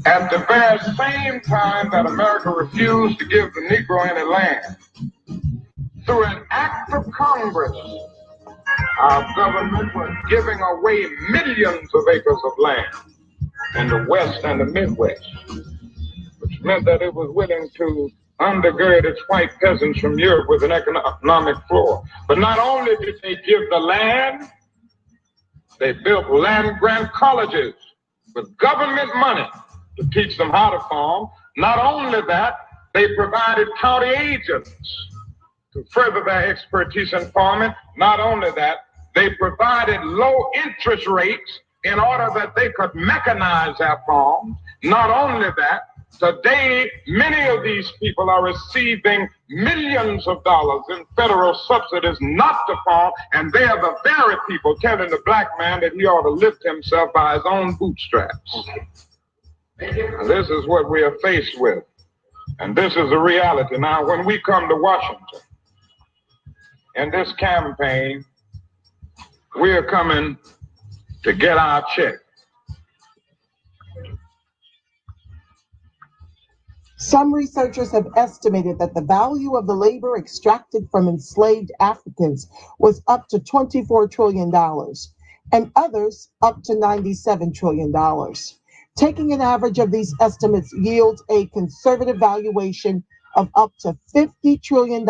At the very same time that America refused to give the Negro any land, through an act of Congress, our government was giving away millions of acres of land in the West and the Midwest, which meant that it was willing to undergird its white peasants from Europe with an economic floor. But not only did they give the land, they built land-grant colleges with government money to teach them how to farm. Not only that, they provided county agents to further their expertise in farming. Not only that, they provided low interest rates in order that they could mechanize their farms. Not only that, today many of these people are receiving millions of dollars in federal subsidies not to farm, and they are the very people telling the black man that he ought to lift himself by his own bootstraps. Now, this is what we are faced with, and this is the reality. Now, when we come to Washington, in this campaign, we are coming to get our check. Some researchers have estimated that the value of the labor extracted from enslaved Africans was up to $24 trillion, and others up to $97 trillion. Taking an average of these estimates yields a conservative valuation of up to $50 trillion,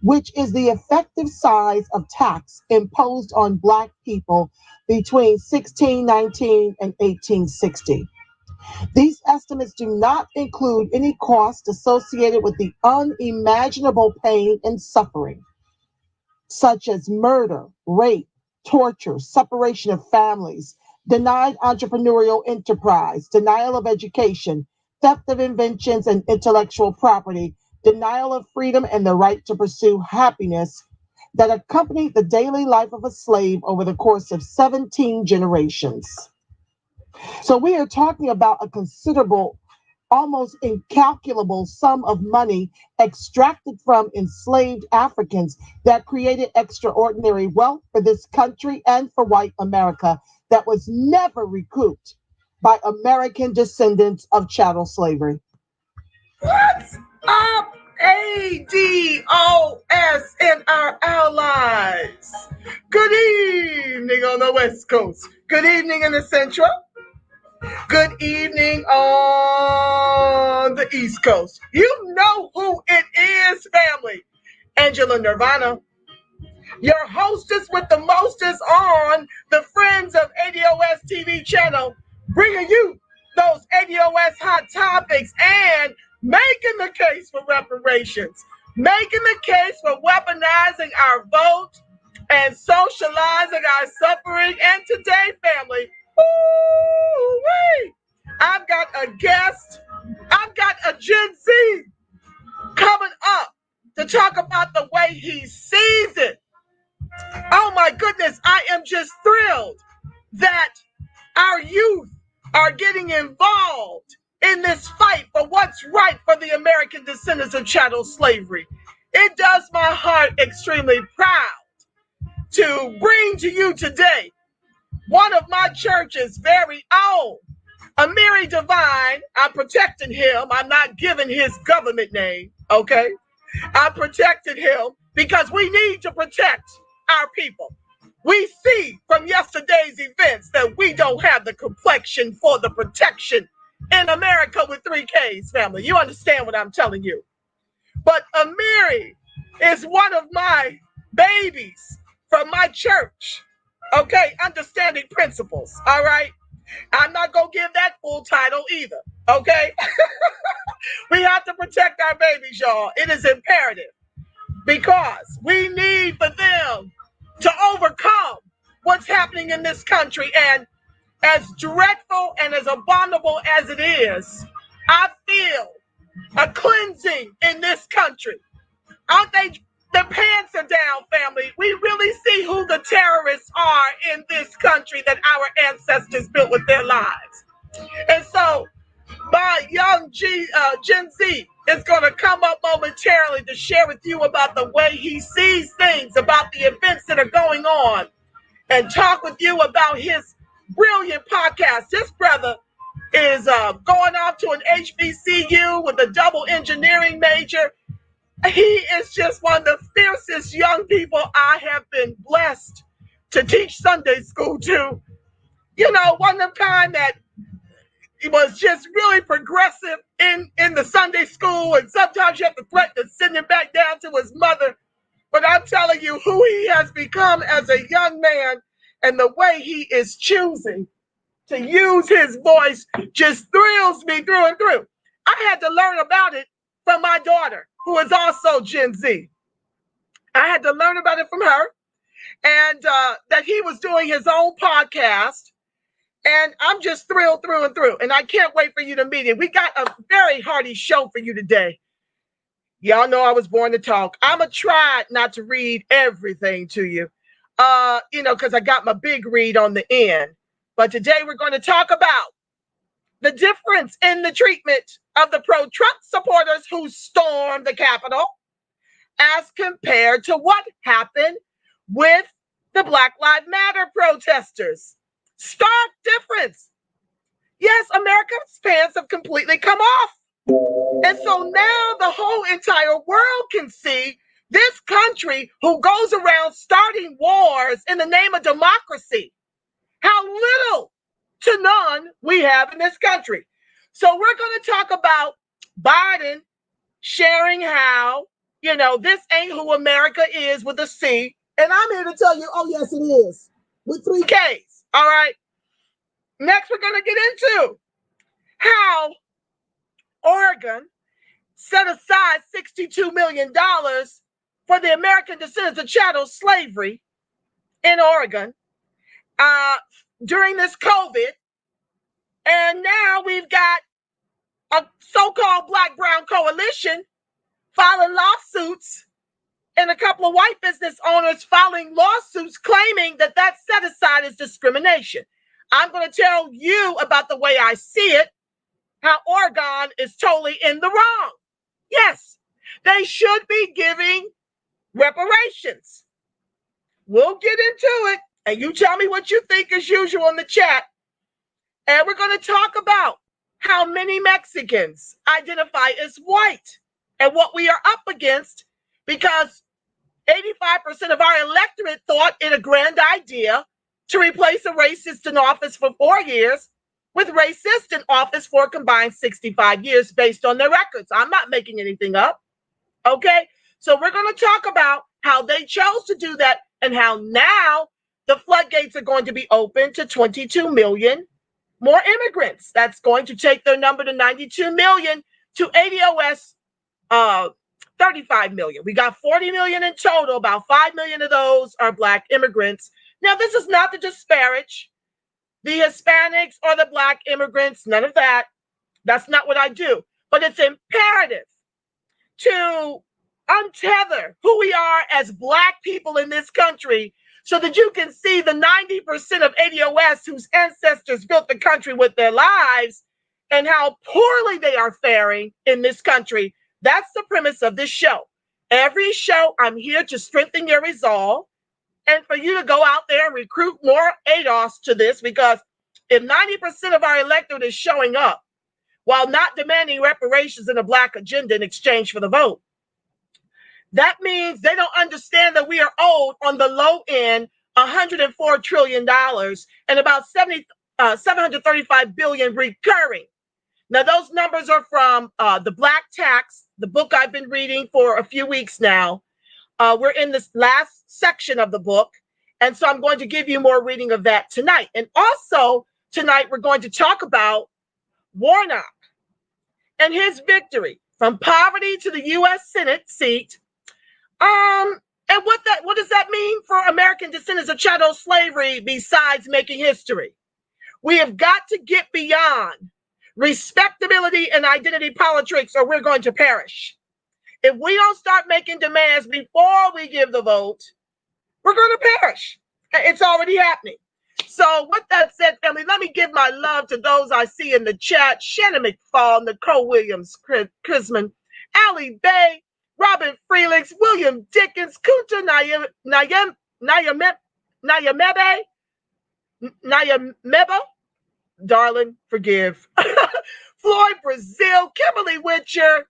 which is the effective size of tax imposed on Black people between 1619 and 1860. These estimates do not include any cost associated with the unimaginable pain and suffering, such as murder, rape, torture, separation of families, denied entrepreneurial enterprise, denial of education, theft of inventions and intellectual property, denial of freedom and the right to pursue happiness that accompanied the daily life of a slave over the course of 17 generations. So we are talking about a considerable, almost incalculable sum of money extracted from enslaved Africans that created extraordinary wealth for this country and for white America that was never recouped by American descendants of chattel slavery. What's up, ADOS and our allies? Good evening on the West Coast. Good evening in the Central. Good evening on the East Coast. You know who it is, family. Angela Nirvana, your hostess with the mostest on the Friends of ADOS TV channel, bringing you those ADOS hot topics and making the case for reparations, making the case for weaponizing our vote and socializing our suffering. And today, family, ooh-wee, I've got a guest, I've got a Gen Z coming up to talk about the way he sees it. Oh my goodness, I am just thrilled that our youth are getting involved in this fight for what's right for the American descendants of chattel slavery. It does my heart extremely proud to bring to you today one of my church's very own, Amiri Divine. I'm protecting him. I'm not giving his government name, okay? I protected him because we need to protect our people. We see from yesterday's events that we don't have the complexion for the protection in America with 3 Ks, family. You understand what I'm telling you. But Amiri is one of my babies from my church. Okay, understanding principles, all right? I'm not going to give that full title either, okay? We have to protect our babies, y'all. It is imperative because we need for them to overcome what's happening in this country. And as dreadful and as abominable as it is, I feel a cleansing in this country. Aren't they? The pants are down, family. We really see who the terrorists are in this country that our ancestors built with their lives. And so my young Gen Z is going to come up momentarily to share with you about the way he sees things, about the events that are going on, and talk with you about his brilliant podcast. This brother is going off to an HBCU with a double engineering major. He is just one of the fiercest young people I have been blessed to teach Sunday school to. You know, one of the kind that he was just really progressive in the Sunday school, and sometimes you have to threaten to send him back down to his mother. But I'm telling you, who he has become as a young man and the way he is choosing to use his voice just thrills me through and through. I had to learn about it from my daughter, who is also Gen Z. I had to learn about it from her, and that he was doing his own podcast. And I'm just thrilled through and through. And I can't wait for you to meet him. We got a very hearty show for you today. Y'all know I was born to talk. I'm going to try not to read everything to you, because I got my big read on the end. But today we're going to talk about the difference in the treatment of the pro-Trump supporters who stormed the Capitol as compared to what happened with the Black Lives Matter protesters. Stark difference. Yes, America's pants have completely come off. And so now the whole entire world can see this country who goes around starting wars in the name of democracy, how little to none we have in this country. So we're going to talk about Biden sharing how, this ain't who America is with a C. And I'm here to tell you, oh, yes, it is with 3 Ks. All right. Next, we're going to get into how Oregon set aside $62 million for the American descendants of chattel slavery in Oregon during this COVID. And now we've got a so-called Black-Brown coalition filing lawsuits, and a couple of white business owners filing lawsuits claiming that that set aside is discrimination. I'm going to tell you about the way I see it, how Oregon is totally in the wrong. Yes, they should be giving reparations. We'll get into it, and you tell me what you think as usual in the chat. And we're going to talk about how many Mexicans identify as white and what we are up against, because 85% of our electorate thought it a grand idea to replace a racist in office for 4 years with racist in office for a combined 65 years based on their records. I'm not making anything up. Okay? So we're going to talk about how they chose to do that and how now the floodgates are going to be open to 22 million more immigrants. That's going to take their number to 92 million to ADOS 35 million. We got 40 million in total. About 5 million of those are Black immigrants. Now, this is not to disparage the Hispanics or the Black immigrants, none of that. That's not what I do. But it's imperative to untether who we are as Black people in this country so that you can see the 90% of ADOS whose ancestors built the country with their lives and how poorly they are faring in this country. That's the premise of this show. Every show, I'm here to strengthen your resolve and for you to go out there and recruit more ADOS to this, because if 90% of our electorate is showing up while not demanding reparations in a Black agenda in exchange for the vote, that means they don't understand that we are owed on the low end $104 trillion and about 735 billion recurring. Now, those numbers are from the Black Tax, the book I've been reading for a few weeks now. We're in this last section of the book, and so I'm going to give you more reading of that tonight. And also, tonight, we're going to talk about Warnock and his victory from poverty to the U.S. Senate seat. And what does that mean for American descendants of chattel slavery besides making history? We have got to get beyond respectability and identity politics, or we're going to perish. If we don't start making demands before we give the vote, we're going to perish. It's already happening. So with that said, family, let me give my love to those I see in the chat: Shannon McFall, Nicole Williams, Chrisman, Allie Bay, Robin Freelix, William Dickens, Kunta Nayameba, darling, forgive. Floyd Brazil, Kimberly Witcher,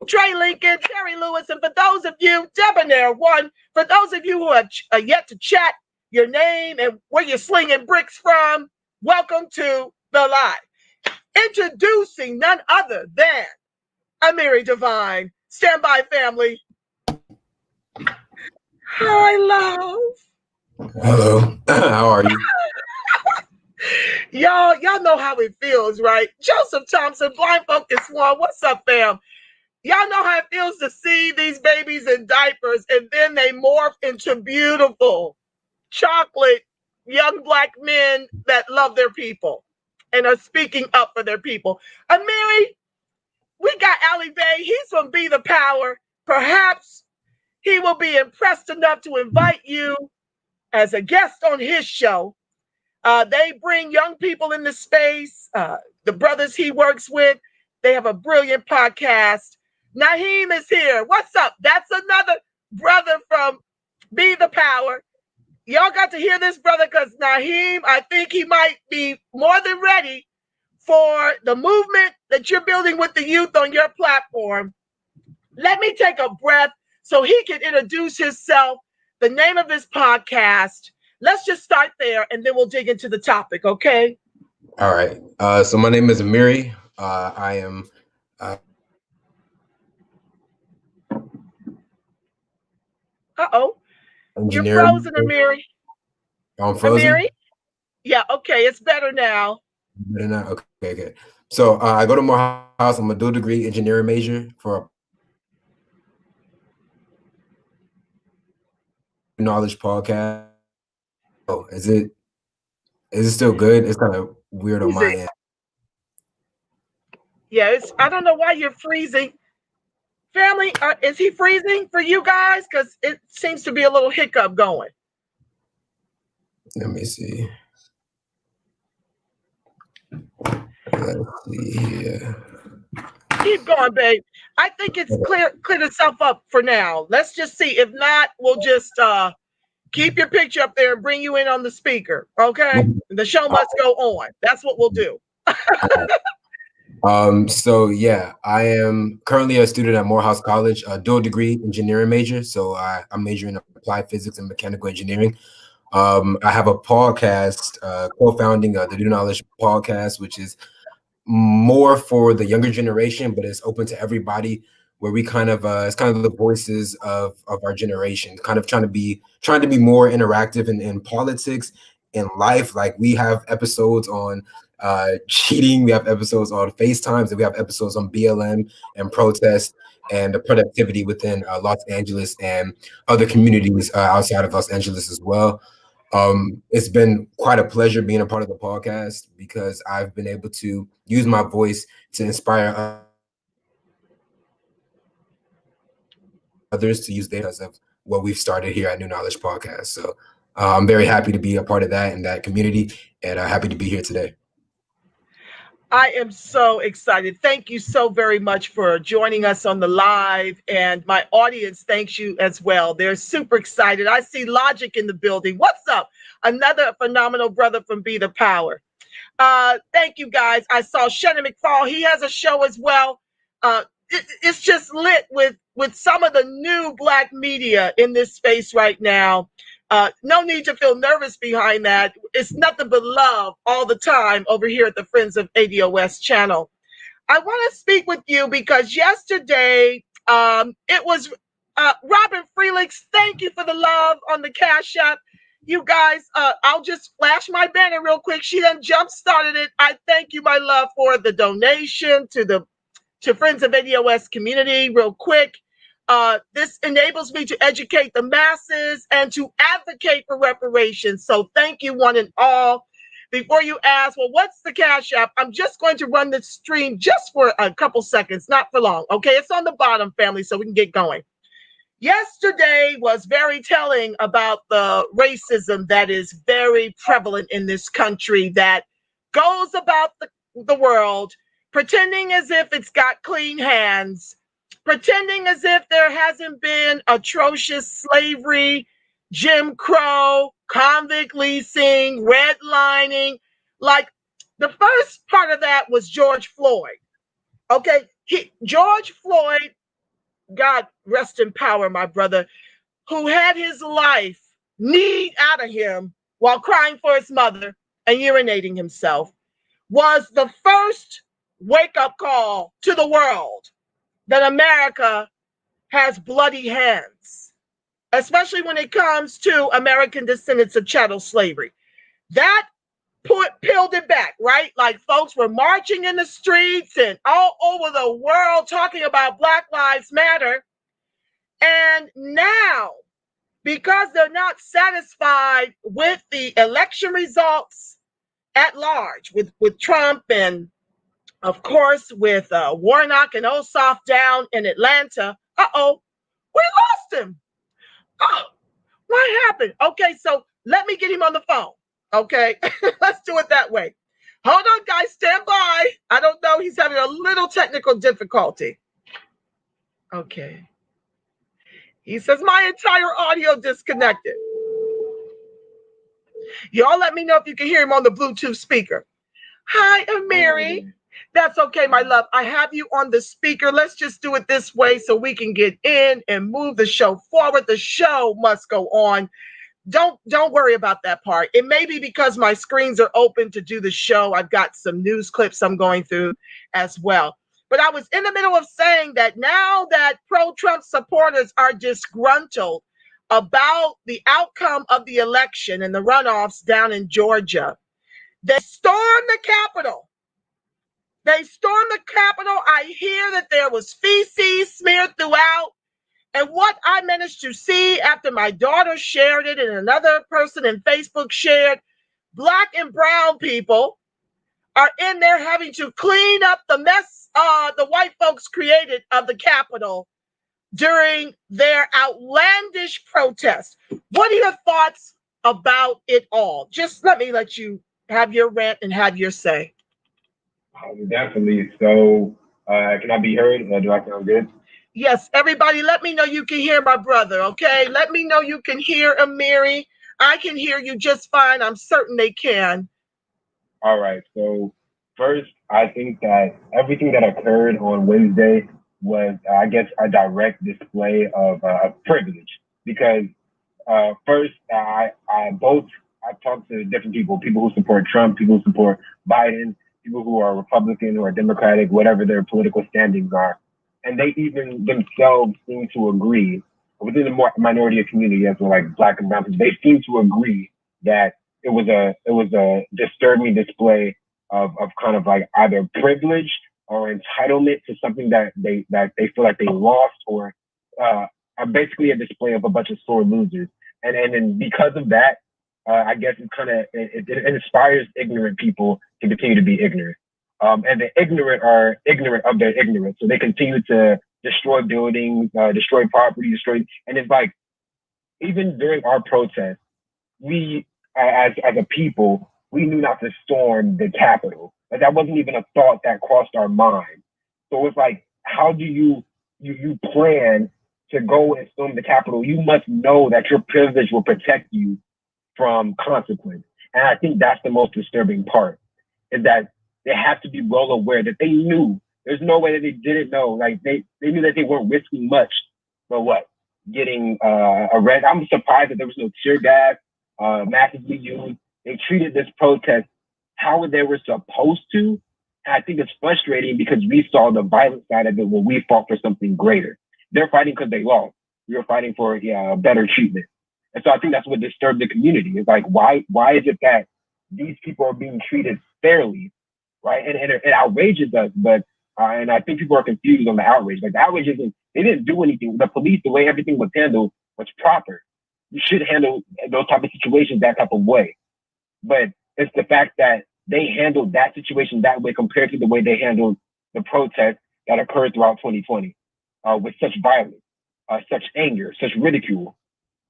Trey Lincoln, Terry Lewis, and for those of you, Debonair One, for those of you who have yet to chat your name and where you're slinging bricks from, welcome to the live. Introducing none other than Amiri Divine. Stand by, family. Hi, love. Hello. How are you? Y'all know how it feels, right? Joseph Thompson, Blind Focus One. What's up, fam? Y'all know how it feels to see these babies in diapers and then they morph into beautiful, chocolate, young Black men that love their people and are speaking up for their people. Amiri, we got Ali Bay. He's from Be the Power. Perhaps he will be impressed enough to invite you as a guest on his show. They bring young people into space. The brothers he works with, they have a brilliant podcast. Naheem is here. What's up? That's another brother from Be the Power. Y'all got to hear this brother because Naheem, I think he might be more than ready for the movement that you're building with the youth on your platform. Let me take a breath so he can introduce himself, the name of his podcast. Let's just start there and then we'll dig into the topic, okay? All right. So my name is Amiri. I am You're frozen, Amiri. I'm frozen? Amiri? Yeah, okay, it's better now. Better now? Okay. So I go to Morehouse. I'm a dual degree engineering major for a knowledge podcast. Oh, is it still good? It's kind of weird on my end. Yeah, I don't know why you're freezing. Family, is he freezing for you guys? Because it seems to be a little hiccup going. Let me see. Let's see here. Keep going, babe. I think it's cleared itself up for now. Let's just see. If not, we'll just keep your picture up there and bring you in on the speaker. Okay? The show must go on. That's what we'll do. So yeah, I am currently a student at Morehouse College, a dual degree engineering major. So I'm majoring in applied physics and mechanical engineering. I have a podcast, co-founding the New Knowledge podcast, which is more for the younger generation, but it's open to everybody, where we kind of it's kind of the voices of our generation, kind of trying to be more interactive in politics, in life. Like we have episodes on cheating, we have episodes on FaceTimes, and we have episodes on BLM and protest and the productivity within Los Angeles and other communities outside of Los Angeles as well. It's been quite a pleasure being a part of the podcast because I've been able to use my voice to inspire others to use data of what we've started here at New Knowledge Podcast. So I'm very happy to be a part of that and that community, and happy to be here today. I am so excited. Thank you so very much for joining us on the live. And my audience thanks you as well. They're super excited. I see Logic in the building. What's up? Another phenomenal brother from Be the Power. Thank you, guys. I saw Shannon McFall. He has a show as well. It's just lit with some of the new Black media in this space right now. No need to feel nervous behind that. It's nothing but love all the time over here at the Friends of ADOS channel. I want to speak with you because yesterday it was Robin Freelix. Thank you for the love on the Cash App. You guys, I'll just flash my banner real quick. She done jump started it. I thank you, my love, for the donation to Friends of ADOS community real quick. This enables me to educate the masses and to advocate for reparations. So thank you, one and all. Before you ask, well, what's the Cash App? I'm just going to run the stream just for a couple seconds, not for long. Okay, it's on the bottom, family, so we can get going. Yesterday was very telling about the racism that is very prevalent in this country that goes about the world, pretending as if it's got clean hands, pretending as if there hasn't been atrocious slavery, Jim Crow, convict leasing, redlining. Like The first part of that was George Floyd. Okay, George Floyd, God rest in power, my brother, who had his life kneed out of him while crying for his mother and urinating himself, was the first wake-up call to the world that America has bloody hands, especially when it comes to American descendants of chattel slavery. That peeled it back, right? Like folks were marching in the streets and all over the world talking about Black Lives Matter. And now, because they're not satisfied with the election results at large, with Trump and, of course, with Warnock and Ossoff down in Atlanta, we lost him. Oh, what happened? Okay, so let me get him on the phone. Okay, let's do it that way. Hold on, guys, stand by. I don't know, he's having a little technical difficulty. Okay. He says, my entire audio disconnected. Y'all let me know if you can hear him on the Bluetooth speaker. Hi, Amiri. That's okay, my love. I have you on the speaker. Let's just do it this way so we can get in and move the show forward. The show must go on. Don't worry about that part. It may be because my screens are open to do the show. I've got some news clips I'm going through as well. But I was in the middle of saying that now that pro-Trump supporters are disgruntled about the outcome of the election and the runoffs down in Georgia, they stormed the Capitol. They stormed the Capitol. I hear that there was feces smeared throughout. And what I managed to see after my daughter shared it and another person in Facebook shared, Black and brown people are in there having to clean up the mess the white folks created of the Capitol during their outlandish protest. What are your thoughts about it all? Just let you have your rant and have your say. Definitely. So, can I be heard? Do I sound good? Yes, everybody, let me know you can hear my brother, okay? Let me know you can hear Amiri. I can hear you just fine. I'm certain they can. All right. So, first, I think that everything that occurred on Wednesday was, I guess, a direct display of privilege. Because first, I've talked to different people who support Trump, people who support Biden, people who are Republican or Democratic, whatever their political standings are. And they even themselves seem to agree, within the minority of community, as well, like Black and brown people, they seem to agree that it was a disturbing display of kind of like either privilege or entitlement to something that they feel like they lost, or basically a display of a bunch of sore losers. And then because of that, I guess it inspires ignorant people to continue to be ignorant. And the ignorant are ignorant of their ignorance. So they continue to destroy buildings, destroy property, and it's like, even during our protests, we, as a people, we knew not to storm the Capitol. Like, that wasn't even a thought that crossed our mind. So it's like, how do you plan to go and storm the Capitol? You must know that your privilege will protect you from consequence. And I think that's the most disturbing part, is that they have to be well aware that they knew. There's no way that they didn't know. Like, they knew that they weren't risking much, but what? Getting arrested. I'm surprised that there was no tear gas massively used. They treated this protest how they were supposed to. And I think it's frustrating because we saw the violent side of it when we fought for something greater. They're fighting because they lost. We were fighting for better treatment. And so I think that's what disturbed the community. It's like, why is it that these people are being treated fairly, right? And it outrages us, but and I think people are confused on the outrage. Like, the outrage isn't, they didn't do anything. The police, the way everything was handled, was proper. You should handle those type of situations that type of way. But it's the fact that they handled that situation that way compared to the way they handled the protests that occurred throughout 2020, with such violence, such anger, such ridicule.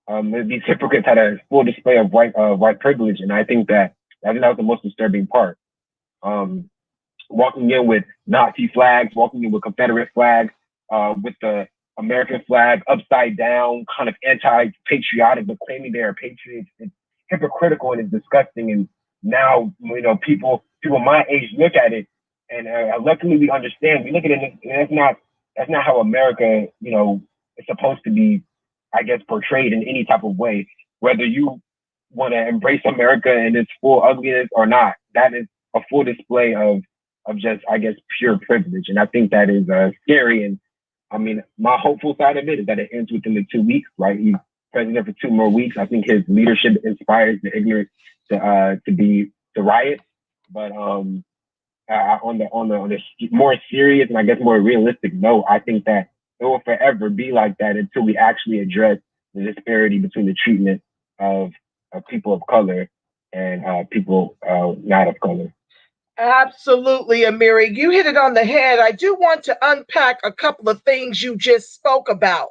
These hypocrites had a full display of white privilege, and I think that was the most disturbing part. Walking in with Nazi flags, walking in with Confederate flags, with the American flag upside down, kind of anti-patriotic, but claiming they are patriots. It's hypocritical and it's disgusting. And now, people people my age look at it, and luckily we understand. We look at it, and that's not how America, is supposed to be, I guess, portrayed in any type of way. Whether you want to embrace America in its full ugliness or not, that is a full display of just, I guess, pure privilege. And I think that is scary. And I mean, my hopeful side of it is that it ends within the 2 weeks, right? He's president for 2 more weeks. I think his leadership inspires the ignorant to riot. But on the more serious and I guess more realistic note, I think that it will forever be like that until we actually address the disparity between the treatment of people of color and people not of color. Absolutely, Amiri. You hit it on the head. I do want to unpack a couple of things you just spoke about.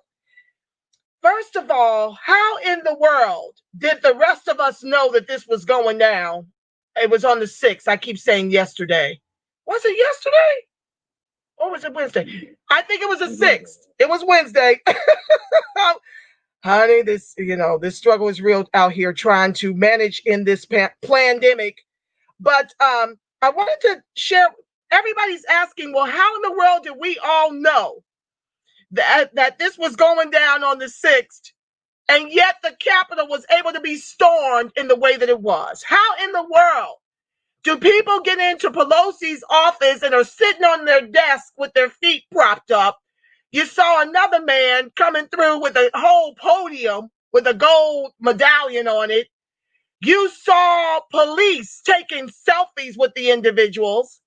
First of all, how in the world did the rest of us know that this was going down? It was on the 6th. I keep saying yesterday. Was it yesterday? Or was it Wednesday? I think it was the 6th. It was Wednesday. Honey, this struggle is real out here trying to manage in this pandemic. But I wanted to share, everybody's asking, well, how in the world did we all know that this was going down on the 6th, and yet the Capitol was able to be stormed in the way that it was? How in the world do people get into Pelosi's office and are sitting on their desk with their feet propped up? You saw another man coming through with a whole podium with a gold medallion on it. You saw police taking selfies with the individuals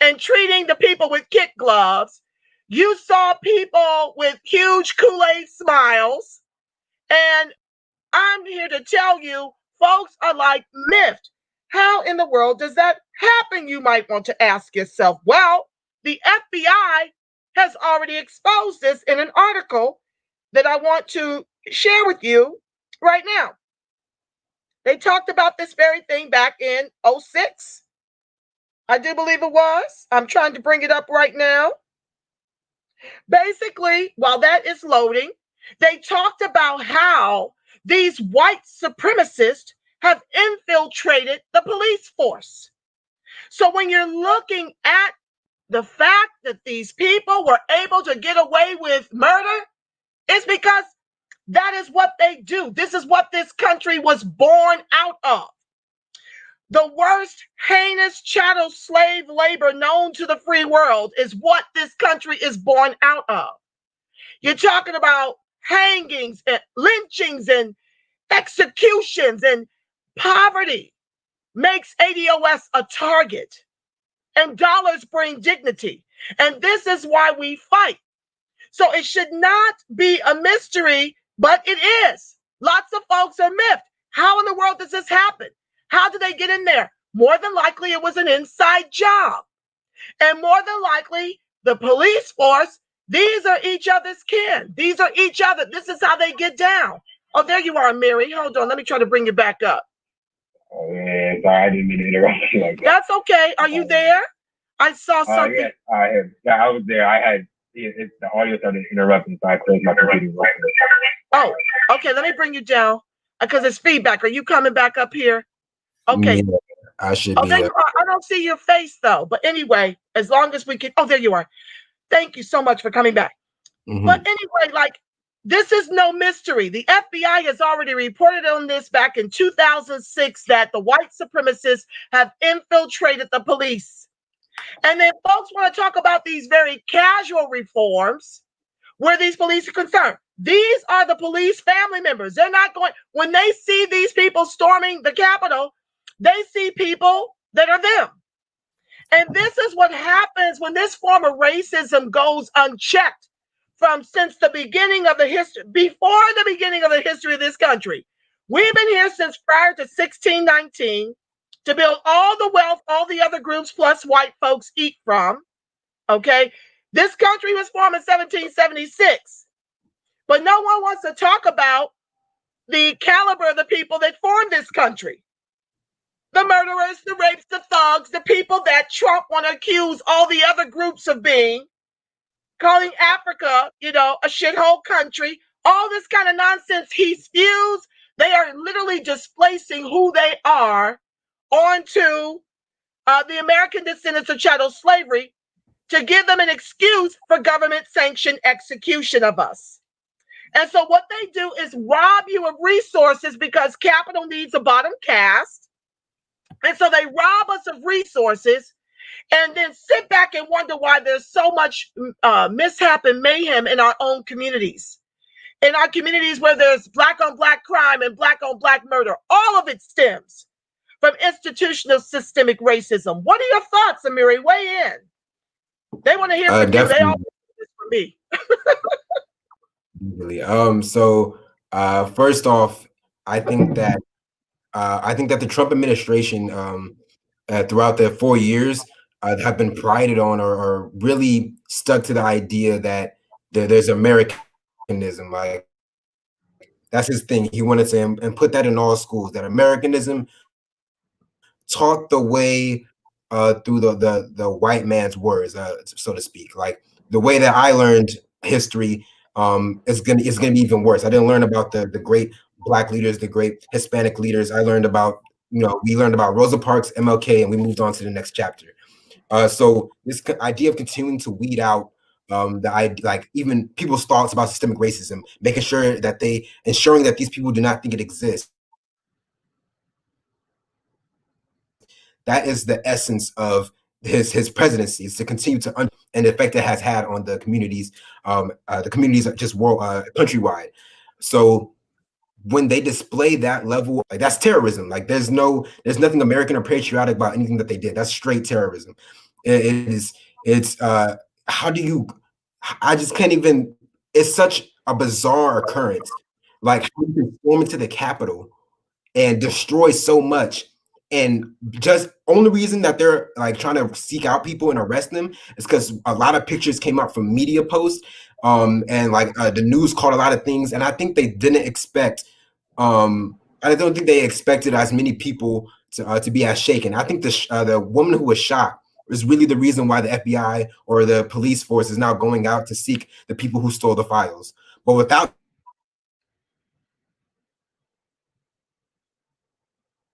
and treating the people with kid gloves. You saw people with huge Kool-Aid smiles. And I'm here to tell you, folks are like miffed. How in the world does that happen? You might want to ask yourself. Well, the FBI has already exposed this in an article that I want to share with you right now. They talked about this very thing back in 2006. I do believe it was. I'm trying to bring it up right now. Basically, while that is loading, they talked about how these white supremacists have infiltrated the police force. So when you're looking at the fact that these people were able to get away with murder, it's because that is what they do. This is what this country was born out of. The worst heinous chattel slave labor known to the free world is what this country is born out of. You're talking about hangings and lynchings and executions, and poverty makes ADOS a target, and dollars bring dignity. And this is why we fight. So it should not be a mystery, but it is. Lots of folks are miffed. How in the world does this happen? How did they get in there? More than likely, it was an inside job. And more than likely, the police force, these are each other's kin. These are each other. This is how they get down. Oh, there you are, Mary. Hold on. Let me try to bring you back up. Oh, yeah, sorry, I didn't mean to interrupt you like that. That's okay. Are you there? I saw something. I was there. I had the audio started interrupting, so I closed my computer. Oh, okay. Let me bring you down because it's feedback. Are you coming back up here? Okay. Yeah, I should be. There you are. I don't see your face though. But anyway, as long as we can. Oh, there you are. Thank you so much for coming back. Mm-hmm. But anyway, this is no mystery. The FBI has already reported on this back in 2006 that the white supremacists have infiltrated the police. And then folks want to talk about these very casual reforms where these police are concerned. These are the police family members. They're not going, when they see these people storming the Capitol, they see people that are them. And this is what happens when this form of racism goes unchecked since the beginning of the history, before the beginning of the history of this country. We've been here since prior to 1619 to build all the wealth all the other groups plus white folks eat from. Okay. This country was formed in 1776, but no one wants to talk about the caliber of the people that formed this country. The murderers, the rapes, the thugs, the people that Trump want to accuse all the other groups of being, calling Africa, a shithole country, all this kind of nonsense he spews. They are literally displacing who they are onto the American descendants of chattel slavery to give them an excuse for government-sanctioned execution of us. And so what they do is rob you of resources because capital needs a bottom caste. And so they rob us of resources and then sit back and wonder why there's so much mishap and mayhem in our own communities. In our communities where there's black on black crime and black on black murder, all of it stems from institutional systemic racism. What are your thoughts, Amiri? Weigh in. They want to hear from you. They all want to hear from me. So first off, I think that the Trump administration throughout the 4 years have been prided on or really stuck to the idea that there's Americanism. Like, that's his thing. He wanted to and put that in all schools, that Americanism taught the way through the white man's words, so to speak. Like, the way that I learned history is gonna be even worse. I didn't learn about the great Black leaders, the great Hispanic leaders. I learned about, we learned about Rosa Parks, MLK, and we moved on to the next chapter. So this idea of continuing to weed out even people's thoughts about systemic racism, making sure that ensuring that these people do not think it exists. That is the essence of his presidency, is to continue to and the effect it has had on the communities just countrywide. So when they display that level, like, that's terrorism. Like, there's nothing American or patriotic about anything that they did. That's straight terrorism. How do you, I just can't even, it's such a bizarre occurrence. Like, how you can storm into the Capitol and destroy so much, and just only reason that they're like trying to seek out people and arrest them is because a lot of pictures came out from media posts, and like the news caught a lot of things, and I think they didn't expect. I don't think they expected as many people to be as shaken. I think the woman who was shot is really the reason why the FBI or the police force is now going out to seek the people who stole the files. But without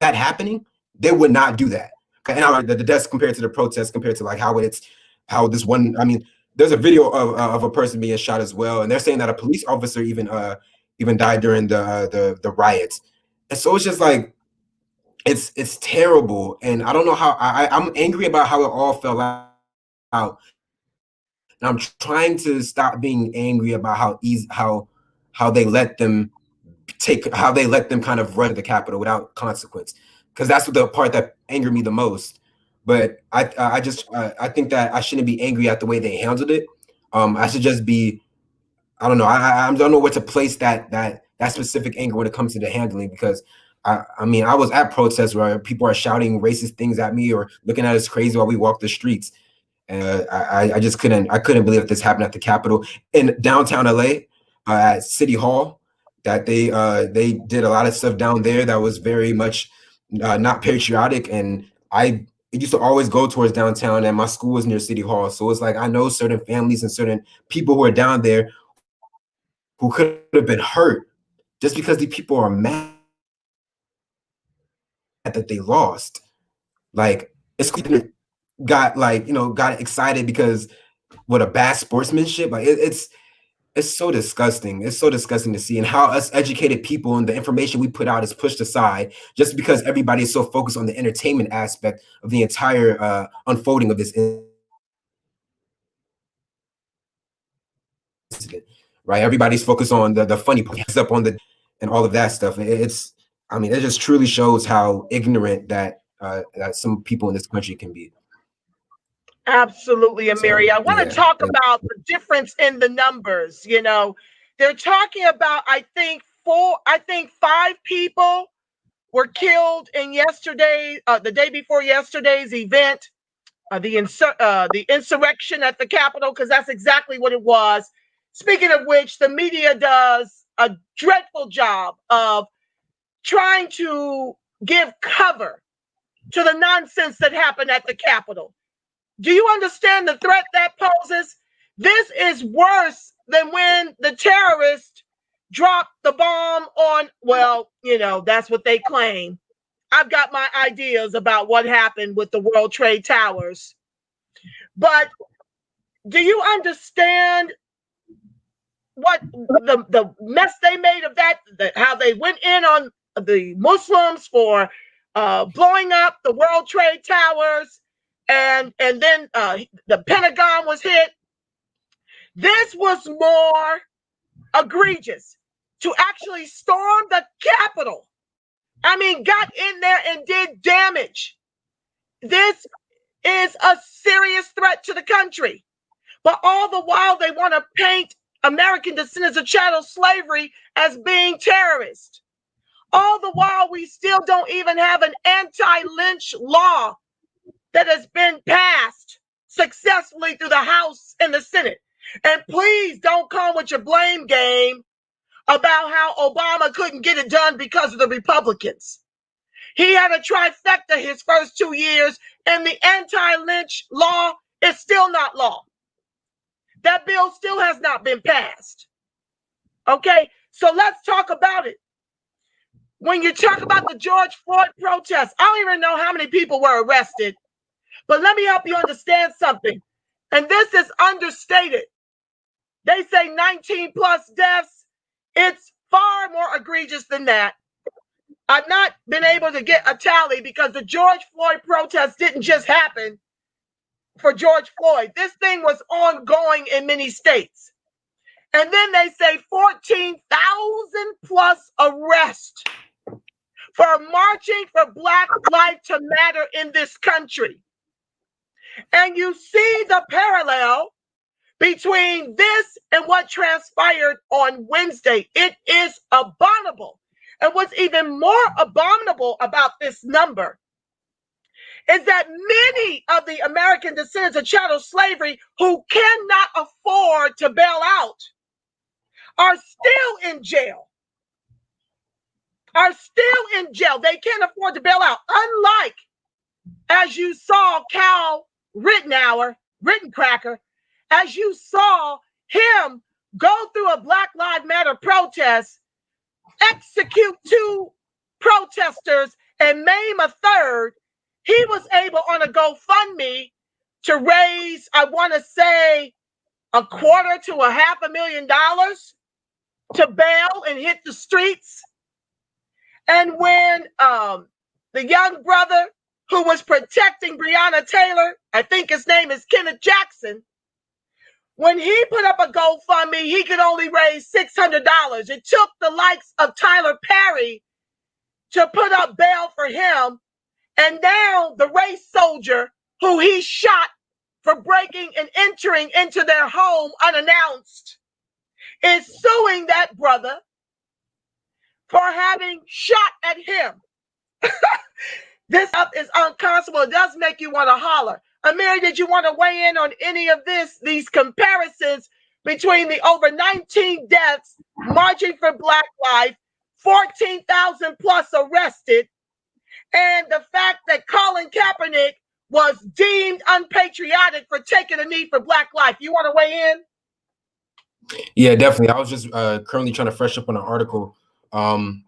that happening, they would not do that. And how the deaths compared to the protests, compared to like how this one, I mean, there's a video of a person being shot as well, and they're saying that a police officer even died during the riots. And so it's just like, it's terrible, and I don't know how I'm angry about how it all fell out. And I'm trying to stop being angry about how they let them kind of run the Capitol without consequence, because that's the part that angered me the most. But I think that I shouldn't be angry at the way they handled it. I should just be, I don't know. I don't know where to place that specific anger when it comes to the handling, because I mean, I was at protests where people are shouting racist things at me or looking at us crazy while we walk the streets. And I just couldn't believe that this happened at the Capitol in downtown LA, at City Hall. That they did a lot of stuff down there that was very much not patriotic. And I used to always go towards downtown, and my school was near City Hall. So it's like, I know certain families and certain people who are down there who could have been hurt just because these people are mad that they lost. Like, it's got excited because what a bad sportsmanship. Like, it's so disgusting. It's so disgusting to see, and how us educated people and the information we put out is pushed aside just because everybody is so focused on the entertainment aspect of the entire unfolding of this incident. Right? Everybody's focused on the funny part, up on the and all of that stuff. I mean, it just truly shows how ignorant that some people in this country can be. Absolutely, Amiri. I want to talk about the difference in the numbers. They're talking about, I think 5 people were killed in the day before yesterday's event, the insurrection at the Capitol, because that's exactly what it was. Speaking of which, the media does a dreadful job of trying to give cover to the nonsense that happened at the Capitol. Do you understand the threat that poses? This is worse than when the terrorists dropped the bomb on, well, that's what they claim, I've got my ideas about what happened with the World Trade Towers. But do you understand what the mess they made of that, how they went in on the Muslims for blowing up the World Trade Towers, and then the Pentagon was hit? This was more egregious, to actually storm the Capitol. I mean, got in there and did damage. This is a serious threat to the country. But all the while, they want to paint American descendants of chattel slavery as being terrorists. All the while, we still don't even have an anti-lynch law that has been passed successfully through the House and the Senate. And please don't come with your blame game about how Obama couldn't get it done because of the Republicans. He had a trifecta his first 2 years, and the anti-lynch law is still not law. That bill still has not been passed. Okay, so let's talk about it. When you talk about the George Floyd protests, I don't even know how many people were arrested, but let me help you understand something. And this is understated. They say 19 plus deaths. It's far more egregious than that. I've not been able to get a tally because the George Floyd protests didn't just happen for George Floyd. This thing was ongoing in many states. And then they say 14,000 plus arrests for marching for Black Lives to Matter in this country. And you see the parallel between this and what transpired on Wednesday. It is abominable. And what's even more abominable about this number is that many of the American descendants of chattel slavery who cannot afford to bail out are still in jail. They can't afford to bail out. Unlike, as you saw Cal Rittencracker, as you saw him go through a Black Lives Matter protest, execute 2 protesters, and maim a 3rd, he was able on a GoFundMe to raise, I want to say, $250,000 to $500,000 to bail and hit the streets. And when the young brother who was protecting Breonna Taylor, I think his name is Kenneth Jackson, when he put up a GoFundMe, he could only raise $600. It took the likes of Tyler Perry to put up bail for him. And now the race soldier who he shot for breaking and entering into their home unannounced is suing that brother for having shot at him. This up is unconscionable. It does make you want to holler. Amiri, did you want to weigh in on any of these comparisons between the over 19 deaths marching for Black life, 14,000 plus arrested, and the fact that Colin Kaepernick was deemed unpatriotic for taking a knee for Black life? You want to weigh in? Yeah, definitely. I was just currently trying to fresh up on an article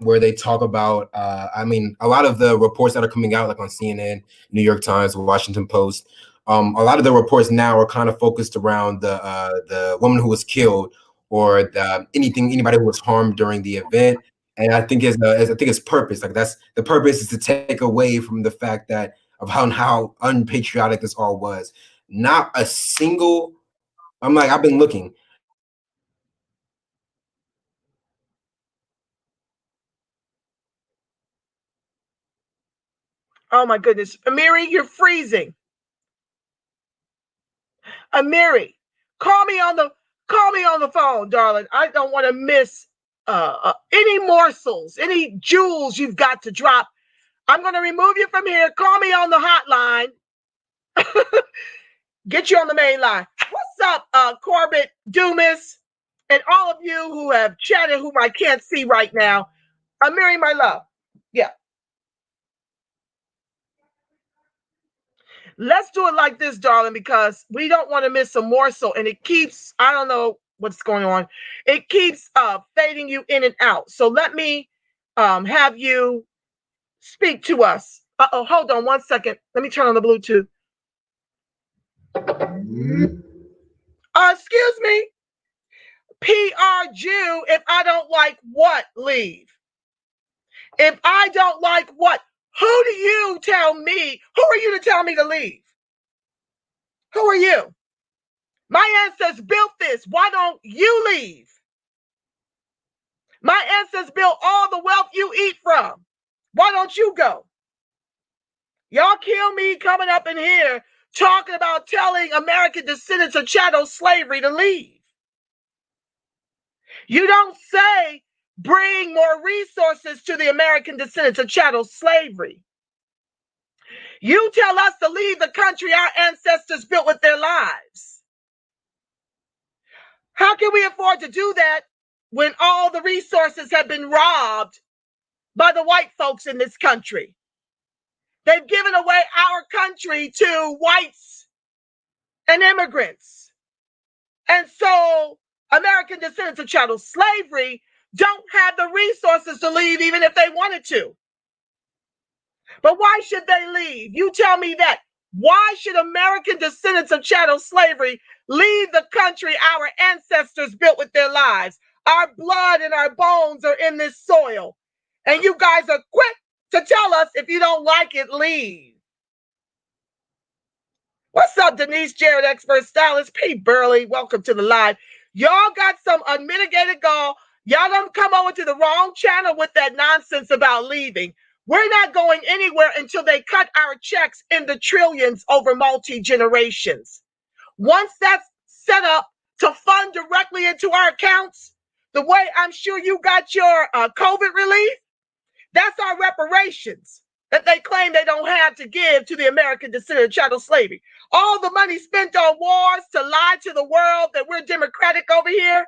where they talk about, I mean, a lot of the reports that are coming out, like on CNN, New York Times, Washington Post, a lot of the reports now are kind of focused around the woman who was killed, or anybody who was harmed during the event. And I think it's purpose. Like, that's the purpose, is to take away from the fact that of how unpatriotic this all was. Not a single. I've been looking. Oh my goodness, Amiri, you're freezing. Amiri, call me on the phone, darling. I don't want to miss any morsels, any jewels you've got to drop. I'm going to remove you from here. Call me on the hotline. Get you on the main line. What's up, Corbett, Dumas, and all of you who have chatted, whom I can't see right now? Amiri, my love. Yeah. Let's do it like this, darling, because we don't want to miss a morsel, and it keeps, I don't know what's going on. It keeps fading you in and out. So let me have you speak to us. Uh-oh, hold on 1 second. Let me turn on the Bluetooth. Excuse me. PR Jew, if I don't like what, leave. If I don't like what, who do you tell me? Who are you to tell me to leave? Who are you? My ancestors built this. Why don't you leave? My ancestors built all the wealth you eat from. Why don't you go? Y'all kill me coming up in here talking about telling American descendants of chattel slavery to leave. You don't say bring more resources to the American descendants of chattel slavery. You tell us to leave the country our ancestors built with their lives. How can we afford to do that when all the resources have been robbed by the white folks in this country? They've given away our country to whites and immigrants. And so American descendants of chattel slavery don't have the resources to leave even if they wanted to. But why should they leave? You tell me that. Why should American descendants of chattel slavery leave the country our ancestors built with their lives? Our blood and our bones are in this soil. And you guys are quick to tell us if you don't like it, leave. What's up, Denise Jarrett, expert stylist? Pete Burley, welcome to the live. Y'all got some unmitigated gall. Y'all don't come over to the wrong channel with that nonsense about leaving. We're not going anywhere until they cut our checks in the trillions over multi-generations. Once that's set up to fund directly into our accounts, the way I'm sure you got your COVID relief, that's our reparations that they claim they don't have to give to the American descendant of chattel slavery. All the money spent on wars to lie to the world that we're democratic over here,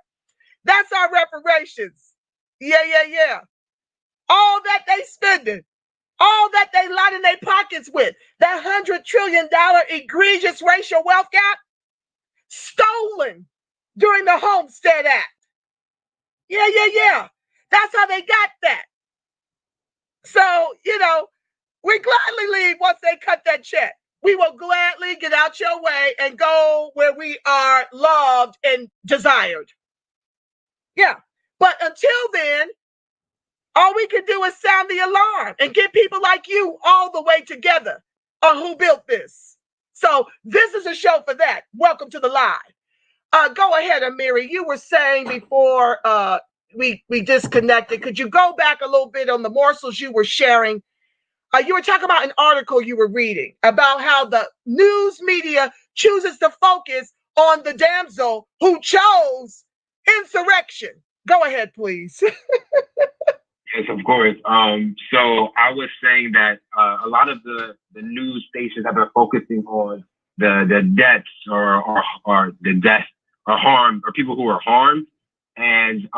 that's our reparations. Yeah. All that they spending, all that they lining their pockets with, that $100 trillion egregious racial wealth gap, stolen during the Homestead Act. Yeah. That's how they got that. So, we gladly leave once they cut that check. We will gladly get out your way and go where we are loved and desired. Yeah. But until then, all we can do is sound the alarm and get people like you all the way together on who built this. So this is a show for that. Welcome to the live. Go ahead, Amiri. You were saying before we disconnected. Could you go back a little bit on the morsels you were sharing? You were talking about an article you were reading about how the news media chooses to focus on the damsel who chose insurrection. Go ahead, please. Yes, of course. So I was saying that a lot of the news stations have been focusing on the deaths or the death or harm or people who are harmed. And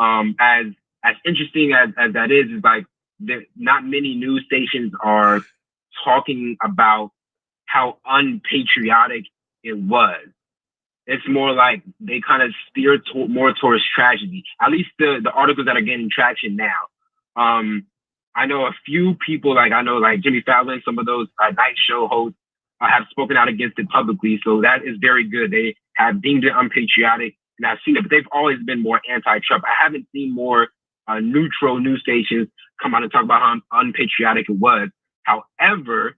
as interesting as that is like not many news stations are talking about how unpatriotic it was. It's more like they kind of steer more towards tragedy. At least the articles that are gaining traction now. I know a few people, like Jimmy Fallon, some of those night show hosts have spoken out against it publicly. So that is very good. They have deemed it unpatriotic, and I've seen it, but they've always been more anti-Trump. I haven't seen more neutral news stations come out and talk about how unpatriotic it was. However,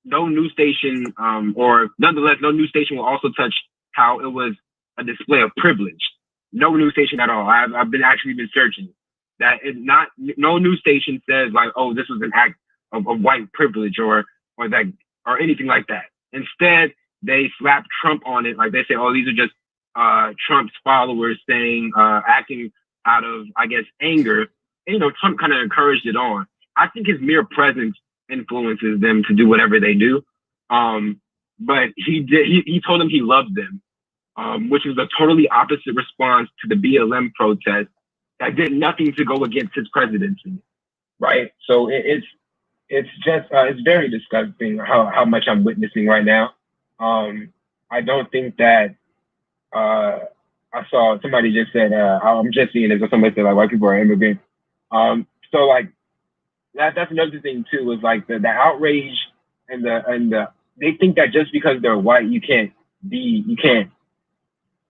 no news station, or nonetheless, no news station will also touch how it was a display of privilege. No news station at all. I've been searching. That is not. No news station says like, oh, this was an act of white privilege or anything like that. Instead, they slap Trump on it. Like they say, oh, these are just Trump's followers saying, acting out of, I guess, anger. And, Trump kind of encouraged it on. I think his mere presence influences them to do whatever they do. But he told them he loved them, which was a totally opposite response to the BLM protest that did nothing to go against his presidency, right? So it's very disgusting how much I'm witnessing right now. I don't think that I saw somebody just said I'm just seeing this, or somebody said like white people are immigrants. So like that's another thing too, is like the outrage and the they think that just because they're white you can't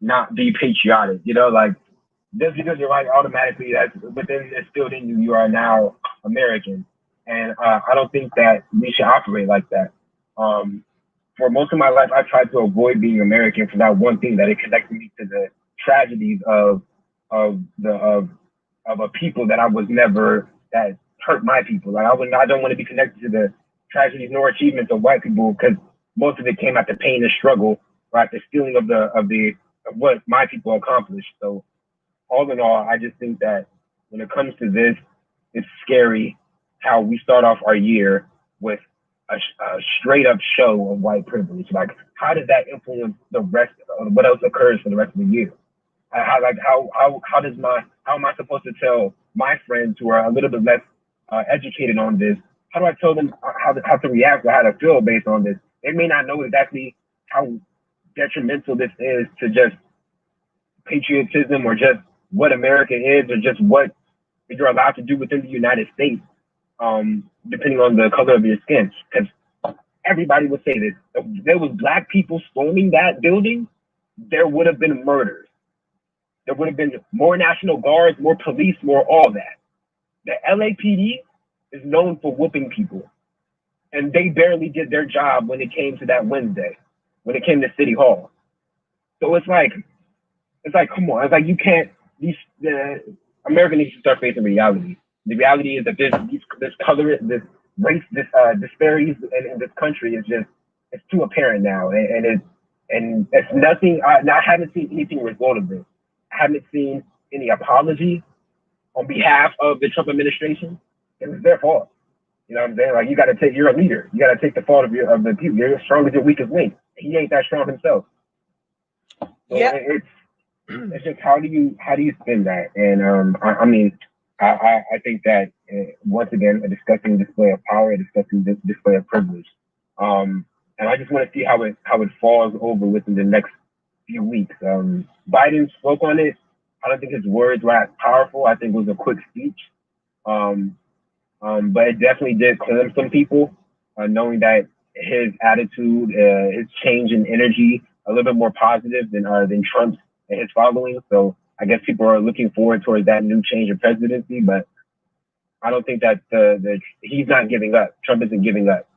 not be patriotic, you know, like just because you're white automatically that's within instilled in you, you are now American. And I don't think that we should operate like that. For most of my life, I tried to avoid being American for that one thing, that it connected me to the tragedies of a people that I was never, that hurt my people. Like I don't want to be connected to the tragedies nor achievements of white people, because most of it came at the pain and struggle, right? The stealing of what my people accomplished. So all in all, I just think that when it comes to this, it's scary how we start off our year with a straight up show of white privilege. Like, how does that influence the rest of what else occurs for the rest of the year? How am I supposed to tell my friends who are a little bit less educated on this? How do I tell them how to react or how to feel based on this? They may not know exactly how detrimental this is to just patriotism, or just what America is, or just what you're allowed to do within the United States, depending on the color of your skin. Because everybody would say this: if there was black people storming that building, there would have been murders. There would have been more National Guards, more police, more all that. The LAPD is known for whooping people, and they barely did their job when it came to that Wednesday, when it came to City Hall. So it's like, come on. It's like, you can't. America needs to start facing reality. The reality is that this race, disparities in this country is just, it's too apparent now, and it's nothing. I haven't seen anything result of this. I haven't seen any apology on behalf of the Trump administration. It was their fault. You know what I'm saying? Like, you're a leader. You got to take the fault of the people. You're as strong as your weakest link. He ain't that strong himself. So yeah. It's just, how do you spin that? And I mean, I think that once again, a disgusting display of power, a disgusting display of privilege. And I just want to see how it falls over within the next few weeks. Biden spoke on it. I don't think his words were as powerful. I think it was a quick speech. But it definitely did calm some people, knowing that his attitude, his change in energy, a little bit more positive than Trump's and his following. So I guess people are looking forward towards that new change of presidency. But I don't think that he's not giving up. Trump isn't giving up.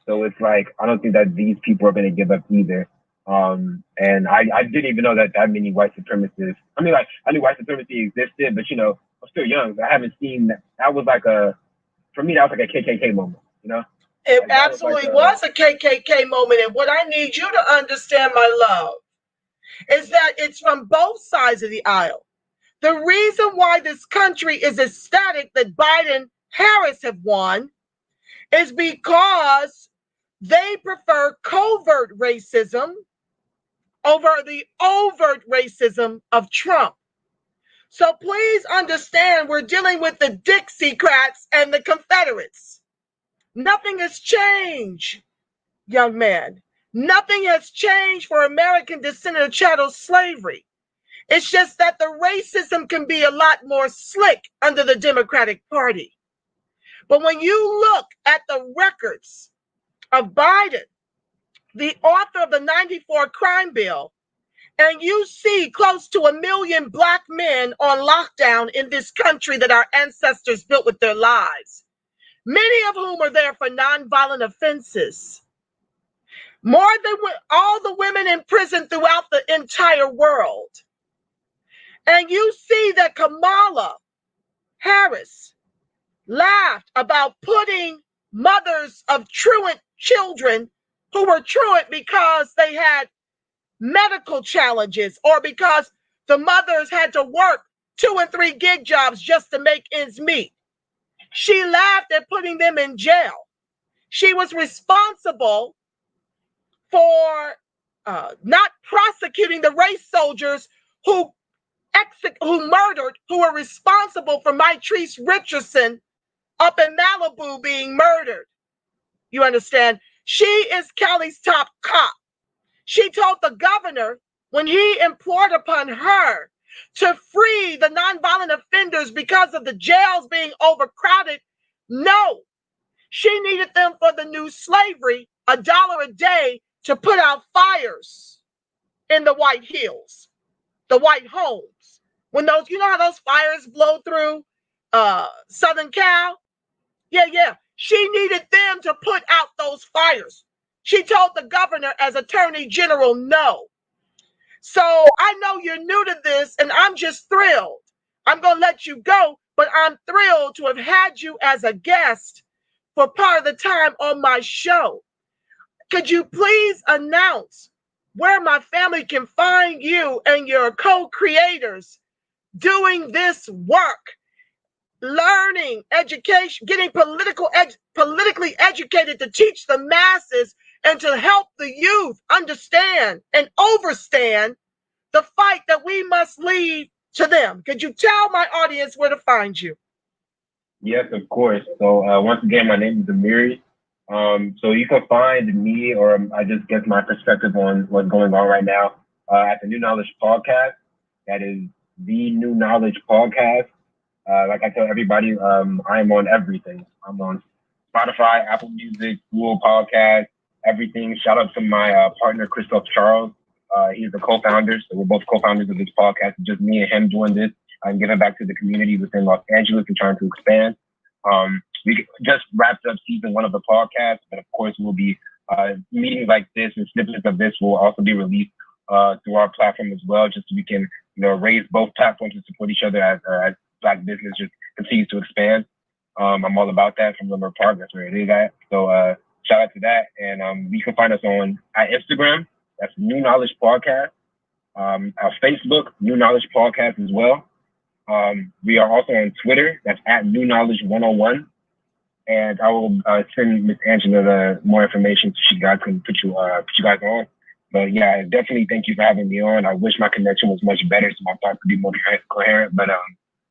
So it's like, I don't think that these people are going to give up either. And I didn't even know that many white supremacists. I mean, like, I knew white supremacy existed, but, you know, I'm still young. I haven't seen that. That was like for me, that was like a KKK moment, you know? It like, absolutely was a KKK moment. And what I need you to understand, my love, is that it's from both sides of the aisle. The reason why this country is ecstatic that Biden Harris have won is because they prefer covert racism over the overt racism of Trump. So please understand, we're dealing with the Dixiecrats and the Confederates. Nothing has changed, young man. Nothing has changed for American descendant of chattel slavery. It's just that the racism can be a lot more slick under the Democratic Party. But when you look at the records of Biden, the author of the 94 crime bill, and you see close to 1 million Black men on lockdown in this country that our ancestors built with their lives, many of whom are there for nonviolent offenses, more than all the women in prison throughout the entire world. And you see that Kamala Harris laughed about putting mothers of truant children who were truant because they had medical challenges, or because the mothers had to work 2 and 3 gig jobs just to make ends meet. She laughed at putting them in jail. She was responsible for not prosecuting the race soldiers who murdered, who were responsible for Mitrice Richardson up in Malibu being murdered. You understand? She is Cali's top cop. She told the governor, when he implored upon her to free the nonviolent offenders because of the jails being overcrowded. No, she needed them for the new slavery, $1 a day to put out fires in the White Hills, the White homes. When those, you know how those fires blow through Southern Cal? Yeah. She needed them to put out those fires. She told the governor as Attorney General no. So I know you're new to this, and I'm just thrilled. I'm going to let you go, but I'm thrilled to have had you as a guest for part of the time on my show. Could you please announce where my family can find you and your co-creators doing this work, learning, education, getting politically educated to teach the masses and to help the youth understand and overstand the fight that we must leave to them? Could you tell my audience where to find you? Yes, of course. So once again, my name is Amiri. So you can find me, or I just get my perspective on what's going on right now at the New Knowledge Podcast. That is the New Knowledge Podcast. Like I tell everybody, I'm on everything. I'm on Spotify, Apple Music, Google Podcast, everything. Shout out to my partner, Christoph Charles. He's the co-founder. So we're both co-founders of this podcast. It's just me and him doing this and giving back to the community within Los Angeles and trying to expand. We just wrapped up season 1 of the podcast, but of course we'll be meetings like this and snippets of this will also be released through our platform as well, just so we can raise both platforms and support each other as Black business just continues to expand. I'm all about that from Lumber Park. That's where it is at. So shout out to that. And you can find us on Instagram. That's New Knowledge Podcast. Our Facebook, New Knowledge Podcast as well. We are also on Twitter. That's at New Knowledge 101. And I will send Miss Angela the more information so she guys can put you guys on. But yeah, definitely thank you for having me on. I wish my connection was much better so my thoughts could be more coherent. But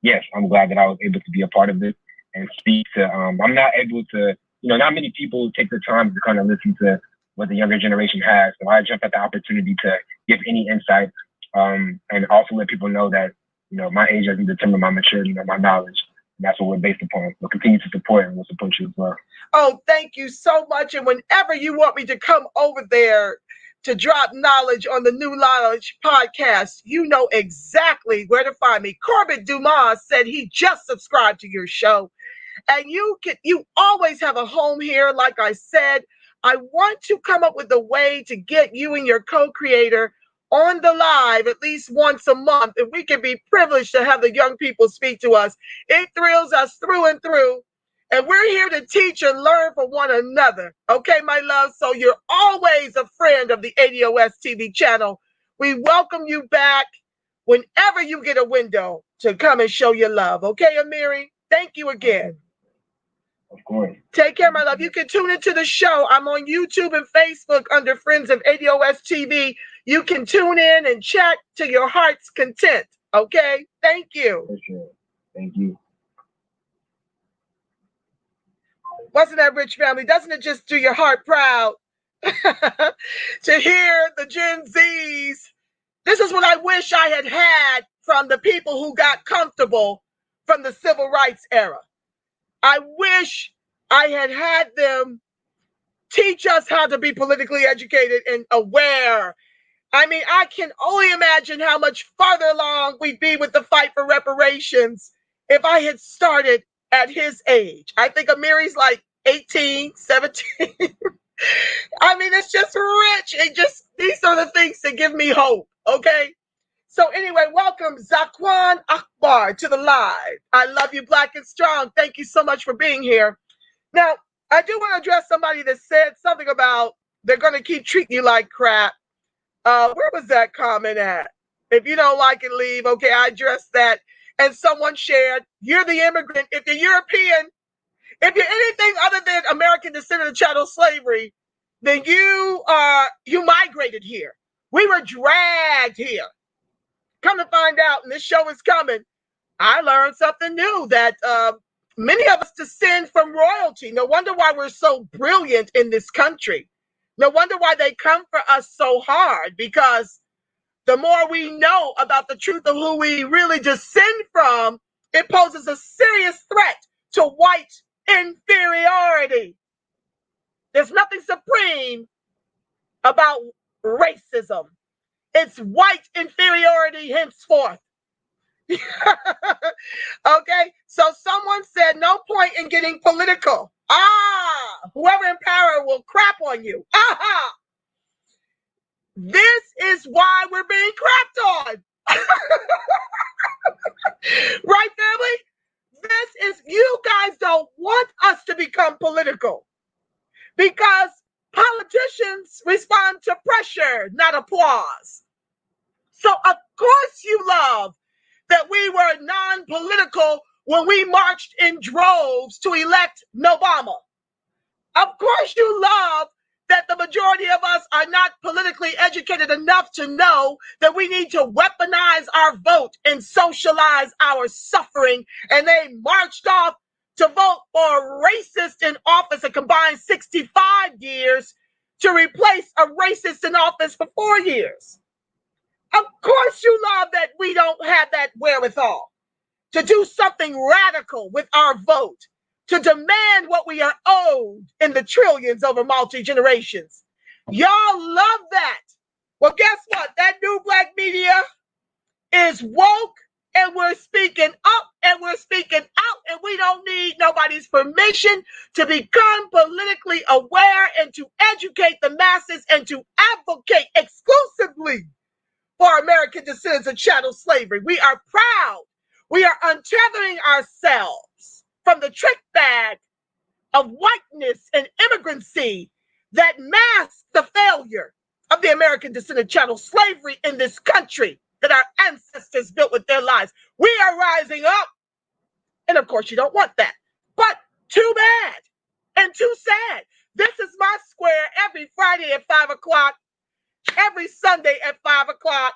yes, I'm glad that I was able to be a part of this and speak to. I'm not able to, not many people take the time to kind of listen to what the younger generation has. So I jumped at the opportunity to give any insight and also let people know that, my age doesn't determine my maturity or my knowledge. And that's what we're based upon. We'll continue to support and we'll support you as well. Oh, thank you so much. And whenever you want me to come over there to drop knowledge on the New Knowledge Podcast, you know exactly where to find me. Corbett Dumas said he just subscribed to your show. And you always have a home here. Like I said, I want to come up with a way to get you and your co-creator on the live at least once a month. If we can be privileged to have the young people speak to us, it thrills us through and through. And we're here to teach and learn from one another. Okay, my love? So you're always a friend of the ADOS TV channel. We welcome you back whenever you get a window to come and show your love. Okay, Amiri? Thank you again. Of course. Take care, my love. You can tune into the show. I'm on YouTube and Facebook under Friends of ADOS TV. You can tune in and chat to your heart's content. Okay? Thank you. For sure. Thank you. Wasn't that rich, family? Doesn't it just do your heart proud to hear the Gen Zs? This is what I wish I had from the people who got comfortable from the civil rights era. I wish I had them teach us how to be politically educated and aware. I mean, I can only imagine how much farther along we'd be with the fight for reparations if I had started at his age. I think Amiri's like 18, 17. I mean, it's just rich. These are the things that give me hope, okay? So anyway, welcome Zaquan Akbar to the live. I love you, Black and Strong. Thank you so much for being here. Now, I do want to address somebody that said something about they're going to keep treating you like crap. Where was that comment at? If you don't like it, leave. Okay, I addressed that. And someone shared, you're the immigrant. If you're European, if you're anything other than American descendant of chattel slavery, then you migrated here. We were dragged here. Come to find out, and this show is coming, I learned something new, that many of us descend from royalty. No wonder why we're so brilliant in this country. No wonder why they come for us so hard, because the more we know about the truth of who we really descend from, It poses a serious threat to white inferiority. There's nothing supreme about racism. It's white inferiority henceforth. Okay, so someone said no point in getting political. Whoever in power will crap on you. This is why we're being crapped on. Right, family? This is, you guys don't want us to become political because politicians respond to pressure, not applause. So of course you love that we were non-political when we marched in droves to elect Obama. Of course you love that the majority of us are not politically educated enough to know that we need to weaponize our vote and socialize our suffering. And they marched off to vote for a racist in office a combined 65 years to replace a racist in office for 4 years. Of course you love that we don't have that wherewithal to do something radical with our vote, to demand what we are owed in the trillions over multi-generations. Y'all love that. Well, guess what? That new black media is woke, and we're speaking up and we're speaking out, and we don't need nobody's permission to become politically aware and to educate the masses and to advocate exclusively for American descendants of chattel slavery. We are proud. We are untethering ourselves from the trick bag of whiteness and immigrancy that masks the failure of the American descendant chattel slavery in this country that our ancestors built with their lives. We are rising up. And of course, you don't want that. But too bad and too sad. This is my square every Friday at 5 o'clock, every Sunday at 5 o'clock.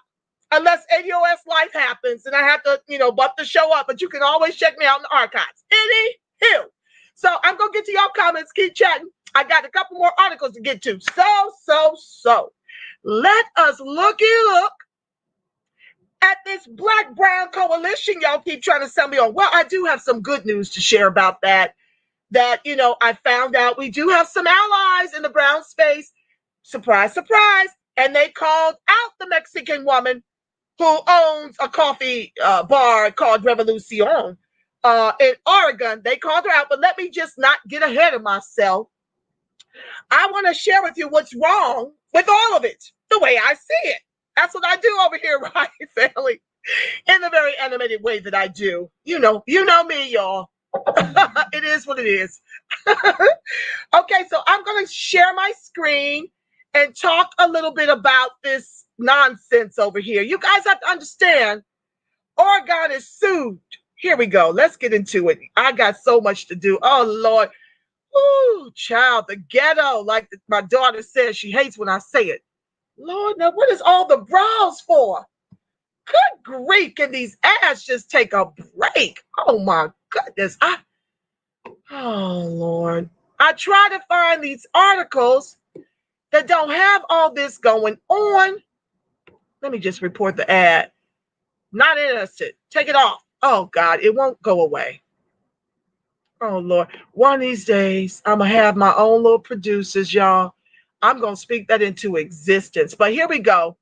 Unless ADOS life happens and I have to, bump the show up, but you can always check me out in the archives. Anywho, so I'm going to get to your comments. Keep chatting. I got a couple more articles to get to. So. Let us look at this Black-Brown coalition y'all keep trying to sell me on. Well, I do have some good news to share about that. I found out we do have some allies in the brown space. Surprise, surprise. And they called out the Mexican woman who owns a coffee bar called Revolucion in Oregon. They called her out, but let me just not get ahead of myself. I want to share with you what's wrong with all of it, the way I see it. That's what I do over here, right, family? In the very animated way that I do. You know me, y'all. It is what it is. Okay, so I'm going to share my screen and talk a little bit about this nonsense over here. You guys have to understand, Oregon is sued. Here we go. Let's get into it. I got so much to do. Oh, Lord. Ooh, child, the ghetto. Like my daughter says, she hates when I say it. Lord, now what is all the bras for? Good grief, can these ads just take a break? Oh, my goodness. Oh, Lord. I try to find these articles that don't have all this going on. Let me just report the ad. Not interested. Take it off. Oh, God, it won't go away. Oh, Lord. One of these days, I'm going to have my own little producers, y'all. I'm going to speak that into existence. But here we go.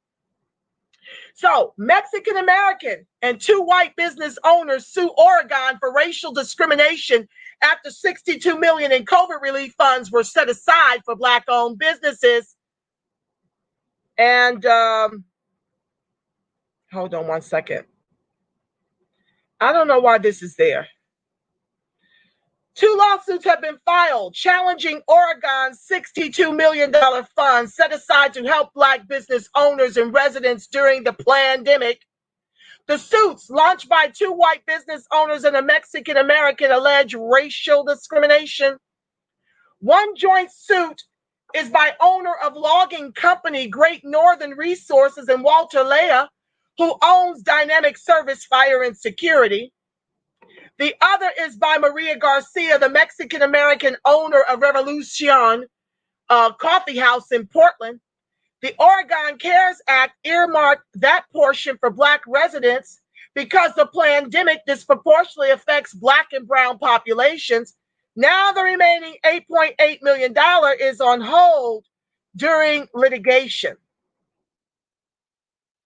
So, Mexican-American and 2 white business owners sue Oregon for racial discrimination after $62 million in COVID relief funds were set aside for Black-owned businesses. And hold on one second. I don't know why this is there. 2 lawsuits have been filed challenging Oregon's $62 million fund set aside to help Black business owners and residents during the pandemic. The suits, launched by 2 white business owners and a Mexican-American, allege racial discrimination. One joint suit is by owner of logging company Great Northern Resources in Walter Lea, who owns Dynamic Service Fire and Security. The other is by Maria Garcia, the Mexican-American owner of Revolucion Coffee House in Portland. The Oregon CARES Act earmarked that portion for Black residents because the pandemic disproportionately affects Black and brown populations. Now the remaining $8.8 million is on hold during litigation.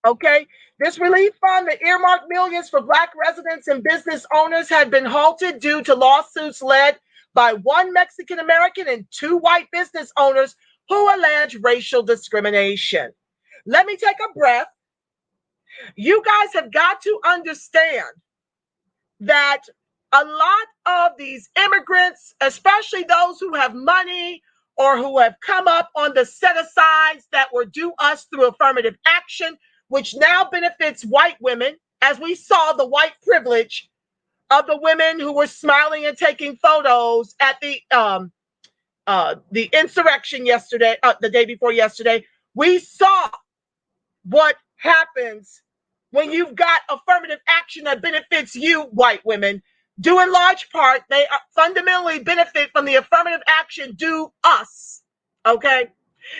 Okay, this relief fund that earmarked millions for Black residents and business owners had been halted due to lawsuits led by one Mexican American and two white business owners who allege racial discrimination. Let me take a breath. You guys have got to understand that a lot of these immigrants, especially those who have money or who have come up on the set-asides that were due us through affirmative action, which now benefits white women, as we saw the white privilege of the women who were smiling and taking photos at the insurrection yesterday, the day before yesterday. We saw what happens when you've got affirmative action that benefits you, white women. Due in large part, they fundamentally benefit from the affirmative action due us, okay?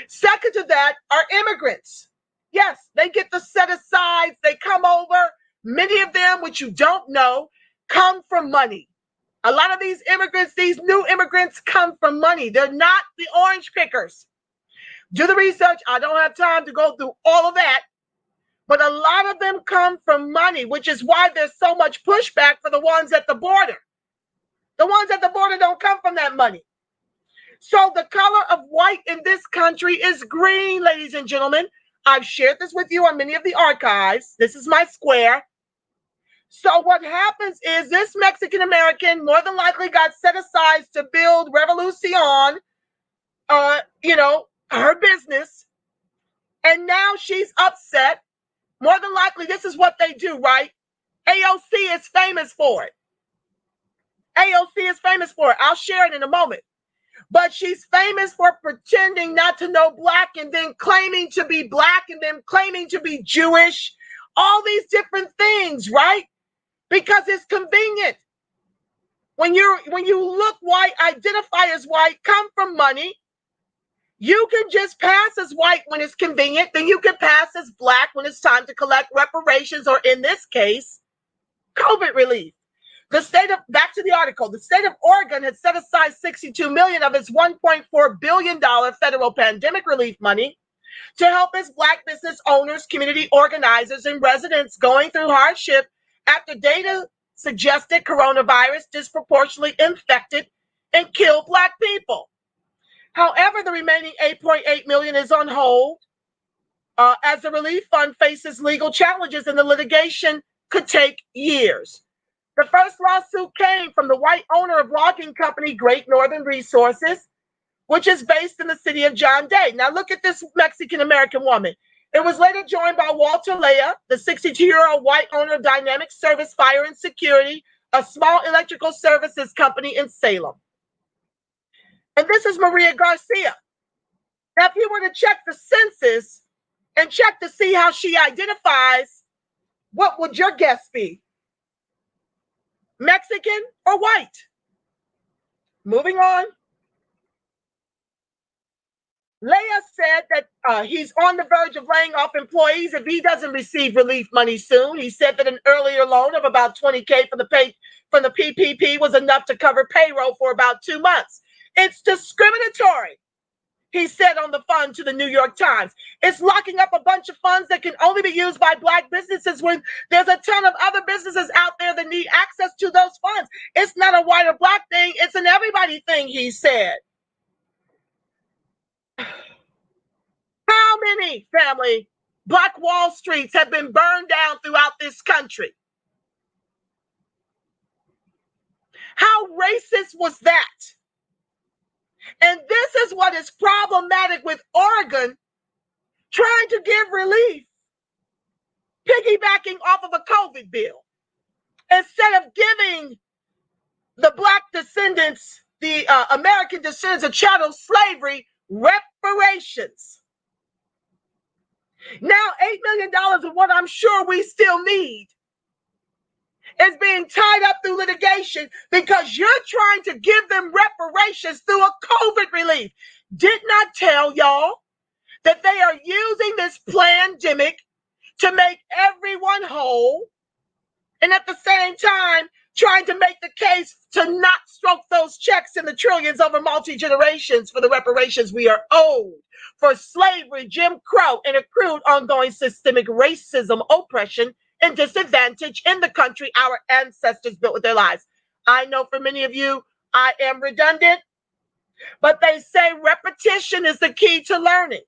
Second to that are immigrants. Yes, they get the set-asides. They come over. Many of them, which you don't know, come from money. A lot of these immigrants, these new immigrants, come from money. They're not the orange pickers. Do the research. I don't have time to go through all of that. But a lot of them come from money, which is why there's so much pushback for the ones at the border. The ones at the border don't come from that money. So the color of white in this country is green, ladies and gentlemen. I've shared this with you on many of the archives. This is my square. So what happens is this Mexican American more than likely got set aside to build Revolucion, her business. And now she's upset. More than likely, this is what they do, right? AOC is famous for it. AOC is famous for it. I'll share it in a moment. But she's famous for pretending not to know Black and then claiming to be Black and then claiming to be Jewish. All these different things, right? Because it's convenient. When you look white, identify as white, come from money, you can just pass as white when it's convenient. Then you can pass as Black when it's time to collect reparations, or in this case, COVID relief. Back to the article, the state of Oregon had set aside $62 million of its $1.4 billion federal pandemic relief money to help its Black business owners, community organizers, and residents going through hardship after data suggested coronavirus disproportionately infected and killed Black people. However, the remaining $8.8 million is on hold as the relief fund faces legal challenges and the litigation could take years. The first lawsuit came from the white owner of logging company Great Northern Resources, which is based in the city of John Day. Now look at this Mexican-American woman. It was later joined by Walter Lea, the 62-year-old white owner of Dynamic Service Fire and Security, a small electrical services company in Salem. And this is Maria Garcia. Now, if you were to check the census and check to see how she identifies, what would your guess be? Mexican or white? Moving on. Leah said that he's on the verge of laying off employees if he doesn't receive relief money soon. He said that an earlier loan of about $20K from the PPP was enough to cover payroll for about 2 months. It's discriminatory, he said on the fund to the New York Times. It's locking up a bunch of funds that can only be used by Black businesses when there's a ton of other businesses out there that need access to those funds. It's not a white or Black thing, it's an everybody thing, he said. How many, family, Black Wall Streets have been burned down throughout this country? How racist was that? And this is what is problematic with Oregon trying to give relief, piggybacking off of a COVID bill. Instead of giving the Black descendants, the American descendants of chattel slavery, reparations. Now, $8 million of what I'm sure we still need is being tied up through litigation because you're trying to give them reparations through a COVID relief. Did not tell y'all that they are using this pandemic to make everyone whole. and at the same time trying to make the case to not stroke those checks in the trillions over multi-generations for the reparations we are owed for slavery, Jim Crow, and accrued ongoing systemic racism, oppression, and disadvantage in the country our ancestors built with their lives. I know for many of you, I am redundant, but they say repetition is the key to learning.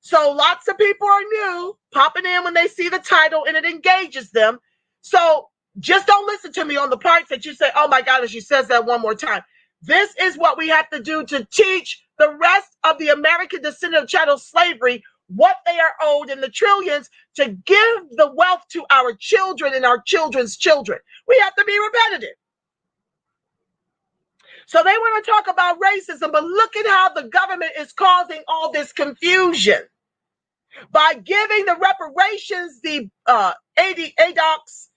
So lots of people are new, popping in when they see the title and it engages them. So just don't listen to me on the parts that you say, oh my God, as she says that one more time. This is what we have to do to teach the rest of the American descendant of chattel slavery what they are owed in the trillions to give the wealth to our children and our children's children. We have to be repetitive. So they want to talk about racism, but look at how the government is causing all this confusion by giving the reparations the ADOCs,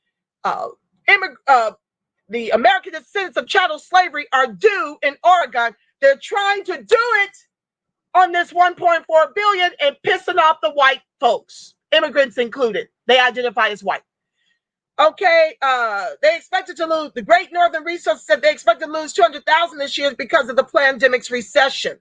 the American descendants of chattel slavery are due in Oregon. They're trying to do it on this 1.4 billion and pissing off the white folks, immigrants included. They identify as white. Okay, they expected to lose, the Great Northern Resources said they expected to lose 200,000 this year because of the pandemic's recession.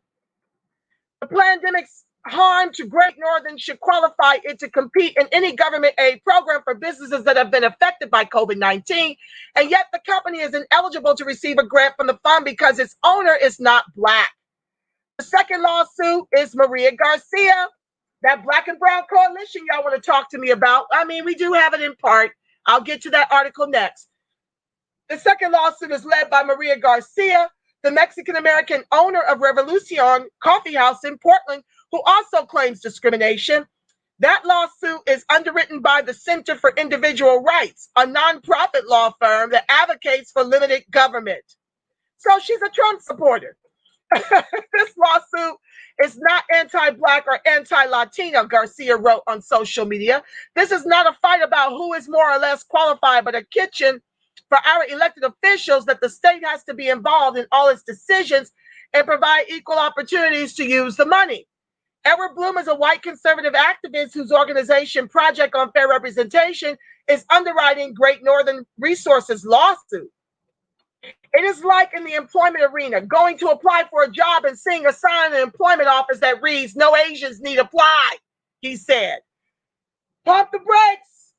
The pandemic's harm to Great Northern should qualify it to compete in any government aid program for businesses that have been affected by COVID-19, and yet the company is ineligible to receive a grant from the fund because its owner is not Black. The second lawsuit is Maria Garcia, that Black and Brown coalition y'all want to talk to me about. I mean, we do have it in part. I'll get to that article next. The second lawsuit is led by Maria Garcia, the Mexican-American owner of Revolucion Coffee House in Portland, who also claims discrimination. That lawsuit is underwritten by the Center for Individual Rights, a nonprofit law firm that advocates for limited government. So she's a Trump supporter. This lawsuit is not anti-Black or anti-Latino, Garcia wrote on social media. This is not a fight about who is more or less qualified, but a kitchen for our elected officials that the state has to be involved in all its decisions and provide equal opportunities to use the money. Edward Bloom is a white conservative activist whose organization, Project on Fair Representation, is underwriting Great Northern Resources lawsuit. It is like in the employment arena, going to apply for a job and seeing a sign in an employment office that reads, "No Asians need apply," he said. Pump the brakes.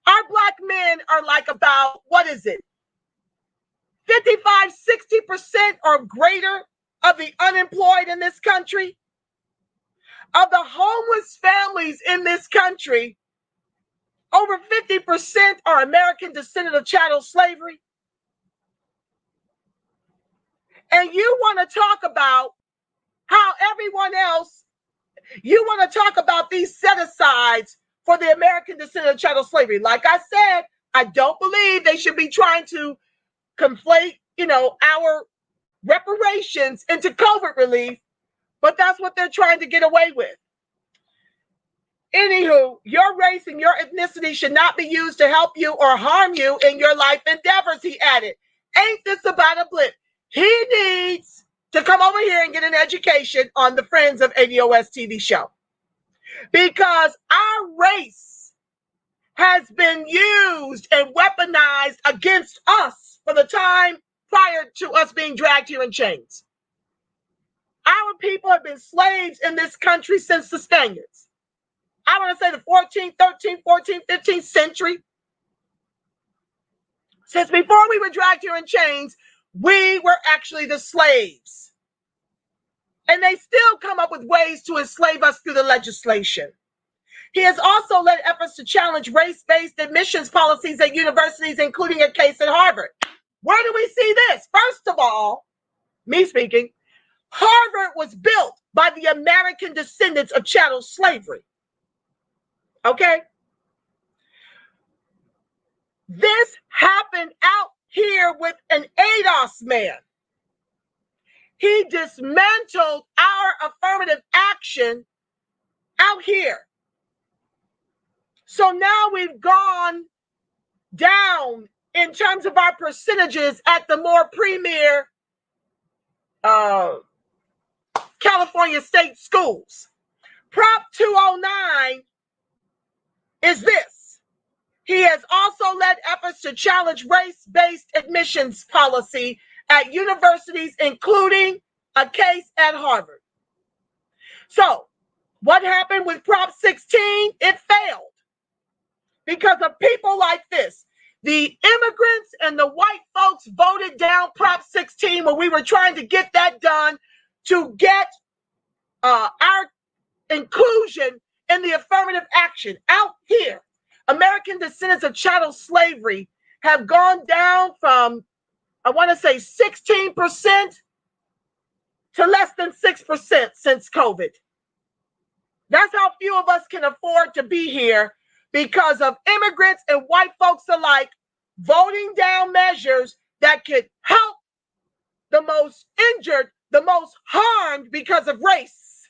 Our Black men are like about, 55, 60% or greater of the unemployed in this country. Of the homeless families in this country, over 50% are American descendant of chattel slavery. And you want to talk about how everyone else, you want to talk about these set-asides for the American descendant of chattel slavery. Like I said, I don't believe they should be trying to conflate, our reparations into COVID relief, but that's what they're trying to get away with. Anywho, your race and your ethnicity should not be used to help you or harm you in your life endeavors, he added. Ain't this about a blip? He needs to come over here and get an education on the Friends of ADOS TV show. Because our race has been used and weaponized against us for the time prior to us being dragged here in chains. Our people have been slaves in this country since the Spaniards. I want to say the 14th, 13th, 14th, 15th century. Since before we were dragged here in chains, we were actually the slaves. And they still come up with ways to enslave us through the legislation. He has also led efforts to challenge race-based admissions policies at universities, including a case at Harvard. Where do we see this? First of all, me speaking, Harvard was built by the American descendants of chattel slavery. Okay? This happened out here with an ADOS man. He dismantled our affirmative action out here. So now we've gone down in terms of our percentages at the more premier California state schools. Prop 209 is this. He has also led efforts to challenge race-based admissions policy at universities, including a case at Harvard. So, what happened with Prop 16? It failed because of people like this. The immigrants and the white folks voted down Prop 16 when we were trying to get that done to get our inclusion in the affirmative action. Out here, American descendants of chattel slavery have gone down from, I want to say 16% to less than 6% since COVID. That's how few of us can afford to be here because of immigrants and white folks alike voting down measures that could help the most injured, the most harmed because of race.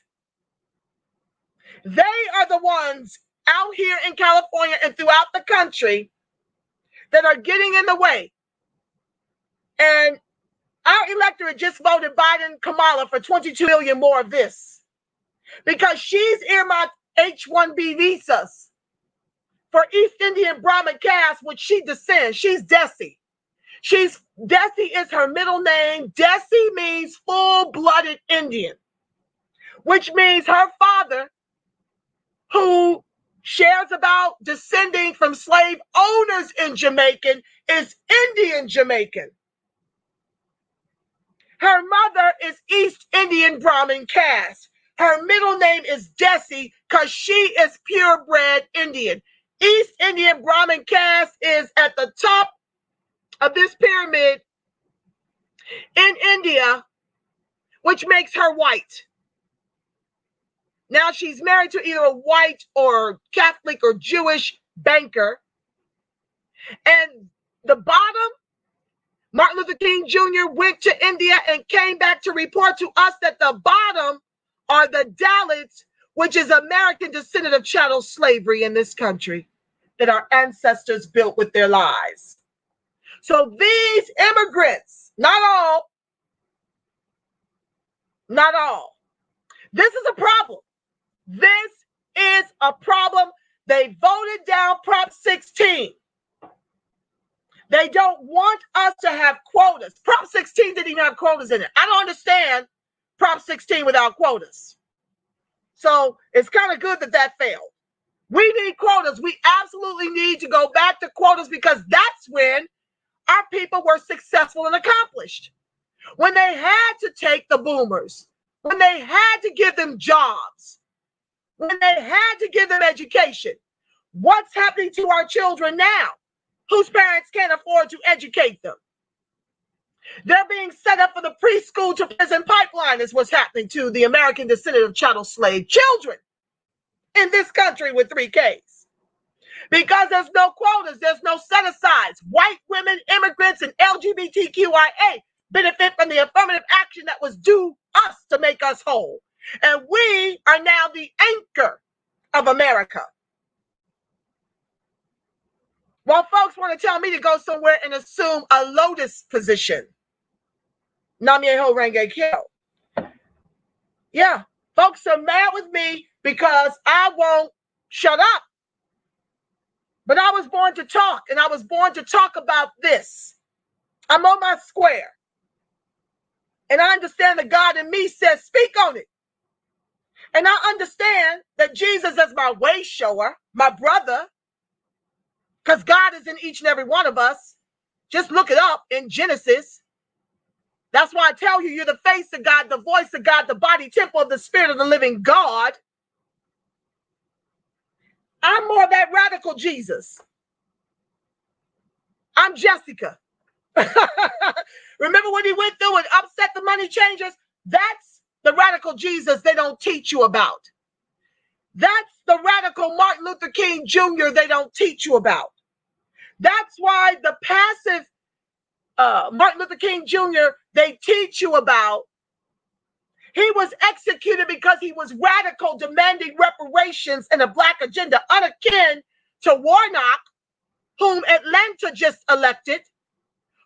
They are the ones out here in California and throughout the country that are getting in the way. And our electorate just voted Biden Kamala for 22 million more of this because she's earmarked H-1B visas for East Indian Brahmin caste, which she descends. She's Desi. Desi is her middle name. Desi means full-blooded Indian, which means her father, who shares about descending from slave owners in Jamaican, is Indian Jamaican. Her mother is East Indian Brahmin caste. Her middle name is Desi because she is purebred Indian. East Indian Brahmin caste is at the top of this pyramid in India, which makes her white. Now she's married to either a white or Catholic or Jewish banker. And the bottom, Martin Luther King Jr. went to India and came back to report to us that the bottom are the Dalits, which is American descendant of chattel slavery in this country that our ancestors built with their lives. So these immigrants, not all, this is a problem. This is a problem. They voted down Prop 16. They don't want us to have quotas. Prop 16 didn't even have quotas in it. I don't understand Prop 16 without quotas. So it's kind of good that that failed. We need quotas. We absolutely need to go back to quotas because that's when our people were successful and accomplished. When they had to take the boomers, when they had to give them jobs, when they had to give them education. What's happening to our children now whose parents can't afford to educate them? They're being set up for the preschool to prison pipeline is what's happening to the American descendant of chattel slave children in this country with 3 Ks. Because there's no quotas, there's no set-asides. White women, immigrants, and LGBTQIA benefit from the affirmative action that was due us to make us whole. And we are now the anchor of America. While folks want to tell me to go somewhere and assume a lotus position. Namyeho Renge Kyo. Yeah, folks are mad with me because I won't shut up. But I was born to talk, and I was born to talk about this. I'm on my square. And I understand that God in me says, speak on it. And I understand that Jesus is my way shower, my brother, because God is in each and every one of us. Just look it up in Genesis. That's why I tell you, you're the face of God, the voice of God, the body temple of the Spirit of the living God. I'm more that radical Jesus. I'm Jessica. Remember when he went through and upset the money changers? That's the radical Jesus they don't teach you about. That's the radical Martin Luther King Jr. they don't teach you about. That's why the passive Martin Luther King Jr. they teach you about. He was executed because he was radical, demanding reparations and a Black agenda, unakin to Warnock, whom Atlanta just elected,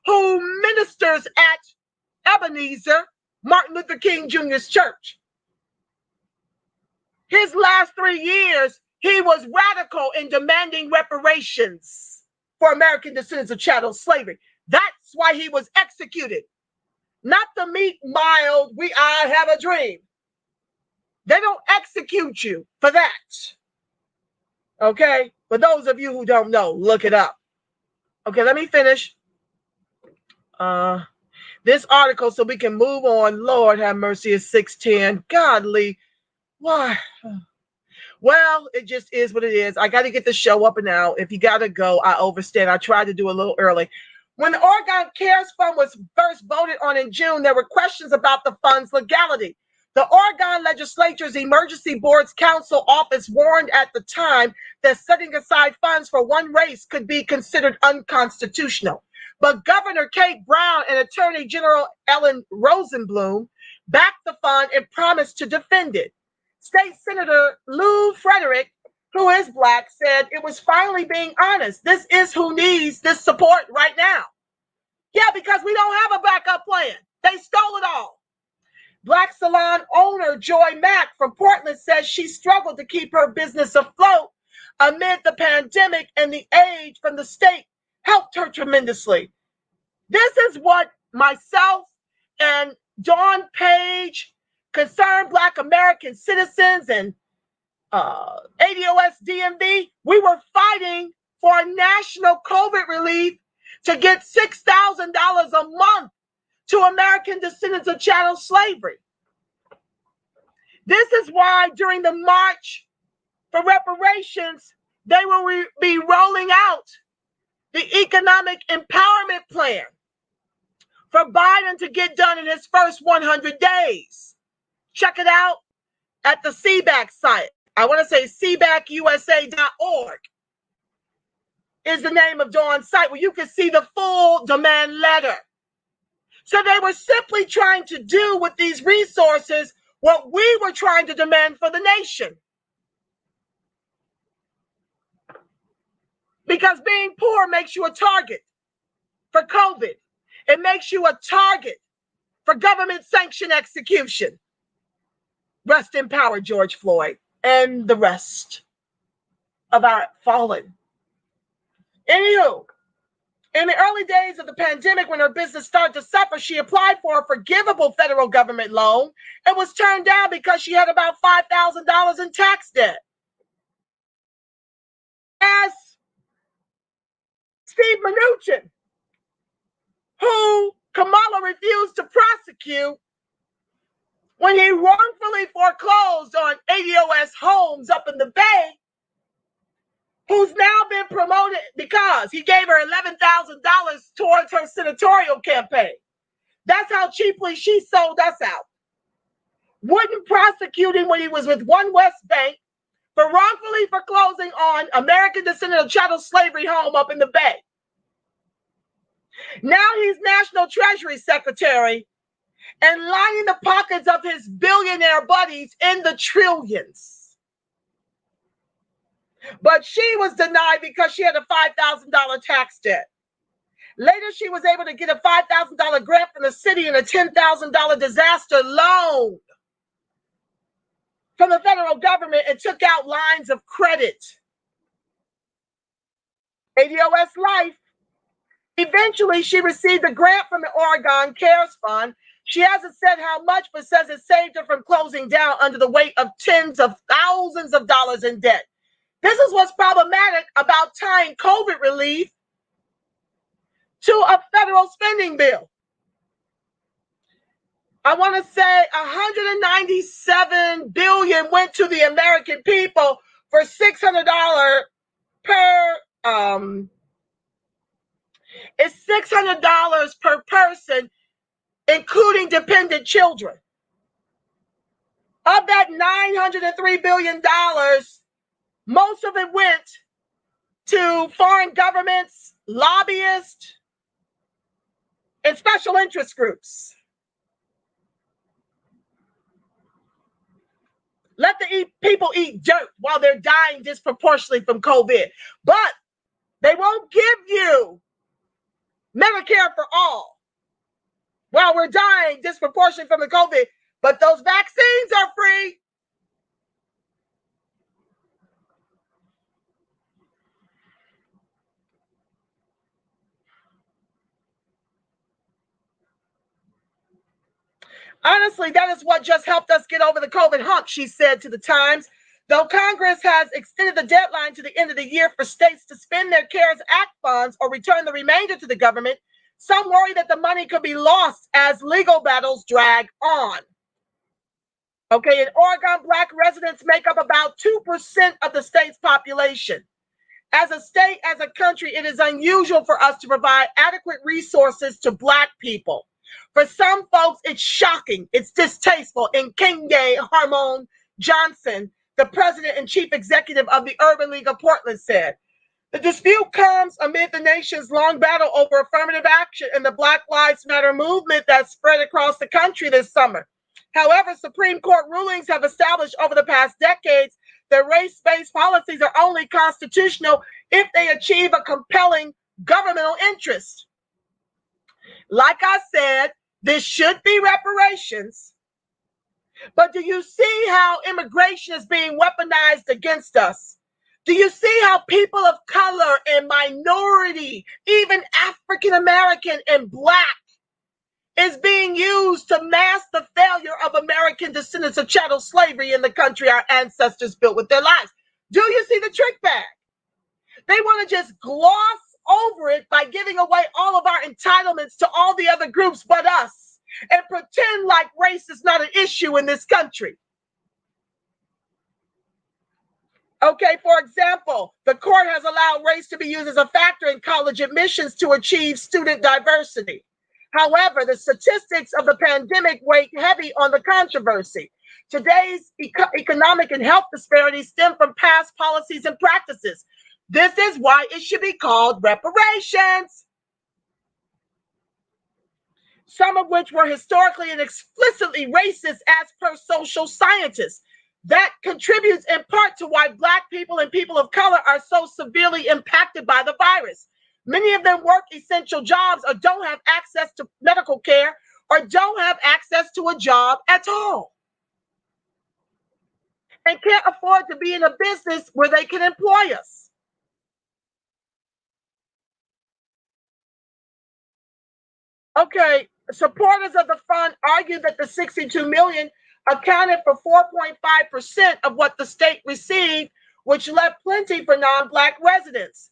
who ministers at Ebenezer, Martin Luther King Jr.'s church. His last 3 years, he was radical in demanding reparations for American descendants of chattel slavery. That's why he was executed. Not the meek, mild, I have a dream. They don't execute you for that. Okay? For those of you who don't know, look it up. Okay, let me finish this article so we can move on. Lord have mercy, it's 6:10. Godly. Why? Well, it just is what it is. I got to get the show up and out. If you got to go, I overstand. I tried to do a little early. When the Oregon CARES Fund was first voted on in June, there were questions about the fund's legality. The Oregon Legislature's Emergency Boards Council office warned at the time that setting aside funds for one race could be considered unconstitutional. But Governor Kate Brown and Attorney General Ellen Rosenblum backed the fund and promised to defend it. State Senator Lou Frederick, who is Black, said it was finally being honest. This is who needs this support right now. Yeah, because we don't have a backup plan. They stole it all. Black salon owner Joy Mack from Portland says she struggled to keep her business afloat amid the pandemic, and the aid from the state helped her tremendously. This is what myself and Dawn Page, concerned Black American citizens, and ADOS DMV, we were fighting for national COVID relief to get $6,000 a month to American descendants of chattel slavery. This is why during the March for Reparations, they will be rolling out the Economic Empowerment Plan for Biden to get done in his first 100 days. Check it out at the CBAC site. I want to say cbacusa.org is the name of Dawn's site, where you can see the full demand letter. So they were simply trying to do with these resources what we were trying to demand for the nation. Because being poor makes you a target for COVID. It makes you a target for government sanctioned execution. Rest in power, George Floyd, and the rest of our fallen. Anywho, in the early days of the pandemic, when her business started to suffer, she applied for a forgivable federal government loan and was turned down because she had about $5,000 in tax debt. As Steve Mnuchin, who Kamala refused to prosecute when he wrongfully foreclosed on ADOS homes up in the Bay, who's now been promoted because he gave her $11,000 towards her senatorial campaign. That's how cheaply she sold us out. Wouldn't prosecute him when he was with One West Bank for wrongfully foreclosing on American descendant of chattel slavery home up in the Bay. Now he's National Treasury Secretary and lining the pockets of his billionaire buddies in the trillions. But she was denied because she had a $5,000 tax debt. Later, she was able to get a $5,000 grant from the city and a $10,000 disaster loan from the federal government and took out lines of credit. ADOS Life. Eventually, she received a grant from the Oregon CARES Fund. She hasn't said how much, but says it saved her from closing down under the weight of tens of thousands of dollars in debt. This is what's problematic about tying COVID relief to a federal spending bill. I want to say $197 billion went to the American people for $600 per it's $600 per person, including dependent children. Of that $903 billion, most of it went to foreign governments, lobbyists, and special interest groups. Let the people eat dirt while they're dying disproportionately from COVID. But they won't give you Medicare for all while we're dying disproportionately from the COVID. But those vaccines are free. Honestly, that is what just helped us get over the COVID hump, she said to the Times. Though Congress has extended the deadline to the end of the year for states to spend their CARES Act funds or return the remainder to the government, some worry that the money could be lost as legal battles drag on. Okay, in Oregon, Black residents make up about 2% of the state's population. As a state, as a country, it is unusual for us to provide adequate resources to Black people. For some folks, it's shocking, it's distasteful. And Kenge Harmon Johnson, the president and chief executive of the Urban League of Portland, said, the dispute comes amid the nation's long battle over affirmative action and the Black Lives Matter movement that spread across the country this summer. However, Supreme Court rulings have established over the past decades that race-based policies are only constitutional if they achieve a compelling governmental interest. Like I said, this should be reparations. But do you see how immigration is being weaponized against us? Do you see how people of color and minority, even African American and Black, is being used to mask the failure of American descendants of chattel slavery in the country our ancestors built with their lives? Do you see the trick bag? They want to just gloss over it by giving away all of our entitlements to all the other groups but us and pretend like race is not an issue in this country. Okay, for example, the court has allowed race to be used as a factor in college admissions to achieve student diversity. However, the statistics of the pandemic weigh heavy on the controversy. Today's economic and health disparities stem from past policies and practices. This is why it should be called reparations. Some of which were historically and explicitly racist as per social scientists. That contributes in part to why Black people and people of color are so severely impacted by the virus. Many of them work essential jobs or don't have access to medical care or don't have access to a job at all. And can't afford to be in a business where they can employ us. Okay, supporters of the fund argue that the $62 million accounted for 4.5% of what the state received, which left plenty for non-Black residents.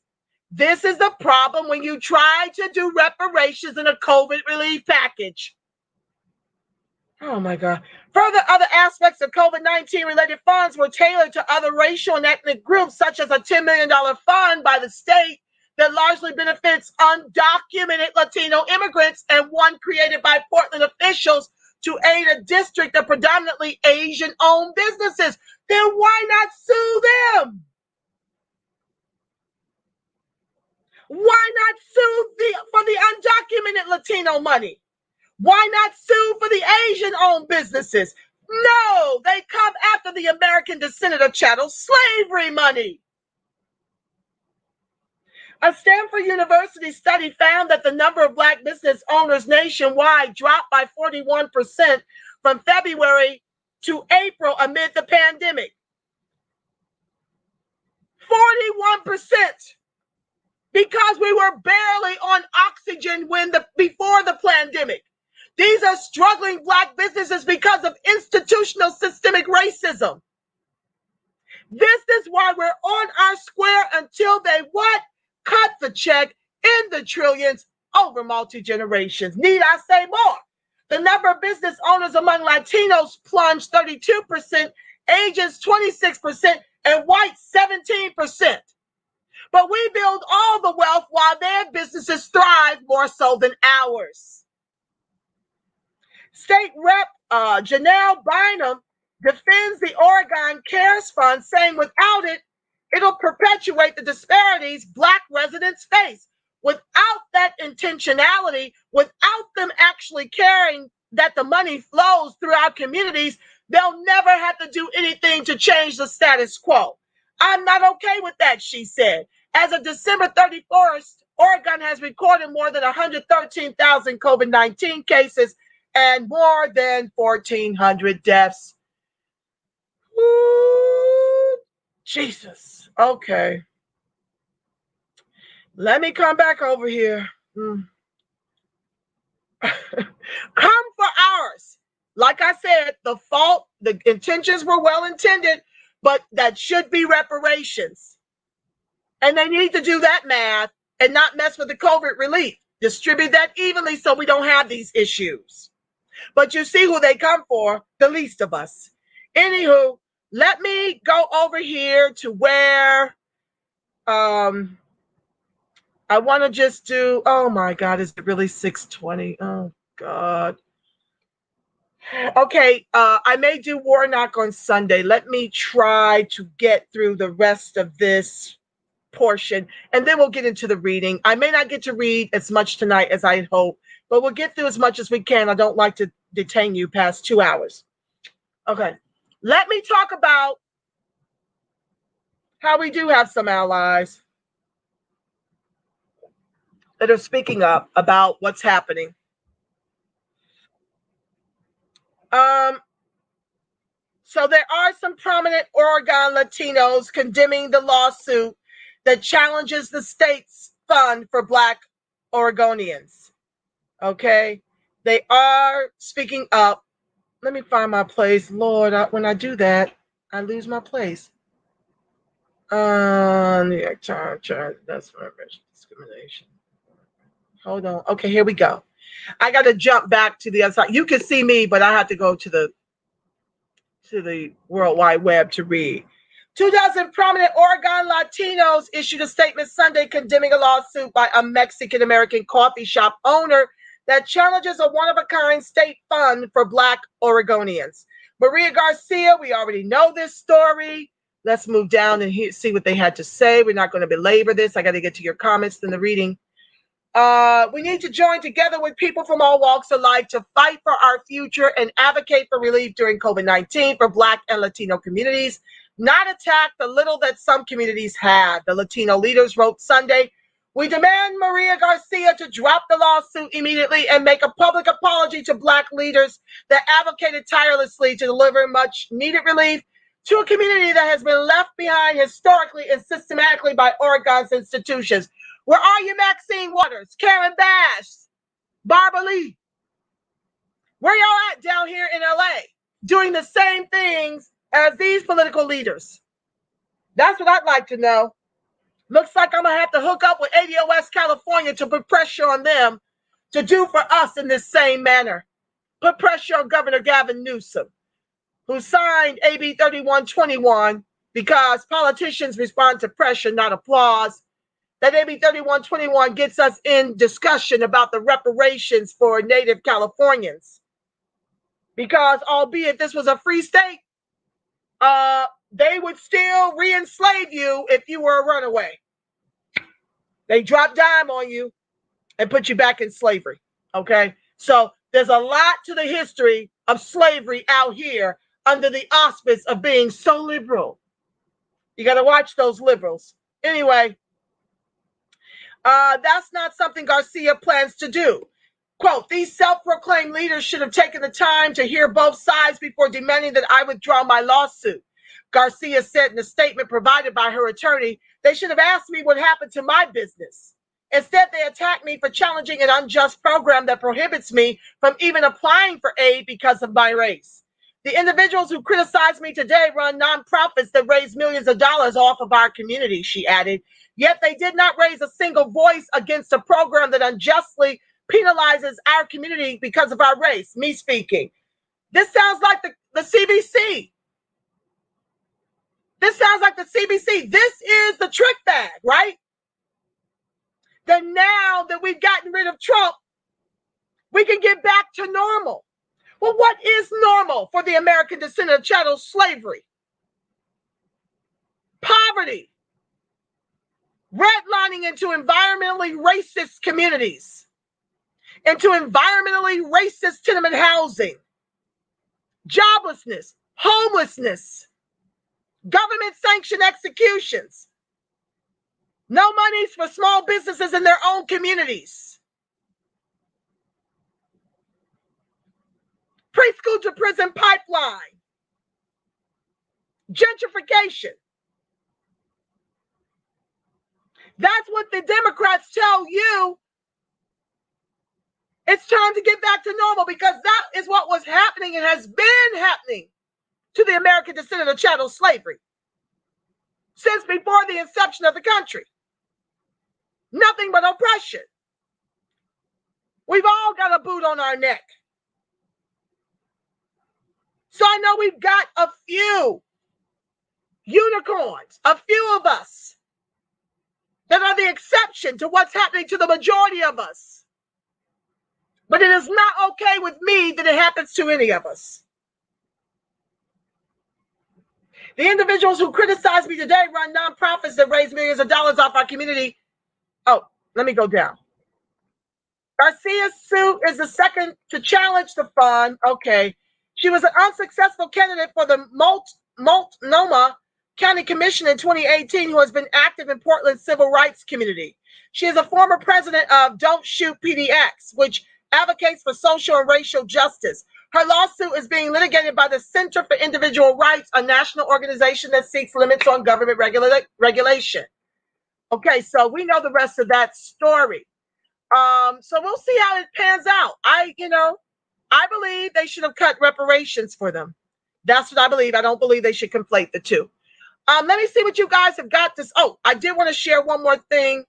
This is the problem when you try to do reparations in a COVID relief package. Oh my God. Further, other aspects of COVID-19 related funds were tailored to other racial and ethnic groups, such as a $10 million fund by the state that largely benefits undocumented Latino immigrants and one created by Portland officials to aid a district of predominantly Asian-owned businesses. Then why not sue them? Why not sue for the undocumented Latino money? Why not sue for the Asian-owned businesses? No, they come after the American descendant of chattel slavery money. A Stanford University study found that the number of Black business owners nationwide dropped by 41% from February to April amid the pandemic. 41%. Because we were barely on oxygen before the pandemic. These are struggling Black businesses because of institutional systemic racism. This is why we're on our square until they what? Cut the check in the trillions over multi-generations. Need I say more? The number of business owners among Latinos plunged 32%, Asians 26%, and whites 17%. But we build all the wealth while their businesses thrive more so than ours. State Rep Janelle Bynum defends the Oregon CARES Fund, saying without it, it'll perpetuate the disparities Black residents face. Without that intentionality, without them actually caring that the money flows through our communities, they'll never have to do anything to change the status quo. I'm not okay with that, she said. As of December 31st, Oregon has recorded more than 113,000 COVID-19 cases and more than 1,400 deaths. Ooh, Jesus. Okay. Let me come back over here. Come for ours. Like I said, the intentions were well intended, but that should be reparations. And they need to do that math and not mess with the COVID relief. Distribute that evenly so we don't have these issues. But you see who they come for, the least of us. Anywho, let me go over here to where I want to just do, oh my God, is it really 6:20? Oh God. Okay, I may do Warnock on Sunday. Let me try to get through the rest of this portion, and then we'll get into the reading. I may not get to read as much tonight as I hope, but we'll get through as much as we can. I don't like to detain you past 2 hours. Okay, let me talk about how we do have some allies that are speaking up about what's happening. So there are some prominent Oregon Latinos condemning the lawsuit that challenges the state's fund for Black Oregonians. Okay, they are speaking up. Let me find my place. Lord, when I do that, I lose my place. That's discrimination. Hold on. Okay, here we go. I got to jump back to the other side. You can see me, but I have to go to the World Wide Web to read. 2 dozen prominent Oregon Latinos issued a statement Sunday condemning a lawsuit by a Mexican-American coffee shop owner that challenges a one-of-a-kind state fund for Black Oregonians. Maria Garcia, we already know this story. Let's move down and see what they had to say. We're not going to belabor this. I got to get to your comments in the reading. We need to join together with people from all walks of life to fight for our future and advocate for relief during COVID-19 for Black and Latino communities, not attack the little that some communities had. The Latino leaders wrote Sunday, we demand Maria Garcia to drop the lawsuit immediately and make a public apology to Black leaders that advocated tirelessly to deliver much needed relief to a community that has been left behind historically and systematically by Oregon's institutions. Where are you, Maxine Waters, Karen Bash, Barbara Lee? Where y'all at down here in LA doing the same things as these political leaders? That's what I'd like to know. Looks like I'm going to have to hook up with ADOS California to put pressure on them to do for us in this same manner. Put pressure on Governor Gavin Newsom, who signed AB 3121 because politicians respond to pressure, not applause. That AB 3121 gets us in discussion about the reparations for Native Californians. Because albeit this was a free state, they would still re-enslave you if you were a runaway. They drop dime on you and put you back in slavery. Okay? So there's a lot to the history of slavery out here under the auspice of being so liberal. You got to watch those liberals. Anyway, that's not something Garcia plans to do. Quote, these self-proclaimed leaders should have taken the time to hear both sides before demanding that I withdraw my lawsuit. Garcia said in a statement provided by her attorney, they should have asked me what happened to my business. Instead, they attacked me for challenging an unjust program that prohibits me from even applying for aid because of my race. The individuals who criticize me today run nonprofits that raise millions of dollars off of our community, she added. Yet they did not raise a single voice against a program that unjustly penalizes our community because of our race, me speaking. This sounds like the CBC. This sounds like the CBC. This is the trick bag, right? That now that we've gotten rid of Trump, we can get back to normal. Well, what is normal for the American descendant of chattel slavery? Poverty. Redlining into environmentally racist communities, into environmentally racist tenement housing, joblessness, homelessness, government-sanctioned executions, no monies for small businesses in their own communities, preschool to prison pipeline, gentrification. That's what the Democrats tell you It's time to get back to normal, because that is what was happening and has been happening to the American descendant of chattel slavery since before the inception of the country. Nothing but oppression. We've all got a boot on our neck. So I know we've got a few unicorns, a few of us that are the exception to what's happening to the majority of us. But it is not okay with me that it happens to any of us. The individuals who criticize me today run nonprofits that raise millions of dollars off our community. Oh, let me go down. Garcia's suit is the second to challenge the fund. Okay. She was an unsuccessful candidate for the Multnomah County Commission in 2018 who has been active in Portland's civil rights community. She is a former president of Don't Shoot PDX, which advocates for social and racial justice. Her lawsuit is being litigated by the Center for Individual Rights, a national organization that seeks limits on government regulation. Okay, so we know the rest of that story. So we'll see how it pans out. I believe they should have cut reparations for them. That's what I believe. I don't believe they should conflate the two. Let me see what you guys have got this. Oh, I did want to share one more thing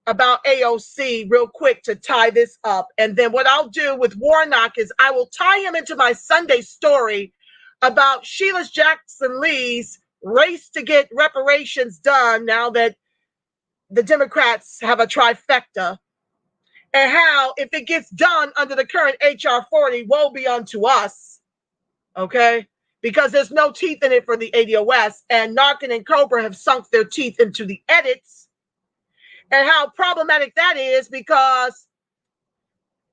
about AOC real quick to tie this up. And then what I'll do with Warnock is I will tie him into my Sunday story about Sheila Jackson Lee's race to get reparations done now that the Democrats have a trifecta, and how if it gets done under the current HR 40, woe be unto us, okay? Because there's no teeth in it for the ADOS, and Narcan and Cobra have sunk their teeth into the edits, and how problematic that is because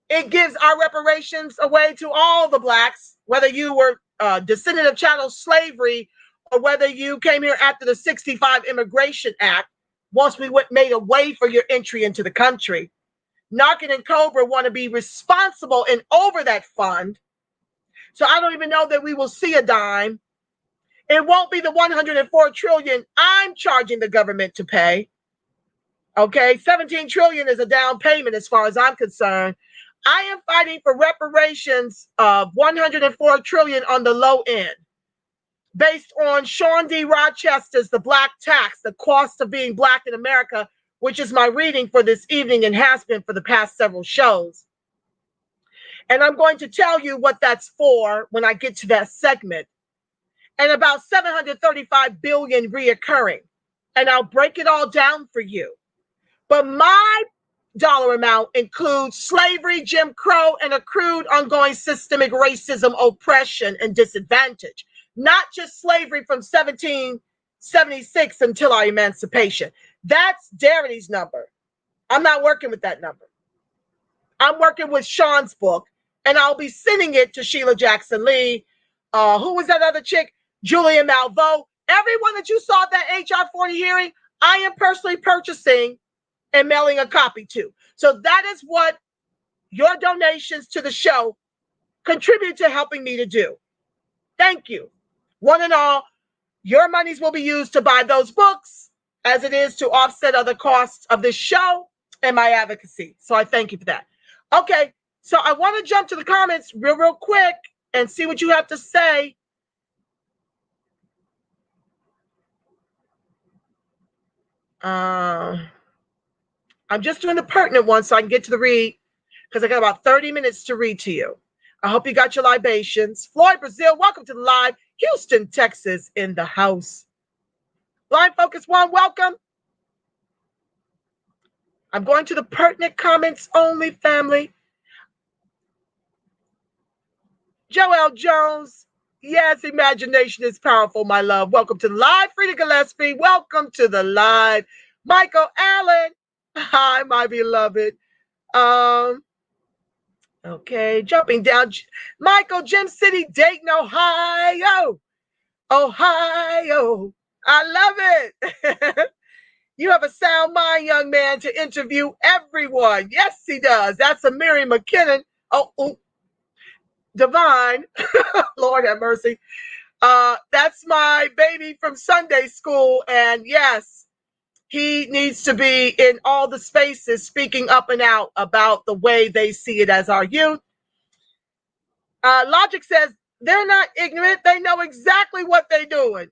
it gives our reparations away to all the blacks, whether you were descendant of chattel slavery or whether you came here after the 65 Immigration Act, once we made a way for your entry into the country. Narcan and Cobra want to be responsible and over that fund. So I don't even know that we will see a dime. It won't be the $104 trillion I'm charging the government to pay. Okay, $17 trillion is a down payment as far as I'm concerned. I am fighting for reparations of $104 trillion on the low end, based on Shawn D. Rochester's The Black Tax, the cost of being black in America, which is my reading for this evening and has been for the past several shows. And I'm going to tell you what that's for when I get to that segment. And about $735 billion reoccurring. And I'll break it all down for you. But my dollar amount includes slavery, Jim Crow, and accrued ongoing systemic racism, oppression, and disadvantage. Not just slavery from 1776 until our emancipation. That's Darity's number. I'm not working with that number. I'm working with Shawn's book, and I'll be sending it to Sheila Jackson Lee. Who was that other chick? Julia Malveaux. Everyone that you saw at that HR 40 hearing, I am personally purchasing and mailing a copy to. So that is what your donations to the show contribute to helping me to do. Thank you. One and all, your monies will be used to buy those books, as it is to offset other costs of this show and my advocacy. So I thank you for that. Okay, so I want to jump to the comments real quick and see what you have to say. I'm just doing the pertinent one so I can get to the read, because I got about 30 minutes to read to you. I hope you got your libations. Floyd Brazil, welcome to the live. Houston, Texas in the house. Line Focus One, welcome. I'm going to the pertinent comments only, family. Joel Jones, yes, imagination is powerful, my love. Welcome to the live. Frida Gillespie, welcome to the live. Michael Allen, hi, my beloved. Okay, jumping down. Michael, Gem City, Dayton, Ohio. Ohio, I love it. You have a sound mind, young man, to interview everyone. Yes, he does. That's Amiri McKinnon. Oh, Divine. Lord have mercy. That's my baby from Sunday school. And yes, he needs to be in all the spaces speaking up and out about the way they see it as our youth. Logic says they're not ignorant. They know exactly what they're doing.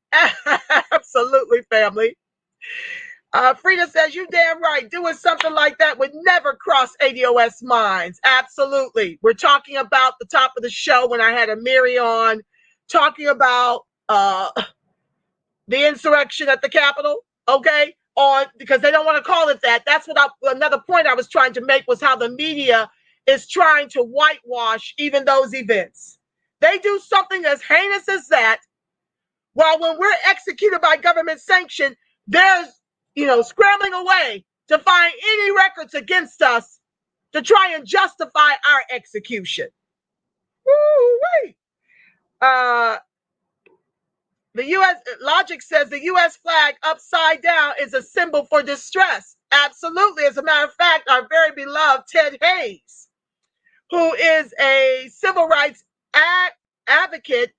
Absolutely, family. Frida says, you damn right. Doing something like that would never cross ADOS minds. Absolutely. We're talking about the top of the show when I had Amiri on, talking about the insurrection at the Capitol, okay? Because they don't want to call it that. That's what another point I was trying to make was how the media is trying to whitewash even those events. They do something as heinous as that, while when we're executed by government sanction, there's, scrambling away to find any records against us to try and justify our execution. Woo-wee. The U.S. Logic says the U.S. flag upside down is a symbol for distress. Absolutely. As a matter of fact, our very beloved Ted Hayes, who is a civil rights advocate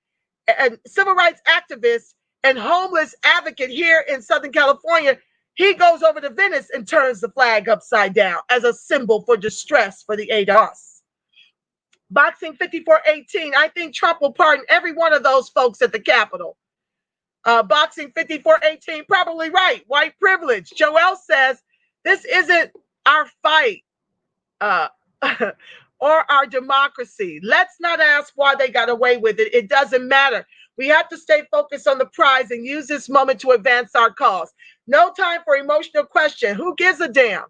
and civil rights activist and homeless advocate here in Southern California, he goes over to Venice and turns the flag upside down as a symbol for distress for the ADOS. Boxing 5418, I think Trump will pardon every one of those folks at the Capitol. Boxing 5418, probably right. White privilege. Joel says, this isn't our fight or our democracy. Let's not ask why they got away with it. It doesn't matter. We have to stay focused on the prize and use this moment to advance our cause. No time for emotional question. Who gives a damn?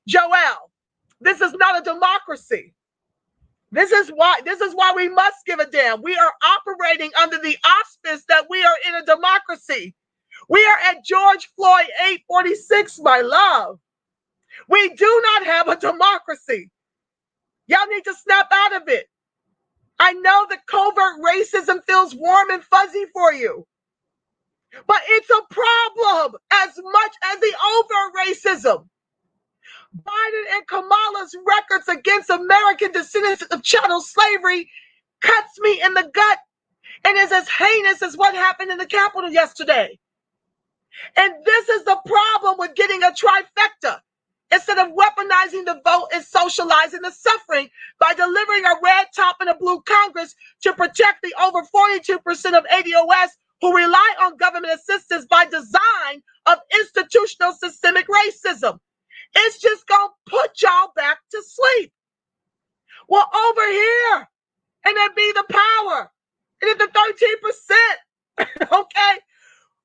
Joel, this is not a democracy. This is why we must give a damn. We are operating under the auspice that we are in a democracy. We are at George Floyd 846, my love. We do not have a democracy. Y'all need to snap out of it. I know the covert racism feels warm and fuzzy for you, but it's a problem as much as the overt racism. Biden and Kamala's records against American descendants of chattel slavery cuts me in the gut and is as heinous as what happened in the Capitol yesterday. And this is the problem with getting a trifecta. Instead of weaponizing the vote and socializing the suffering by delivering a red top and a blue Congress to protect the over 42% of ADOS who rely on government assistance by design of institutional systemic racism. It's just going to put y'all back to sleep. Well, over here, and that be the power. And if the 13%, okay,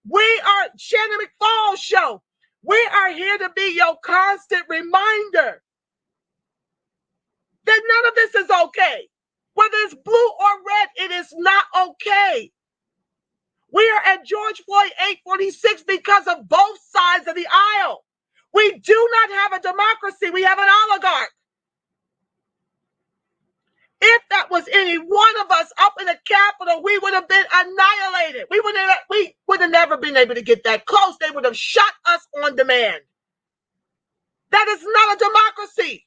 we are Shannon McFall's show. We are here to be your constant reminder that none of this is okay. Whether it's blue or red, it is not okay. We are at George Floyd 846 because of both sides of the aisle. We do not have a democracy. We have an oligarch. If that was any one of us up in the Capitol, we would have been annihilated. We would have never been able to get that close. They would have shot us on demand. That is not a democracy.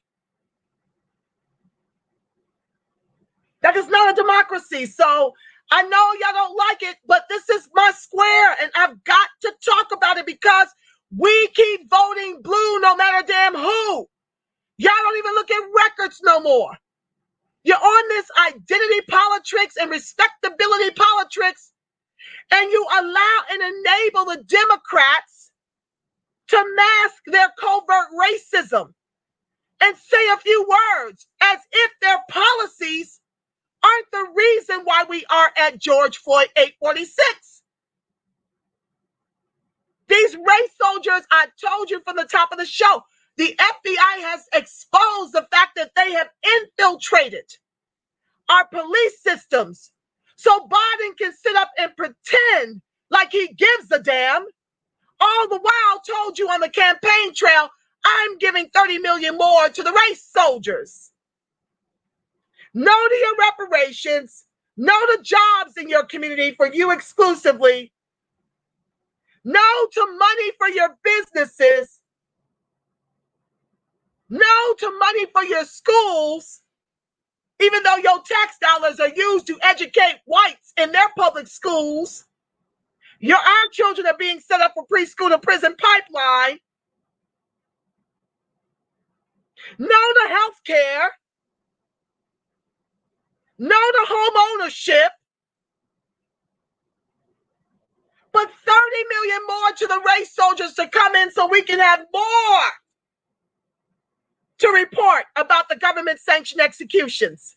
That is not a democracy. So I know y'all don't like it, but this is my square, and I've got to talk about it because we keep voting blue no matter damn who. Y'all don't even look at records no more. You're on this identity politics and respectability politics, and you allow and enable the Democrats to mask their covert racism and say a few words as if their policies aren't the reason why we are at George Floyd 846. These race soldiers, I told you from the top of the show, the FBI has exposed the fact that they have infiltrated our police systems so Biden can sit up and pretend like he gives a damn. All the while told you on the campaign trail, I'm giving 30 million more to the race soldiers. No to your reparations, no to jobs in your community for you exclusively, no to money for your businesses, no to money for your schools, even though your tax dollars are used to educate whites in their public schools. Our children are being set up for preschool to prison pipeline. No to health care. No to home ownership. But 30 million more to the race soldiers to come in so we can have more to report about the government-sanctioned executions.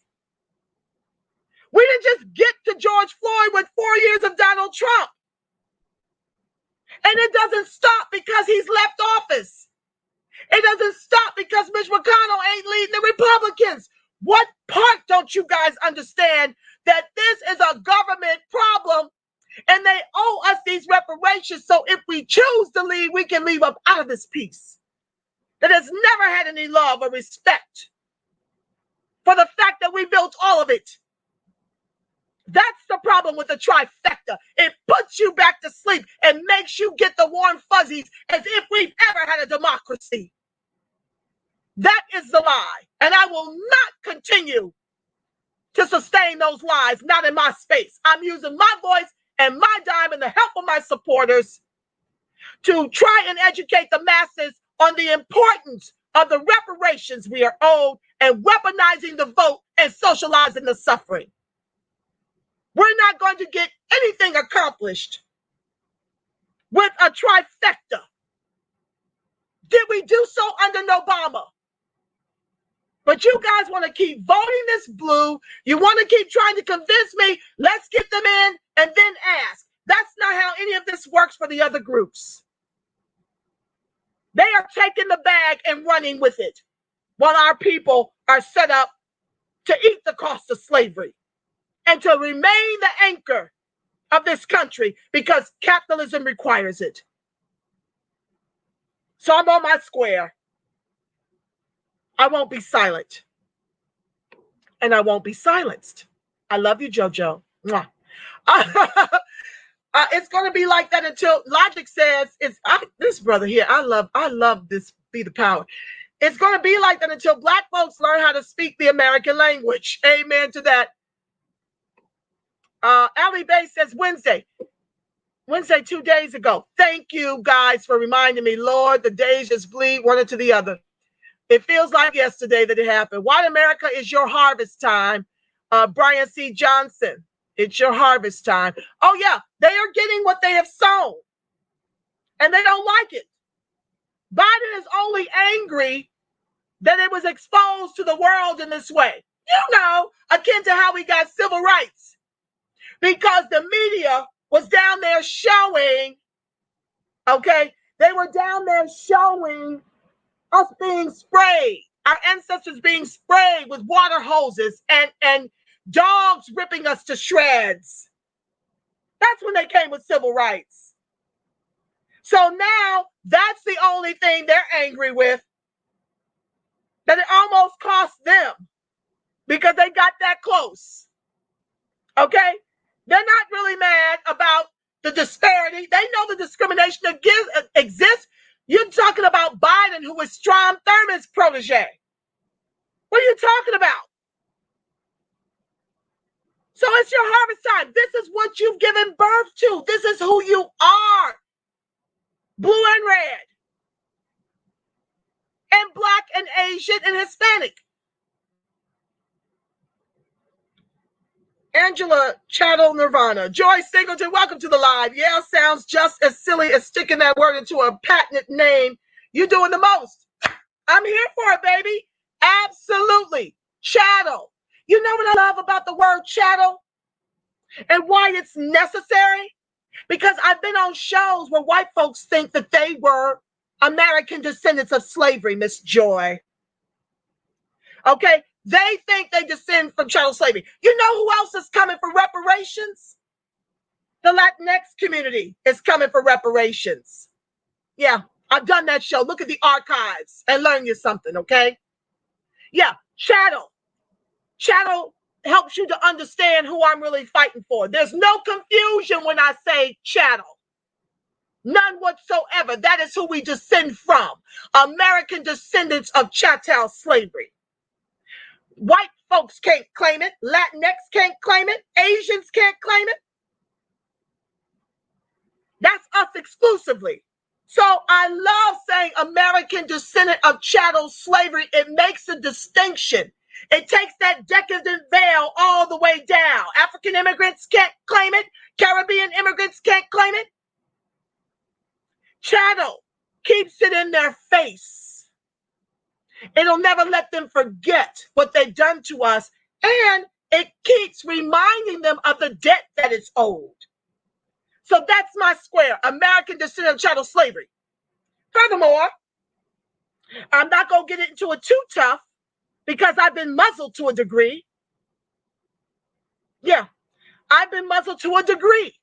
We didn't just get to George Floyd with 4 years of Donald Trump. And it doesn't stop because he's left office. It doesn't stop because Mitch McConnell ain't leading the Republicans. What part don't you guys understand that this is a government problem and they owe us these reparations? So if we choose to leave, we can leave up out of this piece that has never had any love or respect for the fact that we built all of it. That's the problem with the trifecta. It puts you back to sleep and makes you get the warm fuzzies as if we've ever had a democracy. That is the lie. And I will not continue to sustain those lies, not in my space. I'm using my voice and my dime and the help of my supporters to try and educate the masses on the importance of the reparations we are owed and weaponizing the vote and socializing the suffering. We're not going to get anything accomplished with a trifecta. Did we do so under Obama? But you guys want to keep voting this blue. You want to keep trying to convince me, let's get them in and then ask. That's not how any of this works for the other groups. They are taking the bag and running with it while our people are set up to eat the cost of slavery and to remain the anchor of this country because capitalism requires it. So I'm on my square. I won't be silent. And I won't be silenced. I love you, JoJo. Mwah. It's going to be like that until Logic says, this brother here, I love this, be the power. It's going to be like that until Black folks learn how to speak the American language. Amen to that. Ali Bay says Wednesday 2 days ago. Thank you guys for reminding me. Lord, the days just bleed one into the other. It feels like yesterday that it happened. White America is your harvest time. Brian C. Johnson, it's your harvest time. Oh yeah, they are getting what they have sown. And they don't like it. Biden is only angry that it was exposed to the world in this way. You know, akin to how we got civil rights. Because the media was down there showing, okay, they were down there showing us being sprayed, our ancestors being sprayed with water hoses and dogs ripping us to shreds. That's when they came with civil rights. So now that's the only thing they're angry with, that it almost cost them because they got that close. Okay? They're not really mad about the disparity. They know the discrimination that exists. You're talking about Biden, who is Strom Thurmond's protege. What are you talking about? So it's your harvest time. This is what you've given birth to. This is who you are. Blue and red. And Black and Asian and Hispanic. Angela Chattel Nirvana. Joy Singleton, welcome to the live. Yeah, sounds just as silly as sticking that word into a patented name. You're doing the most. I'm here for it, baby. Absolutely. Chattel. You know what I love about the word chattel? And why it's necessary? Because I've been on shows where white folks think that they were American descendants of slavery, Miss Joy. Okay? They think they descend from chattel slavery. You know who else is coming for reparations? The Latinx community is coming for reparations. Yeah, I've done that show. Look at the archives and learn you something, okay? Yeah, chattel. Chattel helps you to understand who I'm really fighting for. There's no confusion when I say chattel. None whatsoever. That is who we descend from. American descendants of chattel slavery. White folks can't claim it. Latinx can't claim it. Asians can't claim it. That's us exclusively. So I love saying American descendant of chattel slavery. It makes a distinction. It takes that decadent veil all the way down. African immigrants can't claim it. Caribbean immigrants can't claim it. Chattel keeps it in their face. It'll never let them forget what they've done to us, and it keeps reminding them of the debt that it's owed. So that's my square, American descendant of chattel slavery. Furthermore, I'm not going to get into it too tough because I've been muzzled to a degree. Yeah, I've been muzzled to a degree.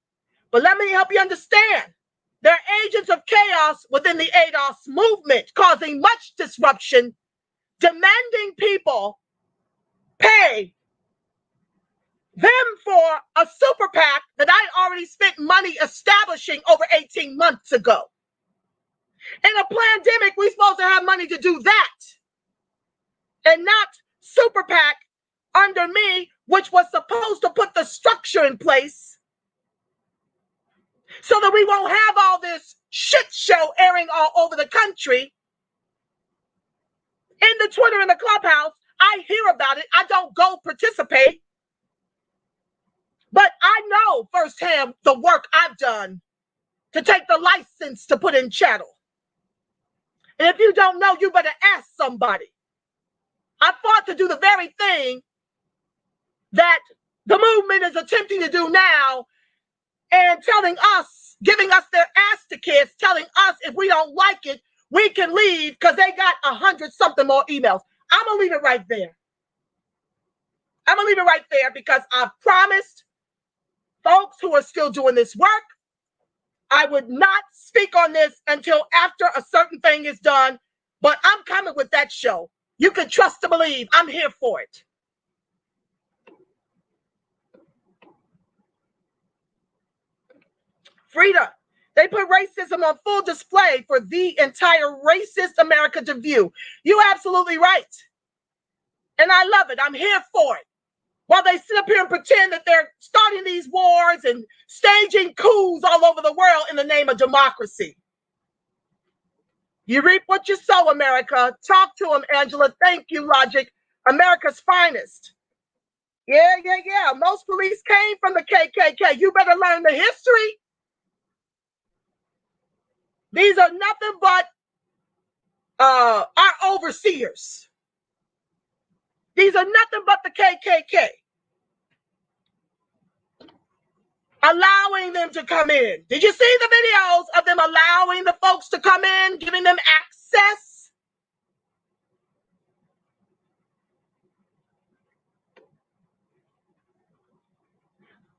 But let me help you understand. They're agents of chaos within the ADOS movement, causing much disruption, demanding people pay them for a super PAC that I already spent money establishing over 18 months ago. In a pandemic, we're supposed to have money to do that and not super PAC under me, which was supposed to put the structure in place so that we won't have all this shit show airing all over the country. In the Twitter and the Clubhouse, I hear about it. I don't go participate. But I know firsthand the work I've done to take the license to put in chattel. And if you don't know, you better ask somebody. I fought to do the very thing that the movement is attempting to do now and telling us, giving us their ass to kiss, telling us if we don't like it, we can leave because they got 100-something more emails. I'm going to leave it right there. I'm going to leave it right there because I've promised folks who are still doing this work, I would not speak on this until after a certain thing is done, but I'm coming with that show. You can trust to believe I'm here for it. Frida, they put racism on full display for the entire racist America to view. You're absolutely right. And I love it. I'm here for it. While they sit up here and pretend that they're starting these wars and staging coups all over the world in the name of democracy. You reap what you sow, America. Talk to them, Angela. Thank you, Logic. America's finest. Yeah. Most police came from the KKK. You better learn the history. These are nothing but our overseers. These are nothing but the KKK. Allowing them to come in. Did you see the videos of them allowing the folks to come in, giving them access?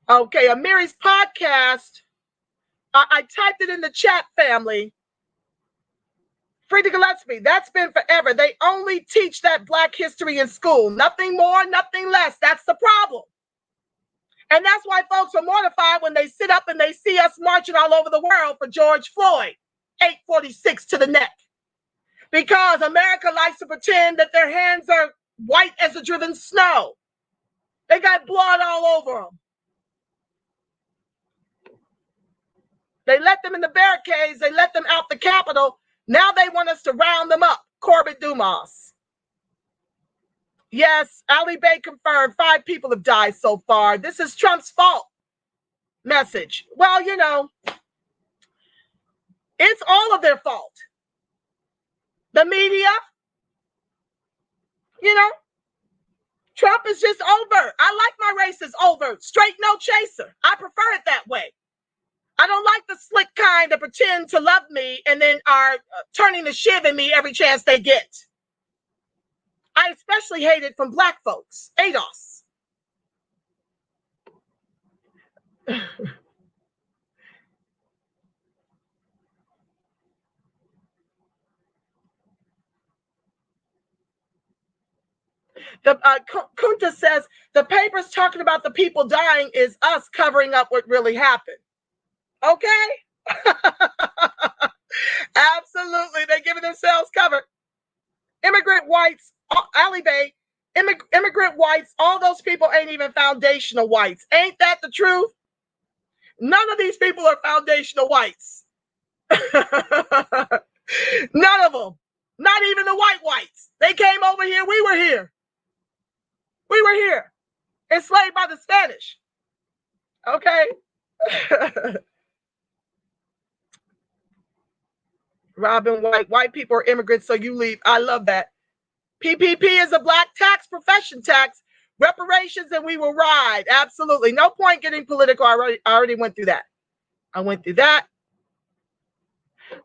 Okay, Amiri's podcast. I typed it in the chat, family. Frida Gillespie, that's been forever. They only teach that Black history in school. Nothing more, nothing less. That's the problem. And that's why folks are mortified when they sit up and they see us marching all over the world for George Floyd, 846 to the neck. Because America likes to pretend that their hands are white as the driven snow. They got blood all over them. They let them in the barricades. They let them out the Capitol. Now they want us to round them up. Corbett Dumas. Yes, Ali Bay confirmed 5 people have died so far. This is Trump's fault. Message. Well, you know, it's all of their fault. The media, you know, Trump is just over. I like my race is over. Straight, no chaser. I prefer it that way. I don't like the slick kind that pretend to love me and then are turning the shiv in me every chance they get. I especially hate it from Black folks. ADOS. Kunta says, the paper's talking about the people dying is us covering up what really happened. Okay? Absolutely. They're giving themselves cover. Immigrant whites, Ali Bay, immigrant whites, all those people ain't even foundational whites. Ain't that the truth? None of these people are foundational whites. None of them. Not even the whites. They came over here. We were here. We were here. Enslaved by the Spanish. Okay. Robin White. White people are immigrants, so you leave. I love that. PPP is a black tax, profession tax, reparations, and we will ride. Absolutely. No point getting political. I already went through that. I went through that.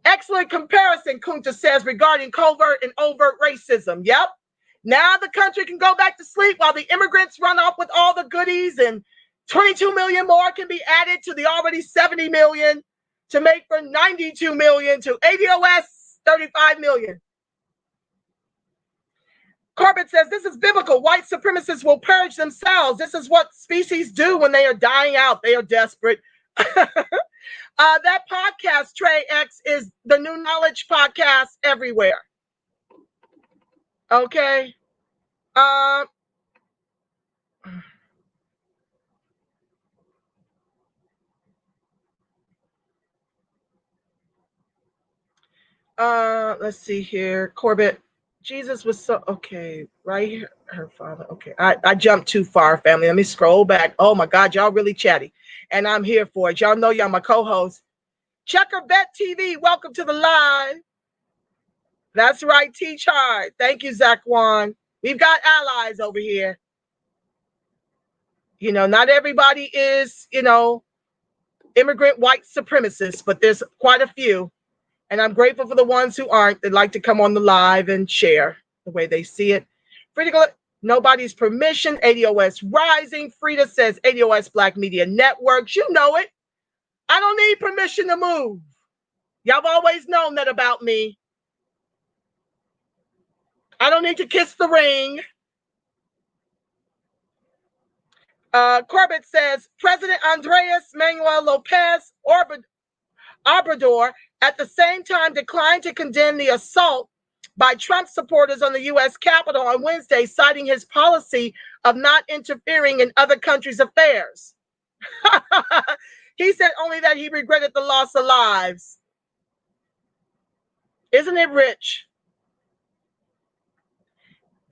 Excellent comparison, Kunta says, regarding covert and overt racism. Yep. Now the country can go back to sleep while the immigrants run off with all the goodies, and 22 million more can be added to the already 70 million to make for 92 million to ADOS 35 million. Corbett says, this is biblical. White supremacists will purge themselves. This is what species do when they are dying out. They are desperate. That podcast, Trey X, is the New Knowledge podcast everywhere. Okay. Let's see here. Corbett, Jesus was so, okay, right here, her father. Okay, I jumped too far, family. Let me scroll back. Oh my God, y'all really chatty. And I'm here for it. Y'all know y'all my co-host. Checker Bet TV, welcome to the live. That's right, Teach Hard. Thank you, Zach Juan. We've got allies over here. You know, not everybody is, you know, immigrant white supremacists, but there's quite a few. And I'm grateful for the ones who aren't. They'd like to come on the live and share the way they see it. Frida, nobody's permission. ADOS rising. Frida says ADOS Black Media Networks. You know it. I don't need permission to move. Y'all have always known that about me. I don't need to kiss the ring. Corbett says President Andres Manuel Lopez Obrador at the same time declined to condemn the assault by Trump supporters on the U.S. Capitol on Wednesday, citing his policy of not interfering in other countries' affairs. He said only that he regretted the loss of lives. Isn't it rich?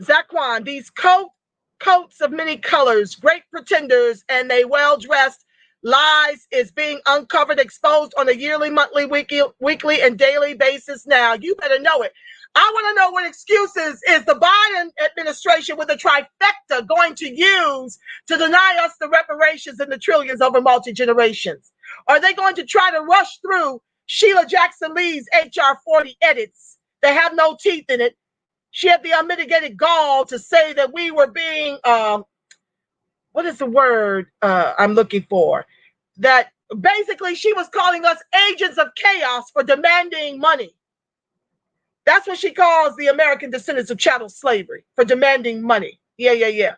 Zaquan, these coats of many colors, great pretenders, and they well-dressed lies is being uncovered, exposed on a yearly, monthly, weekly, and daily basis now. You better know it. I want to know what excuses is the Biden administration with a trifecta going to use to deny us the reparations and the trillions over multi-generations? Are they going to try to rush through Sheila Jackson Lee's HR 40 edits that have no teeth in it? She had the unmitigated gall to say that we were being, what is the word I'm looking for? That basically she was calling us agents of chaos for demanding money. That's what she calls the American descendants of chattel slavery, for demanding money. Yeah.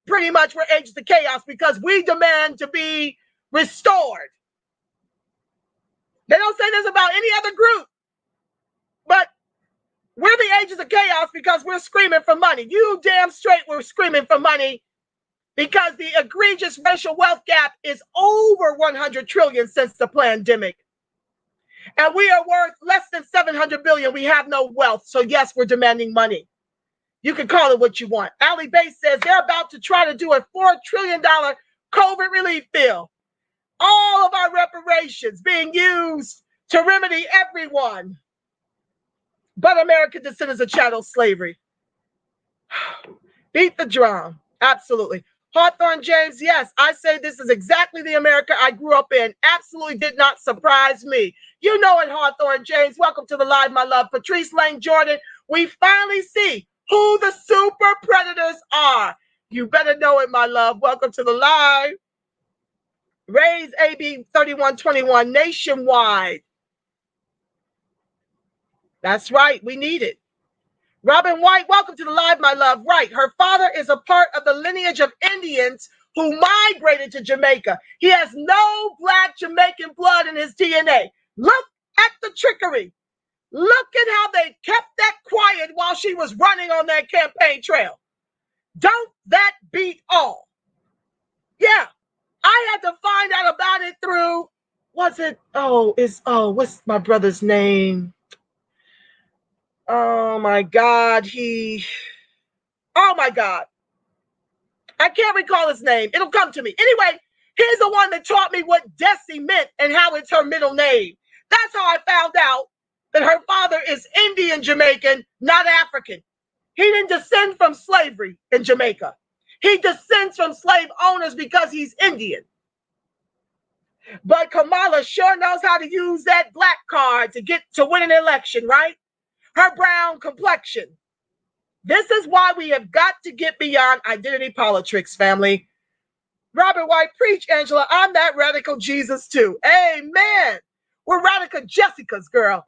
Pretty much we're agents of chaos because we demand to be restored. They don't say this about any other group, but we're the agents of chaos because we're screaming for money. You damn straight we're screaming for money because the egregious racial wealth gap is over 100 trillion since the pandemic. And we are worth less than 700 billion. We have no wealth. So yes, we're demanding money. You can call it what you want. Ali Bates says they're about to try to do a $4 trillion COVID relief bill. All of our reparations being used to remedy everyone but American descendants of chattel slavery. Beat the drum. Absolutely. Hawthorne James, yes, I say this is exactly the America I grew up in. Absolutely did not surprise me. You know it, Hawthorne James. Welcome to the live, my love. Patrice Lane Jordan, we finally see who the super predators are. You better know it, my love. Welcome to the live. Raise AB 3121 nationwide. That's right. We need it. Robin White, welcome to the live, my love. Right. Her father is a part of the lineage of Indians who migrated to Jamaica. He has no Black Jamaican blood in his DNA. Look at the trickery. Look at how they kept that quiet while she was running on that campaign trail. Don't that beat all? Yeah. I had to find out about it through, what's my brother's name? Oh my God, oh my God. I can't recall his name. It'll come to me. Anyway, he's the one that taught me what Desi meant and how it's her middle name. That's how I found out that her father is Indian Jamaican, not African. He didn't descend from slavery in Jamaica. He descends from slave owners because he's Indian. But Kamala sure knows how to use that black card to win an election, right? Her brown complexion. This is why we have got to get beyond identity politics, family. Robert White, preach, Angela. I'm that radical Jesus too. Amen. We're radical Jessica's, girl.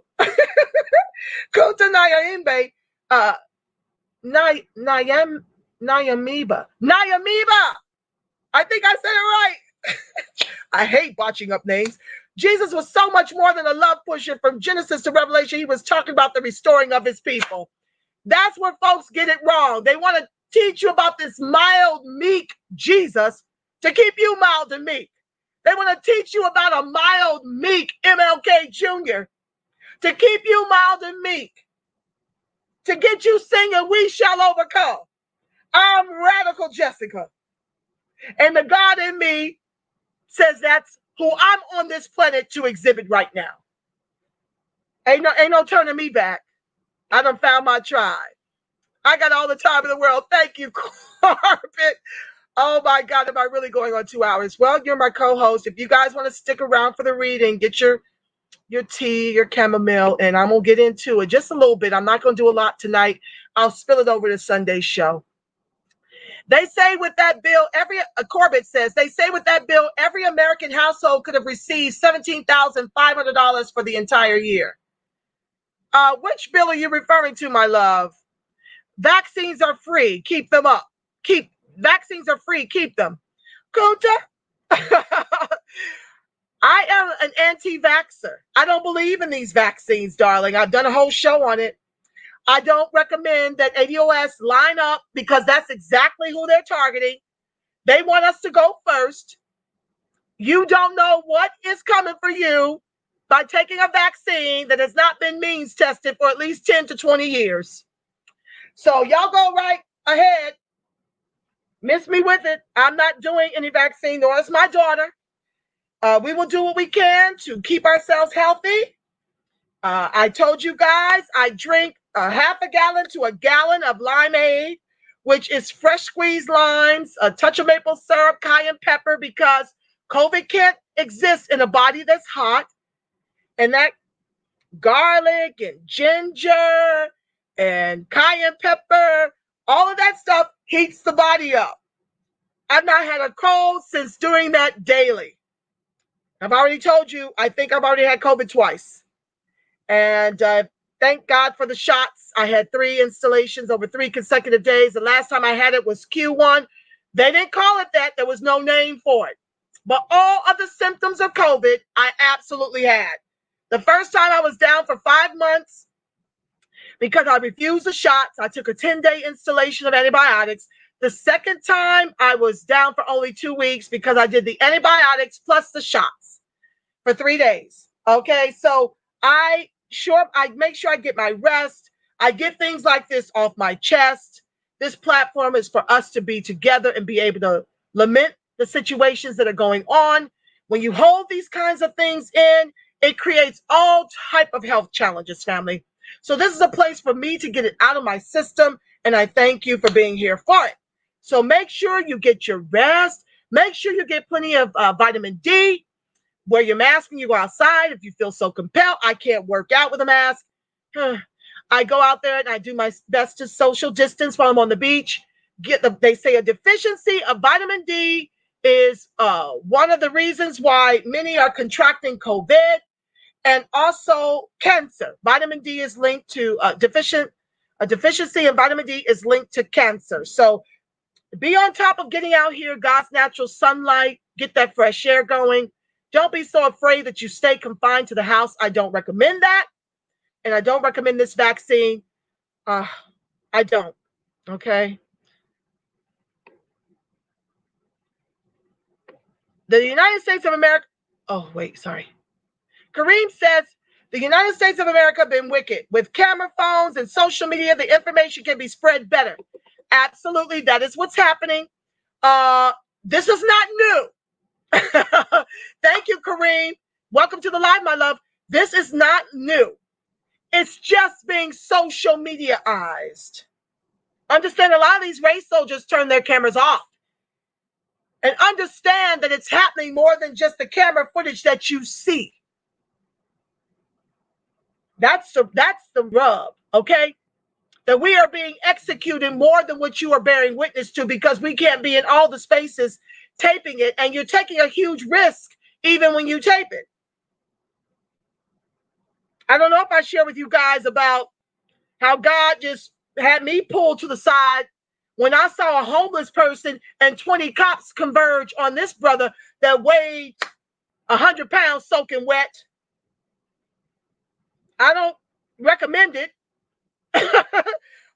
Kuta Nayambe, Nayamiba. I think I said it right. I hate botching up names. Jesus was so much more than a love pusher. From Genesis to Revelation, he was talking about the restoring of his people. That's where folks get it wrong. They want to teach you about this mild, meek Jesus to keep you mild and meek. They want to teach you about a mild, meek MLK Jr. to keep you mild and meek, to get you singing, "We shall overcome." I'm radical Jessica. And the God in me says that's who I'm on this planet to exhibit right now. Ain't no turning me back. I done found my tribe. I got all the time in the world. Thank you, Carpet. Oh my God, am I really going on 2 hours? Well, you're my co-host. If you guys want to stick around for the reading, get your tea, your chamomile, and I'm going to get into it just a little bit. I'm not going to do a lot tonight. I'll spill it over to Sunday's show. They say with that bill, Corbett says, they say with that bill, every American household could have received $17,500 for the entire year. Which bill are you referring to, my love? Vaccines are free. Keep them up. Vaccines are free. Keep them. Kunta? I am an anti-vaxxer. I don't believe in these vaccines, darling. I've done a whole show on it. I don't recommend that ADOS line up because that's exactly who they're targeting. They want us to go first. You don't know what is coming for you by taking a vaccine that has not been means tested for at least 10 to 20 years. So y'all go right ahead. Miss me with it. I'm not doing any vaccine, nor is my daughter. We will do what we can to keep ourselves healthy. I told you guys I drink a half a gallon to a gallon of limeade, which is fresh squeezed limes, a touch of maple syrup, cayenne pepper, because COVID can't exist in a body that's hot. And that garlic and ginger and cayenne pepper, all of that stuff heats the body up. I've not had a cold since doing that daily. I've already told you, I think I've already had COVID twice. And thank God for the shots. I had 3 installations over 3 consecutive days. The last time I had it was Q1. They didn't call it that. There was no name for it. But all of the symptoms of COVID, I absolutely had. The first time I was down for 5 months because I refused the shots. I took a 10-day installation of antibiotics. The second time I was down for only 2 weeks because I did the antibiotics plus the shots for 3 days. Okay, so I make sure I get my rest. I get things like this off my chest. This platform is for us to be together and be able to lament the situations that are going on. When you hold these kinds of things in, it creates all type of health challenges, family. So this is a place for me to get it out of my system, and I thank you for being here for it. So make sure you get your rest. Make sure you get plenty of vitamin D. Wear your mask when you go outside if you feel so compelled. I can't work out with a mask. I go out there and I do my best to social distance while I'm on the beach. They say a deficiency of vitamin D is one of the reasons why many are contracting COVID and also cancer. Vitamin D is linked to a deficiency in vitamin D is linked to cancer. So be on top of getting out here, God's natural sunlight, get that fresh air going. Don't be so afraid that you stay confined to the house. I don't recommend that. And I don't recommend this vaccine. I don't. Okay. The United States of America. Oh, wait, sorry. Kareem says, the United States of America have been wicked. With camera phones and social media, the information can be spread better. Absolutely, that is what's happening. This is not new. Thank you, Kareem. Welcome to the live, my love. This is not new. It's just being social mediaized. Understand, a lot of these race soldiers turn their cameras off. And understand that it's happening more than just the camera footage that you see. That's the rub, okay? That we are being executed more than what you are bearing witness to, because we can't be in all the spaces taping it, and you're taking a huge risk even when you tape it. I don't know if I share with you guys about how God just had me pulled to the side when I saw a homeless person and 20 cops converge on this brother that weighed 100 pounds soaking wet. I don't recommend it.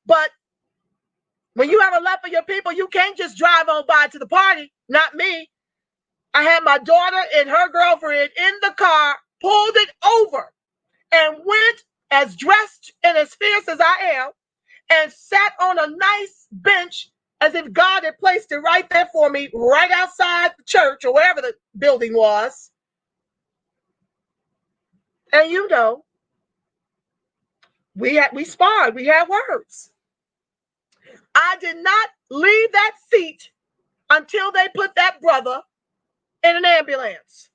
But when you have a love for your people, you can't just drive on by to the party. Not me. I had my daughter and her girlfriend in the car, pulled it over, and went as dressed and as fierce as I am, and sat on a nice bench as if God had placed it right there for me, right outside the church or wherever the building was. And you know, we sparred, we had words. I did not leave that seat until they put that brother in an ambulance.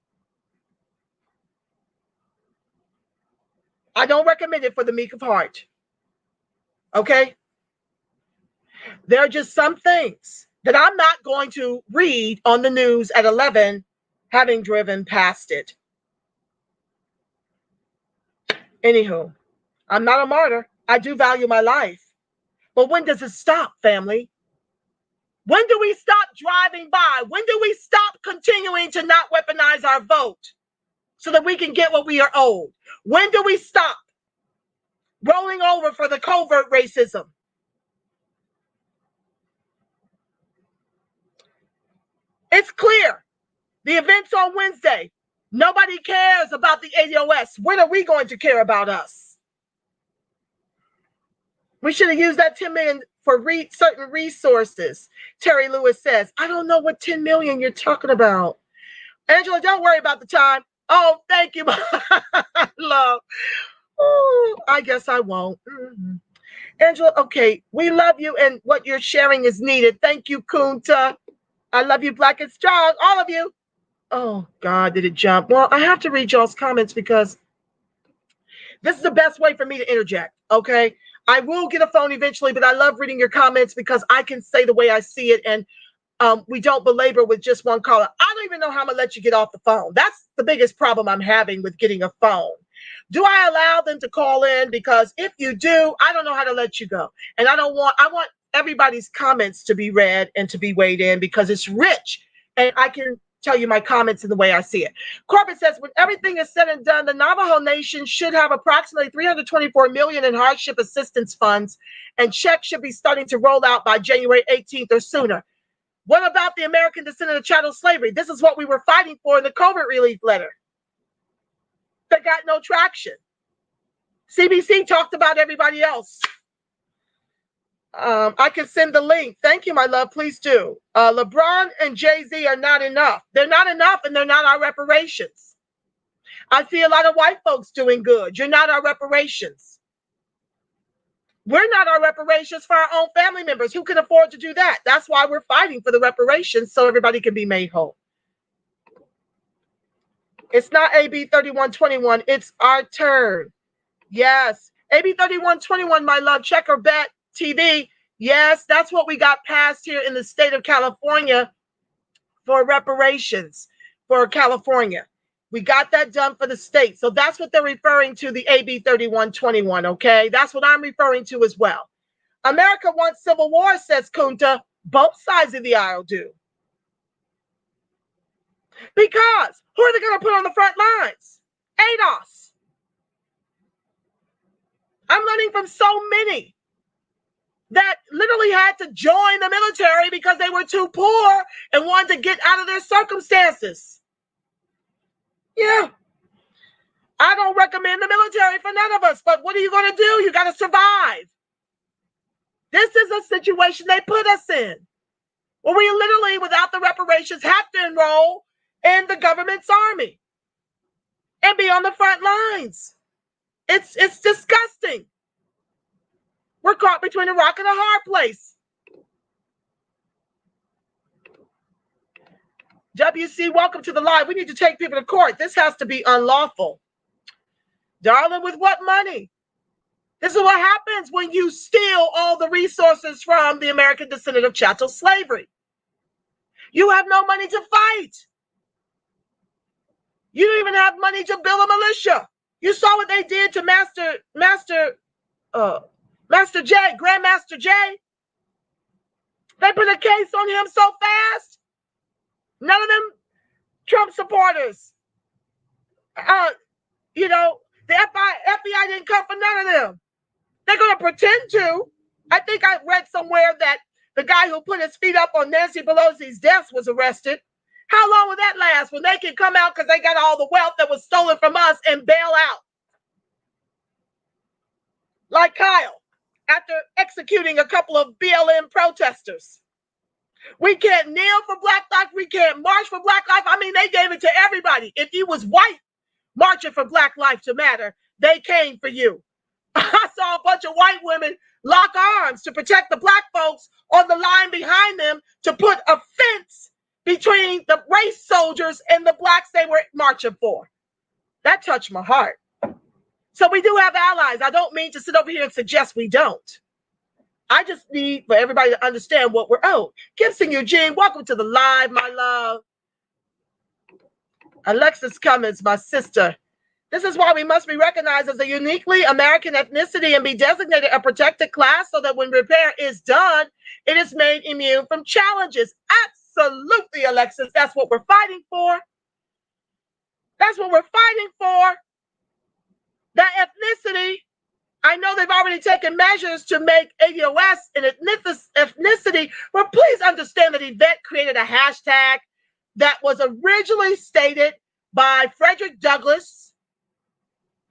I don't recommend it for the meek of heart. Okay? There are just some things that I'm not going to read on the news at 11, having driven past it. Anywho, I'm not a martyr. I do value my life. But when does it stop, family? When do we stop driving by? When do we stop continuing to not weaponize our vote so that we can get what we are owed? When do we stop rolling over for the covert racism? It's clear. The events on Wednesday, nobody cares about the ADOS. When are we going to care about us? We should have used that 10 million for certain resources. Terry Lewis says, I don't know what 10 million you're talking about. Angela, don't worry about the time. Oh, thank you, love. Oh, I guess I won't. Mm-hmm. Angela, okay, we love you, and what you're sharing is needed. Thank you, Kunta. I love you, Black and Strong, all of you. Oh, God, did it jump? Well, I have to read y'all's comments because this is the best way for me to interject, okay? I will get a phone eventually, but I love reading your comments because I can say the way I see it, and we don't belabor with just one caller. I don't even know how I'm going to let you get off the phone. That's the biggest problem I'm having with getting a phone. Do I allow them to call in? Because if you do, I don't know how to let you go. And I want everybody's comments to be read and to be weighed in because it's rich. And I can tell you my comments in the way I see it. Corbett says, when everything is said and done, the Navajo Nation should have approximately $324 million in hardship assistance funds, and checks should be starting to roll out by January 18th or sooner. What about the American descendant of chattel slavery? This is what we were fighting for in the covert relief letter that got no traction. CBC talked about everybody else. I can send the link. Thank you, my love. Please do. LeBron and Jay-Z are not enough. They're not enough, and they're not our reparations. I see a lot of white folks doing good. You're not our reparations. We're not our reparations for our own family members. Who can afford to do that? That's why we're fighting for the reparations, so everybody can be made whole. It's not AB 3121. It's our turn. Yes. AB 3121, my love. Check or bet TV. Yes, that's what we got passed here in the state of California for reparations for California. We got that done for the state. So that's what they're referring to, the AB 3121, okay? That's what I'm referring to as well. America wants civil war, says Kunta. Both sides of the aisle do. Because who are they going to put on the front lines? ADOS. I'm learning from so many that literally had to join the military because they were too poor and wanted to get out of their circumstances. Yeah. I don't recommend the military for none of us, but what are you going to do? You got to survive. This is a situation they put us in, where we literally, without the reparations, have to enroll in the government's army and be on the front lines. It's disgusting. We're caught between a rock and a hard place. WC, welcome to the live. We need to take people to court. This has to be unlawful. Darling, with what money? This is what happens when you steal all the resources from the American descendant of chattel slavery. You have no money to fight. You don't even have money to build a militia. You saw what they did to Master J, Grandmaster J. They put a case on him so fast. None of them Trump supporters. The FBI didn't come for none of them. They're going to pretend to. I think I read somewhere that the guy who put his feet up on Nancy Pelosi's desk was arrested. How long will that last when they can come out because they got all the wealth that was stolen from us and bail out? Like Kyle, after executing a couple of BLM protesters. We can't kneel for Black life. We can't march for Black life. I mean, they gave it to everybody. If you was white marching for Black life to matter, they came for you. I saw a bunch of white women lock arms to protect the Black folks on the line behind them to put a fence between the race soldiers and the Blacks they were marching for. That touched my heart. So we do have allies. I don't mean to sit over here and suggest we don't. I just need for everybody to understand what we're owed. Gibson Eugene, welcome to the live, my love. Alexis Cummins, my sister. This is why we must be recognized as a uniquely American ethnicity and be designated a protected class so that when repair is done, it is made immune from challenges. Absolutely, Alexis. That's what we're fighting for. That's what we're fighting for. That ethnicity. I know they've already taken measures to make ADOS an ethnicity, but please understand that Yvette created a hashtag that was originally stated by Frederick Douglass.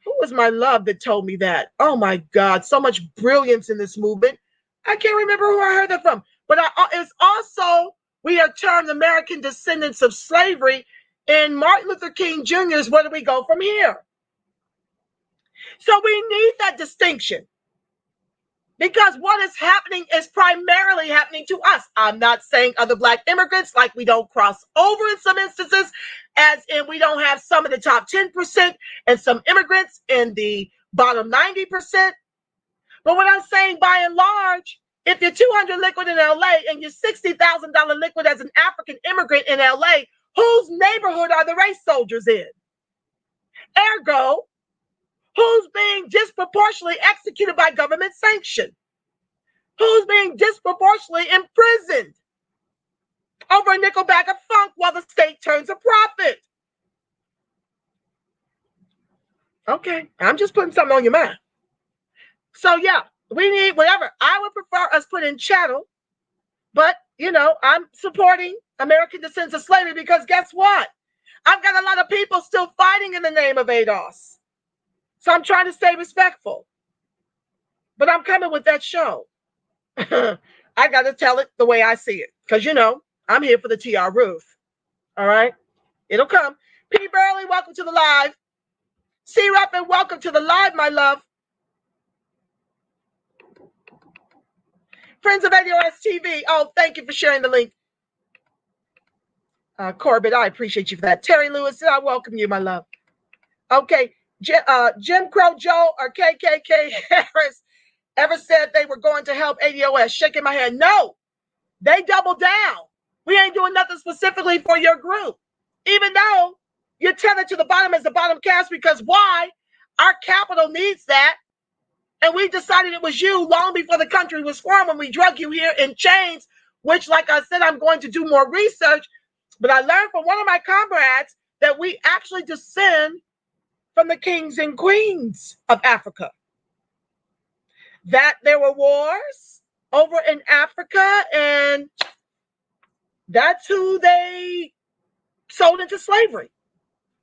Who was my love that told me that? Oh my God, so much brilliance in this movement. I can't remember who I heard that from, but it's also, we are termed American descendants of slavery, and Martin Luther King Jr.'s Where Do We Go From Here? So we need that distinction because what is happening is primarily happening to us. I'm not saying other Black immigrants, like we don't cross over in some instances, as in we don't have some of the top 10% and some immigrants in the bottom 90%. But what I'm saying by and large, if you're 200 liquid in LA and you're $60,000 liquid as an African immigrant in LA, whose neighborhood are the race soldiers in? Ergo, who's being disproportionately executed by government sanction? Who's being disproportionately imprisoned over a nickel bag of funk while the state turns a profit? Okay, I'm just putting something on your mind. So yeah, we need whatever. I would prefer us put in chattel, but I'm supporting American descendants of slavery because guess what? I've got a lot of people still fighting in the name of ADOS. So I'm trying to stay respectful. But I'm coming with that show. I got to tell it the way I see it. Because, I'm here for the TR Ruth. All right? It'll come. P. Burley, welcome to the live. C. Ruffin, welcome to the live, my love. Friends of ADOS TV. Oh, thank you for sharing the link. Corbett, I appreciate you for that. Terry Lewis, I welcome you, my love. Okay. Jim Crow Joe or KKK Harris ever said they were going to help ADOS? Shaking my head. No, they doubled down. We ain't doing nothing specifically for your group. Even though you're tethered to the bottom as the bottom caste, because why? Our capital needs that. And we decided it was you long before the country was formed when we drug you here in chains, which, like I said, I'm going to do more research. But I learned from one of my comrades that we actually descend from the kings and queens of Africa. That there were wars, over in Africa, and that's who they sold into slavery.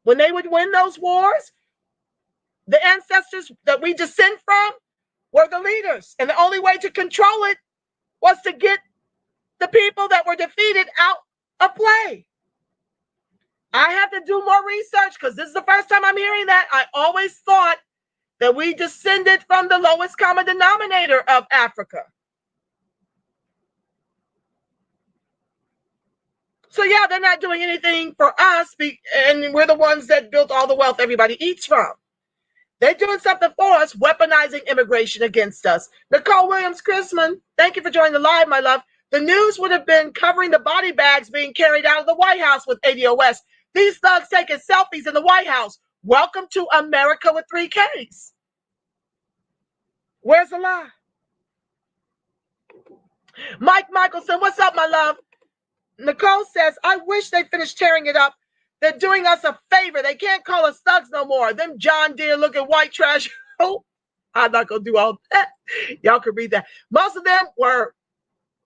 When they would win those wars, the ancestors that we descend from were the leaders. And the only way to control it was to get the people that were defeated out of play. I have to do more research because this is the first time I'm hearing that. I always thought that we descended from the lowest common denominator of Africa. So yeah, they're not doing anything for us, and we're the ones that built all the wealth everybody eats from. They're doing something for us, weaponizing immigration against us. Nicole Williams-Chrisman, thank you for joining the live, my love. The news would have been covering the body bags being carried out of the White House with ADOS. These thugs taking selfies in the White House. Welcome to America with 3 Ks. Where's the lie? Mike Michelson, what's up, my love? Nicole says, I wish they finished tearing it up. They're doing us a favor. They can't call us thugs no more. Them John Deere looking white trash. Oh, I'm not going to do all that. Y'all can read that. Most of them were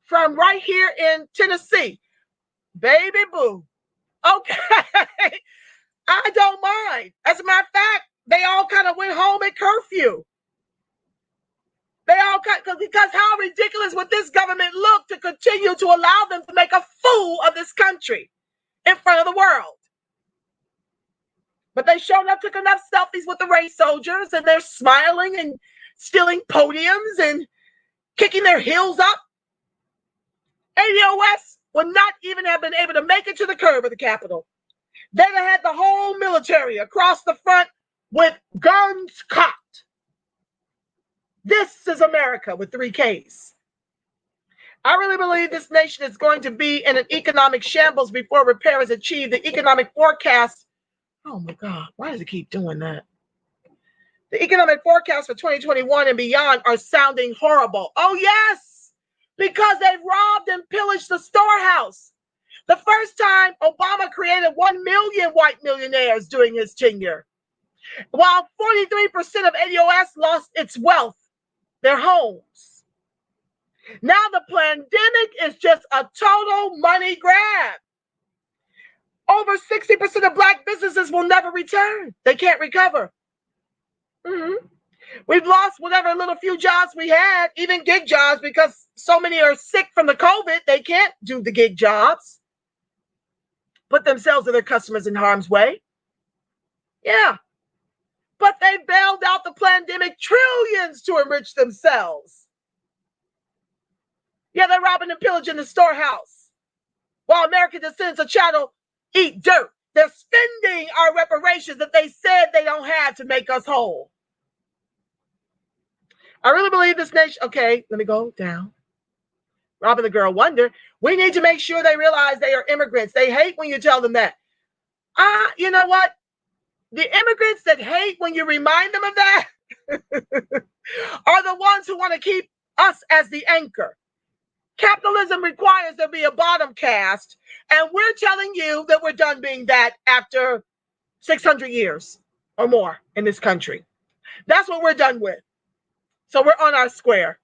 from right here in Tennessee. Baby boo. Okay. I don't mind. As a matter of fact, they all kind of went home at curfew. They all because how ridiculous would this government look to continue to allow them to make a fool of this country in front of the world? But they showed up, took enough selfies with the race soldiers, and they're smiling and stealing podiums and kicking their heels up. ADOS would not even have been able to make it to the curb of the Capitol. They'd have had the whole military across the front with guns cocked. This is America with 3 Ks. I really believe this nation is going to be in an economic shambles before repair is achieved. The economic forecast, oh my God, why does it keep doing that? The economic forecasts for 2021 and beyond are sounding horrible. Oh yes, because they robbed and pillaged the storehouse. The first time Obama created 1 million white millionaires during his tenure, while 43% of ADOS lost its wealth, their homes. Now the pandemic is just a total money grab. Over 60% of Black businesses will never return. They can't recover. We've lost whatever little few jobs we had, even gig jobs, because so many are sick from the COVID, they can't do the gig jobs. Put themselves and their customers in harm's way. Yeah. But they bailed out the pandemic trillions to enrich themselves. Yeah, they're robbing and pillaging the storehouse. While American descendants of chattel eat dirt. They're spending our reparations that they said they don't have to make us whole. I really believe this nation, okay, let me go down. Robbing the girl wonder. We need to make sure they realize they are immigrants. They hate when you tell them that. You know what? The immigrants that hate when you remind them of that are the ones who want to keep us as the anchor. Capitalism requires there be a bottom caste, and we're telling you that we're done being that after 600 years or more in this country. That's what we're done with. So we're on our square.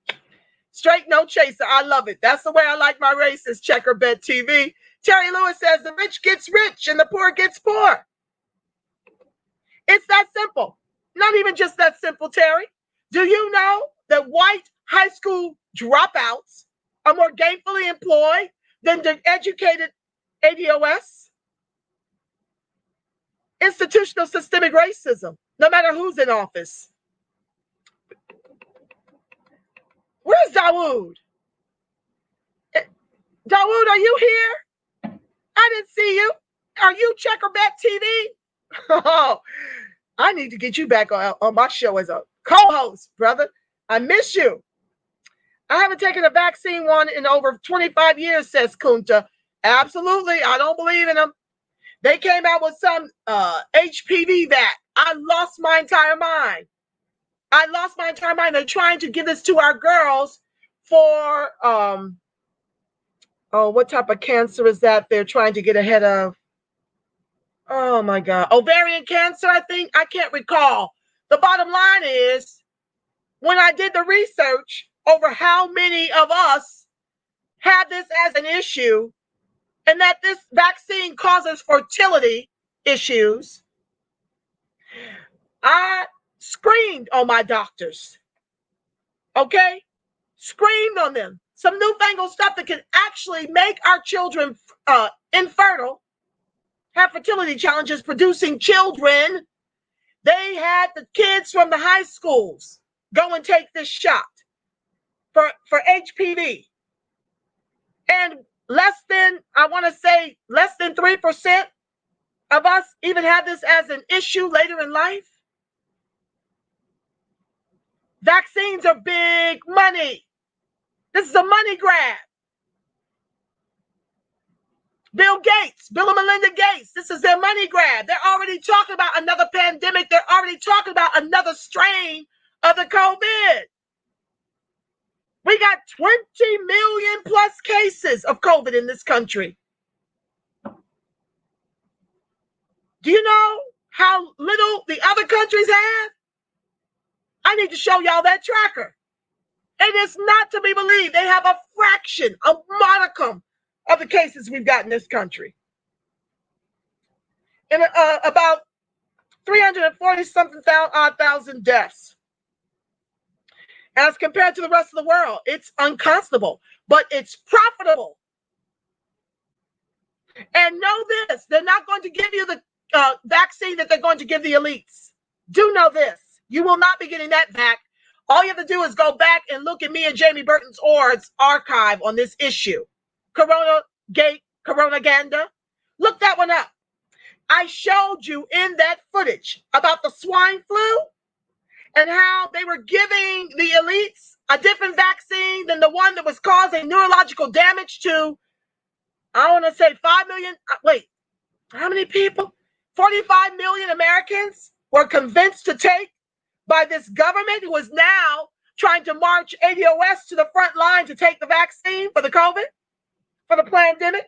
Straight no chaser. I love it. That's the way I like my races. Checker Bed TV. Terry Lewis says the rich gets rich and the poor gets poor. It's that simple. Not even just that simple, Terry. Do you know that white high school dropouts are more gainfully employed than the educated ADOS? Institutional systemic racism, no matter who's in office. Where's Dawood? Dawood, are you here? I didn't see you. Are you Checkerback TV? Oh, I need to get you back on my show as a co-host, brother. I miss you. I haven't taken a vaccine one in over 25 years, says Kunta. Absolutely. I don't believe in them. They came out with some HPV vac. I lost my entire mind. They're trying to give this to our girls for, what type of cancer is that they're trying to get ahead of? Oh my God. Ovarian cancer, I think. I can't recall. The bottom line is, when I did the research, over how many of us had this as an issue and that this vaccine causes fertility issues, I screamed on my doctors. Okay? Screamed on them. Some newfangled stuff that can actually make our children infertile, have fertility challenges producing children. They had the kids from the high schools go and take this shot for HPV. And less than 3% of us even had this as an issue later in life. Vaccines are big money. This is a money grab. Bill and Melinda Gates, this is their money grab. They're already talking about another pandemic. They're already talking about another strain of the COVID. We got 20 million plus cases of COVID in this country. Do you know how little the other countries have? I need to show y'all that tracker. It is not to be believed. They have a fraction, a modicum of the cases we've got in this country. And about 340-something thousand deaths. As compared to the rest of the world, it's unconscionable, but it's profitable. And know this, they're not going to give you the vaccine that they're going to give the elites. Do know this, you will not be getting that back. All you have to do is go back and look at me and Jamie Burton's archive on this issue. Coronaganda. Look that one up. I showed you in that footage about the swine flu and how they were giving the elites a different vaccine than the one that was causing neurological damage to, I want to say 5 million. Wait, how many people? 45 million Americans were convinced to take by this government who is now trying to march ADOS to the front line to take the vaccine for the COVID, for the pandemic.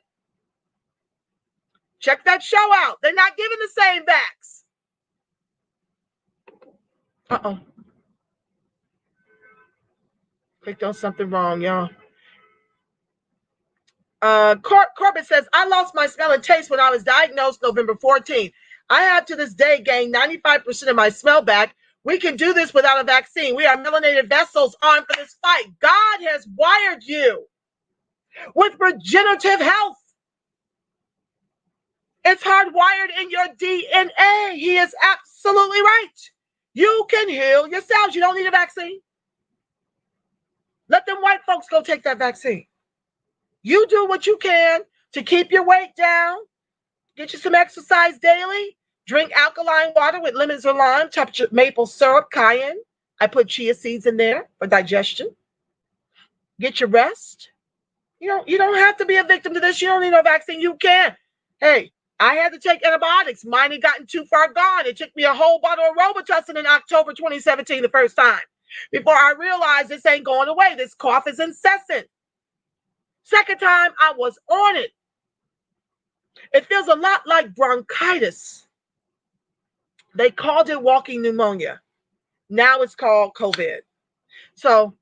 Check that show out. They're not giving the same vax. Uh-oh. Clicked on something wrong, y'all. Corbett says, I lost my smell and taste when I was diagnosed November 14th. I have to this day gained 95% of my smell back. We can do this without a vaccine. We are melanated vessels armed for this fight. God has wired you with regenerative health. It's hardwired in your DNA. He is absolutely right. You can heal yourselves. You don't need a vaccine. Let them white folks go take that vaccine. You do what you can to keep your weight down. Get you some exercise daily. Drink alkaline water with lemons or lime, touch maple syrup, cayenne. I put chia seeds in there for digestion. Get your rest. You don't have to be a victim to this. You don't need no vaccine. You can. Hey, I had to take antibiotics. Mine had gotten too far gone. It took me a whole bottle of Robitussin in October 2017 the first time before I realized this ain't going away. This cough is incessant. Second time, I was on it. It feels a lot like bronchitis. They called it walking pneumonia. Now it's called COVID. So,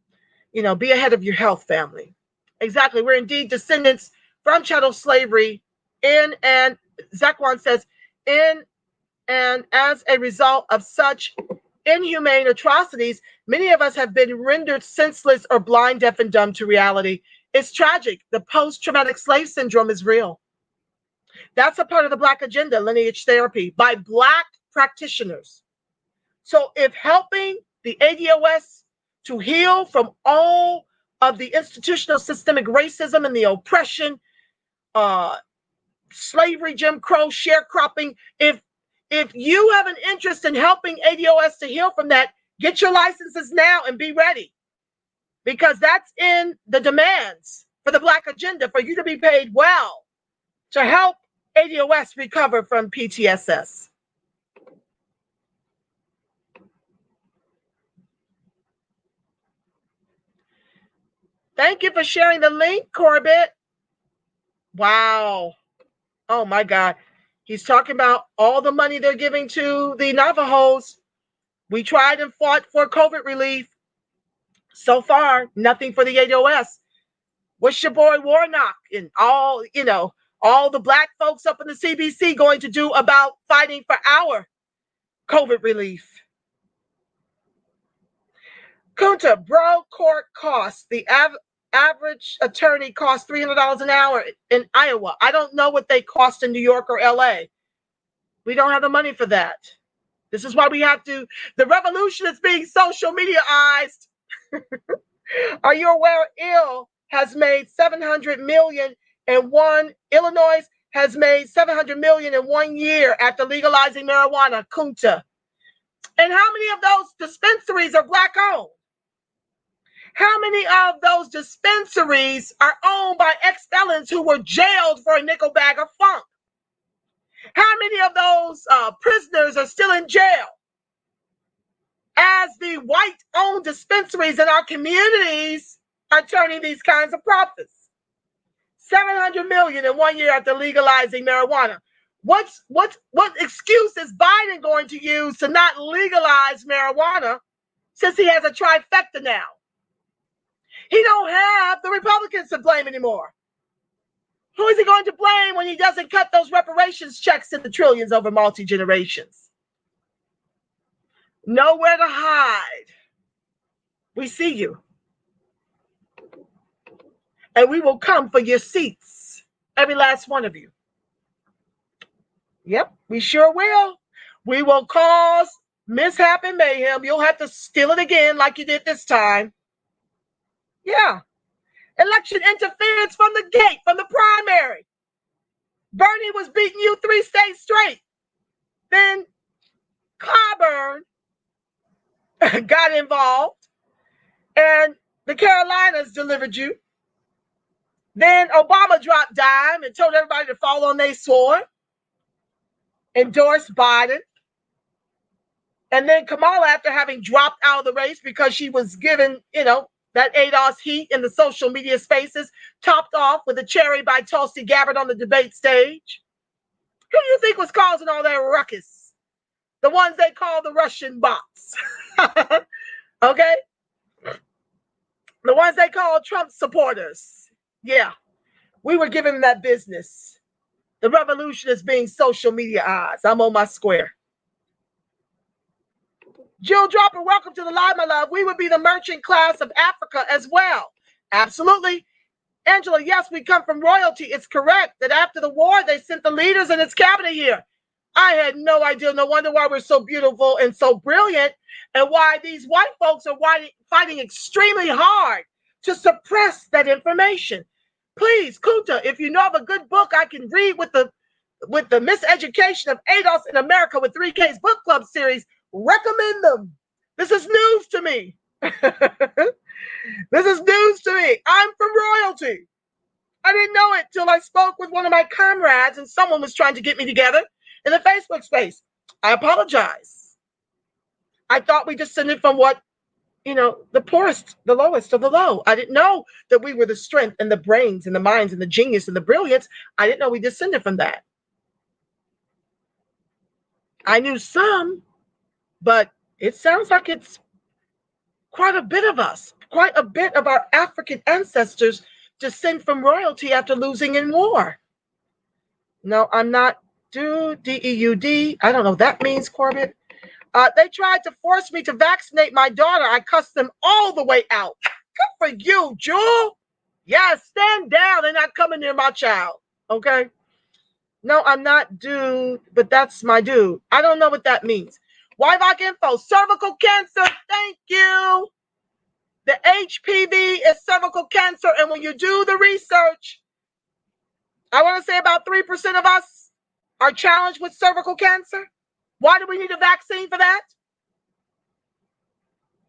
be ahead of your health, family. Exactly. We're indeed descendants from chattel slavery and Zakwan says, and as a result of such inhumane atrocities, many of us have been rendered senseless or blind, deaf, and dumb to reality. It's tragic. The post-traumatic slave syndrome is real. That's a part of the Black agenda, lineage therapy, by Black practitioners. So if helping the ADOS to heal from all of the institutional systemic racism and the oppression, slavery, Jim Crow, sharecropping, if you have an interest in helping ADOS to heal from that, get your licenses now and be ready. Because that's in the demands for the Black agenda, for you to be paid well to help ADOS recover from PTSS. Thank you for sharing the link, Corbett. Wow. Oh, my God. He's talking about all the money they're giving to the Navajos. We tried and fought for COVID relief. So far, nothing for the ADOS. What's your boy Warnock and all the black folks up in the CBC going to do about fighting for our COVID relief? Kunta, bro, court costs. The average attorney costs $300 an hour in Iowa. I don't know what they cost in New York or LA. We don't have the money for that. This is why we have to. The revolution is being social mediaized. Are you aware Illinois has made $700 million in 1 year after legalizing marijuana? Kunta. And how many of those dispensaries are black owned? How many of those dispensaries are owned by ex-felons who were jailed for a nickel bag of funk? How many of those prisoners are still in jail? As the white-owned dispensaries in our communities are turning these kinds of profits. $700 million in 1 year after legalizing marijuana. What excuse is Biden going to use to not legalize marijuana since he has a trifecta now? He don't have the Republicans to blame anymore. Who is he going to blame when he doesn't cut those reparations checks in the trillions over multi-generations? Nowhere to hide. We see you. And we will come for your seats. Every last one of you. Yep, we sure will. We will cause mishap and mayhem. You'll have to steal it again like you did this time. Yeah. Election interference from the gate, from the primary. Bernie was beating you 3 states straight. Then Clyburn got involved and the Carolinas delivered you. Then Obama dropped dime and told everybody to fall on their sword. Endorsed Biden. And then Kamala, after having dropped out of the race because she was given, that ADOS heat in the social media spaces, topped off with a cherry by Tulsi Gabbard on the debate stage. Who do you think was causing all that ruckus? The ones they call the Russian bots. Okay? The ones they call Trump supporters. Yeah. We were giving them that business. The revolution is being social mediaized. I'm on my square. Jill Dropper, welcome to the live, my love. We would be the merchant class of Africa as well. Absolutely. Angela, yes, we come from royalty. It's correct that after the war, they sent the leaders in its cabinet here. I had no idea. No wonder why we're so beautiful and so brilliant and why these white folks are fighting extremely hard to suppress that information. Please, Kunta, if you know of a good book I can read with the Miseducation of ADOS in America with 3K's book club series, recommend them. This is news to me. This is news to me. I'm from royalty. I didn't know it till I spoke with one of my comrades and someone was trying to get me together in the Facebook space. I apologize. I thought we descended from what, the poorest, the lowest of the low. I didn't know that we were the strength and the brains and the minds and the genius and the brilliance. I didn't know we descended from that. I knew some, but it sounds like it's quite a bit of us, quite a bit of our African ancestors descend from royalty after losing in war. No, I'm not D-E-U-D. I don't know what that means, Corbett. They tried to force me to vaccinate my daughter. I cussed them all the way out. Good for you, Jewel. Yeah, stand down. They're not coming near my child. Okay? No, I'm not dude, but that's my dude. I don't know what that means. YVOC info, cervical cancer. Thank you. The HPV is cervical cancer. And when you do the research, I want to say about 3% of us are challenged with cervical cancer. Why do we need a vaccine for that?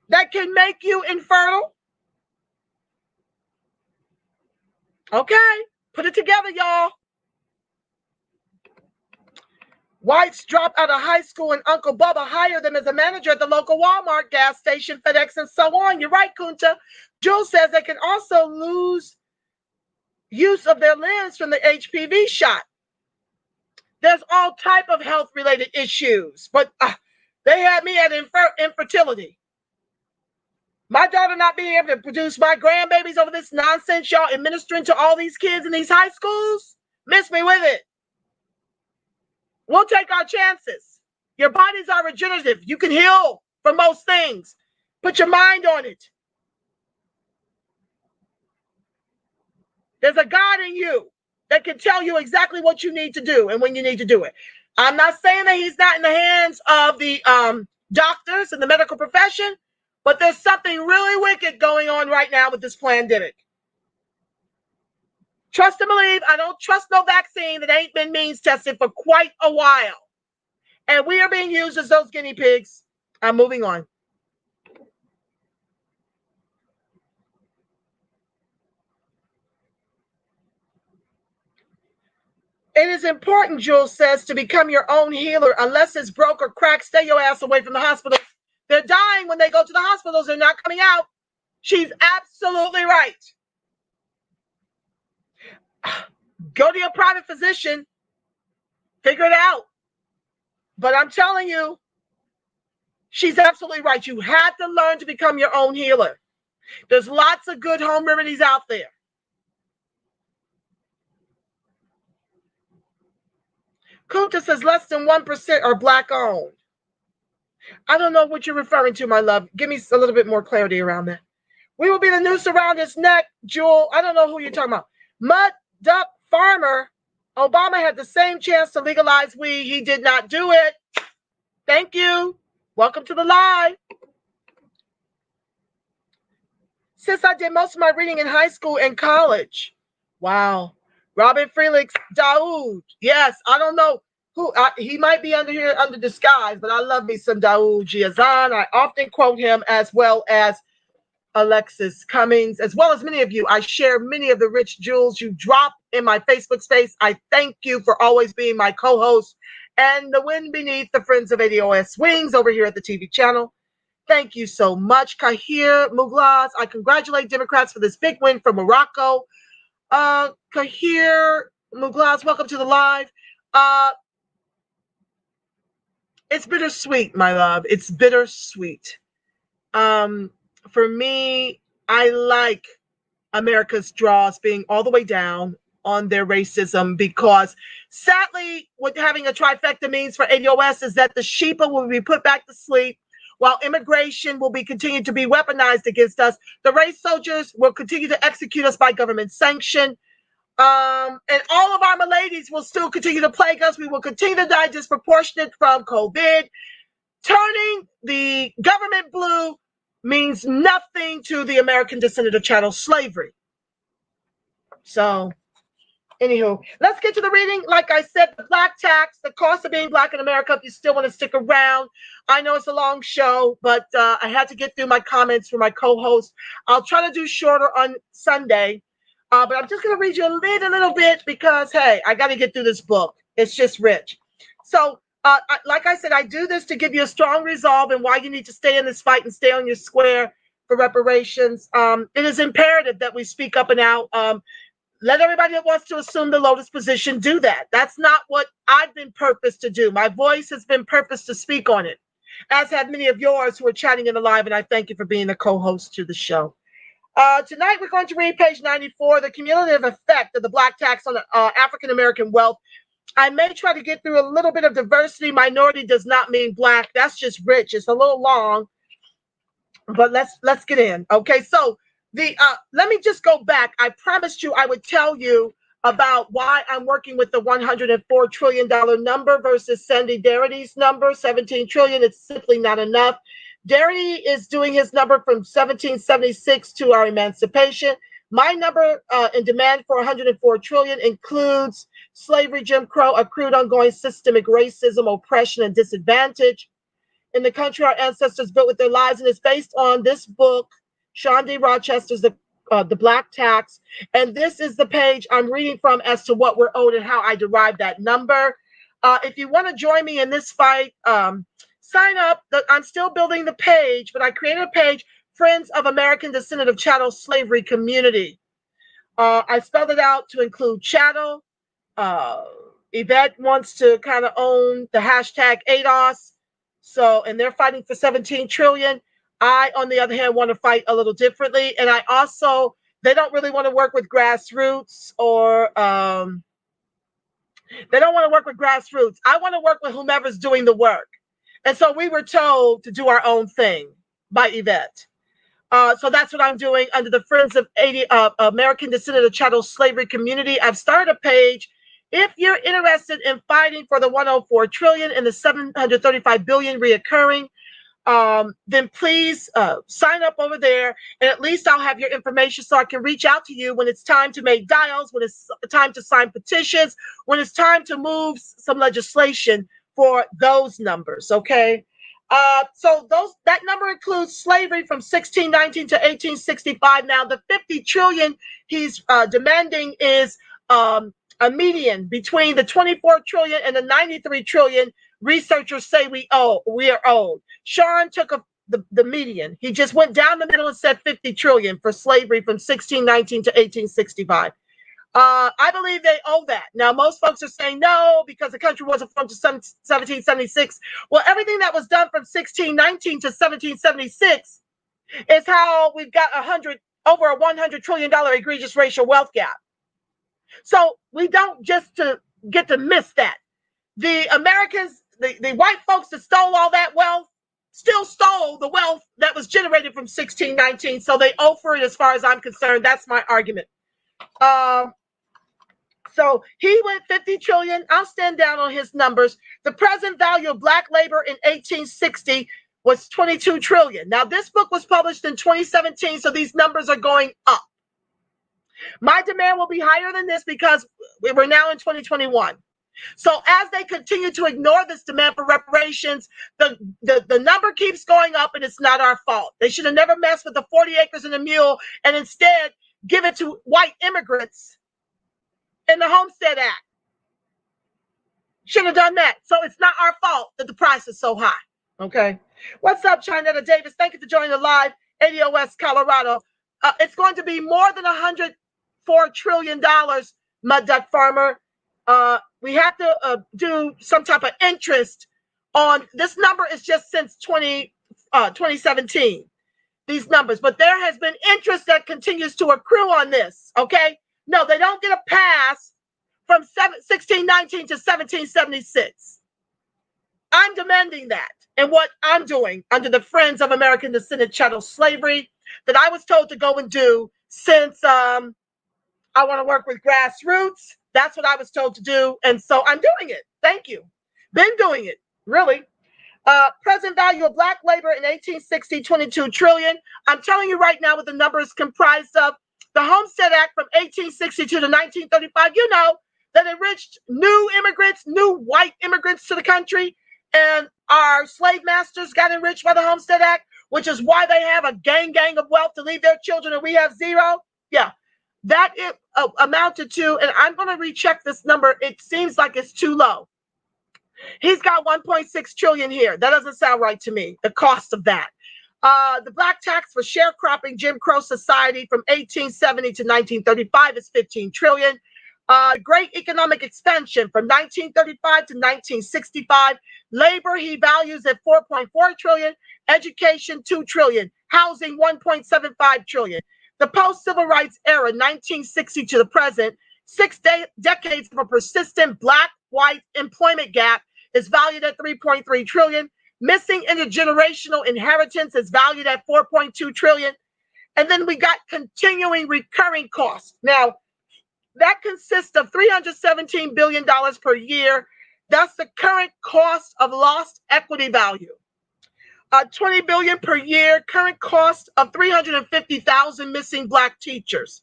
That can make you infertile. Okay, put it together, y'all. Whites dropped out of high school and Uncle Bubba hired them as a manager at the local Walmart, gas station, FedEx, and so on. You're right, Kunta. Jules says they can also lose use of their limbs from the HPV shot. There's all type of health-related issues, but they had me at infertility. My daughter not being able to produce my grandbabies over this nonsense y'all administering to all these kids in these high schools? Miss me with it. We'll take our chances. Your bodies are regenerative. You can heal from most things. Put your mind on it. There's a God in you that can tell you exactly what you need to do and when you need to do it. I'm not saying that he's not in the hands of the doctors and the medical profession, but there's something really wicked going on right now with this pandemic. Trust and believe. I don't trust no vaccine that ain't been means tested for quite a while. And we are being used as those guinea pigs. I'm moving on. It is important, Jules says, to become your own healer. Unless it's broke or cracked, stay your ass away from the hospital. They're dying when they go to the hospitals. They're not coming out. She's absolutely right. Go to your private physician. Figure it out. But I'm telling you, she's absolutely right. You have to learn to become your own healer. There's lots of good home remedies out there. Kunta says less than 1% are Black owned. I don't know what you're referring to, my love. Give me a little bit more clarity around that. We will be the noose around his neck, Jewel. I don't know who you're talking about. Mud Duck Farmer. Obama had the same chance to legalize weed. He did not do it. Thank you. Welcome to the live. Since I did most of my reading in high school and college. Wow. Robin Felix Daoud. Yes, I don't know who. He might be under here under disguise, but I love me some Daoud Giazan. I often quote him, as well as Alexis Cummings, as well as many of you. I share many of the rich jewels you drop in my Facebook space. I thank you for always being my co-host and the wind beneath the Friends of ADOS wings over here at the TV channel. Thank you so much, Kahir Muglaz. I congratulate Democrats for this big win from Morocco. Kahir Muglaz, welcome to the live. It's bittersweet, my love. It's bittersweet. For me, I like America's draws being all the way down on their racism, because sadly, what having a trifecta means for ADOS is that the sheepa will be put back to sleep, while immigration will be continued to be weaponized against us. The race soldiers will continue to execute us by government sanction. And all of our maladies will still continue to plague us. We will continue to die disproportionate from COVID. Turning the government blue means nothing to the American descendant of chattel slavery. So, anywho, let's get to the reading. Like I said, the black tax, the cost of being Black in America, if you still want to stick around. I know it's a long show, but I had to get through my comments for my co-host. I'll try to do shorter on Sunday, but I'm just going to read you a little bit because, hey, I got to get through this book. It's just rich. So, like I said, I do this to give you a strong resolve and why you need to stay in this fight and stay on your square for reparations. It is imperative that we speak up and out. Let everybody that wants to assume the lotus position do that. That's not what I've been purposed to do. My voice has been purposed to speak on it, as have many of yours who are chatting in the live, and I thank you for being a co-host to the show. Tonight, we're going to read page 94, the cumulative effect of the Black tax on African-American wealth. I may try to get through a little bit of diversity. Minority does not mean Black. That's just rich. It's a little long, but let's get in. Okay, so let me just go back. I promised you I would tell you about why I'm working with the $104 trillion number versus Sandy Darity's number, 17 trillion. It's simply not enough. Darity is doing his number from 1776 to our emancipation. My number in demand for 104 trillion includes slavery, Jim Crow, accrued ongoing systemic racism, oppression, and disadvantage in the country our ancestors built with their lives, and it's based on this book, Shawn D. Rochester's The Black Tax. And this is the page I'm reading from as to what we're owed and how I derived that number. If you want to join me in this fight, sign up. I'm still building the page, but I created a page, Friends of American Descendant of Chattel Slavery Community. I spelled it out to include chattel. Yvette wants to kind of own the hashtag ADOS. So, and they're fighting for 17 trillion. I, on the other hand, want to fight a little differently. And I also, they don't really want to work with grassroots or they don't want to work with grassroots. I want to work with whomever's doing the work. And so we were told to do our own thing by Yvette. So that's what I'm doing under the Friends of American Descendant of Chattel Slavery Community. I've started a page. If you're interested in fighting for the 104 trillion and the 735 billion reoccurring, then please sign up over there, and at least I'll have your information so I can reach out to you when it's time to make dials, when it's time to sign petitions, when it's time to move some legislation for those numbers, okay? So that number includes slavery from 1619 to 1865. Now, the 50 trillion he's demanding is a median between the 24 trillion and the 93 trillion researchers say we are owed. Shawn took the median. He just went down the middle and said 50 trillion for slavery from 1619 to 1865. I believe they owe that. Now, most folks are saying no, because the country wasn't formed to 1776. Well, everything that was done from 1619 to 1776 is how we've got over a $100 trillion egregious racial wealth gap. So we don't just get to miss that. The Americans, the white folks that stole all that wealth still stole the wealth that was generated from 1619. So they owe for it as far as I'm concerned. That's my argument. So he went 50 trillion. I'll stand down on his numbers. The present value of black labor in 1860 was 22 trillion. Now, this book was published in 2017, so these numbers are going up. My demand will be higher than this because we're now in 2021. So as they continue to ignore this demand for reparations, the number keeps going up, and it's not our fault. They should have never messed with the 40 acres and a mule and instead give it to white immigrants in the Homestead Act. Should have done that. So it's not our fault that the price is so high. Okay. What's up, Chinetta Davis? Thank you for joining the live. ADOS Colorado. It's going to be more than $104 trillion, Mud Duck Farmer. We have to do some type of interest on this number. Is just since 2017, these numbers, but there has been interest that continues to accrue on this. Okay. No, they don't get a pass from 1619 to 1776. I'm demanding that. And what I'm doing under the Friends of American Descendant Chattel Slavery that I was told to go and do since I want to work with grassroots. That's what I was told to do. And so I'm doing it. Thank you. Been doing it, really. Present value of black labor in 1860, 22 trillion. I'm telling you right now what the number is comprised of. The Homestead Act from 1862 to 1935, you know, that enriched new immigrants, new white immigrants to the country. And our slave masters got enriched by the Homestead Act, which is why they have a gang of wealth to leave their children and we have zero. Yeah, that it amounted to, and I'm going to recheck this number. It seems like it's too low. He's got 1.6 trillion here. That doesn't sound right to me, the cost of that. The black tax for sharecropping Jim Crow society from 1870 to 1935 is 15 trillion. Great economic expansion from 1935 to 1965. Labor he values at 4.4 trillion. Education 2 trillion. Housing 1.75 trillion. The post-civil rights era, 1960 to the present, 6 decades of a persistent black-white employment gap is valued at 3.3 trillion. Missing intergenerational inheritance is valued at 4.2 trillion. And then we got continuing recurring costs. Now, that consists of $317 billion per year. That's the current cost of lost equity value. 20 billion per year, current cost of 350,000 missing black teachers.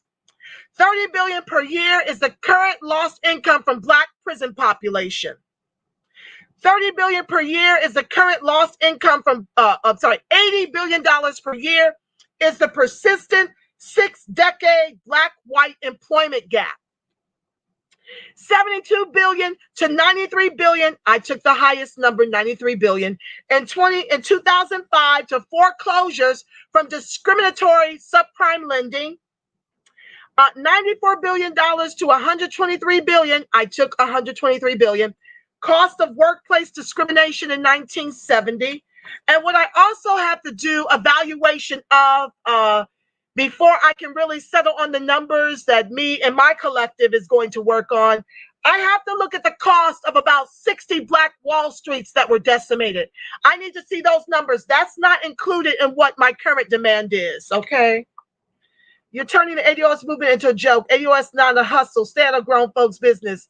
30 billion per year is the current lost income from black prison population. 30 billion per year is the current lost income from, $80 billion per year is the persistent 6-decade black-white employment gap. 72 billion to 93 billion. I took the highest number, 93 billion. In 2005 to foreclosures from discriminatory subprime lending. $94 billion to 123 billion. I took 123 billion. Cost of workplace discrimination in 1970. And what I also have to do evaluation of before I can really settle on the numbers that me and my collective is going to work on, I have to look at the cost of about 60 Black Wall Streets that were decimated. I need to see those numbers. That's not included in what my current demand is, okay? You're turning the ADOS movement into a joke. ADOS not a hustle. Stay out of grown folks' business.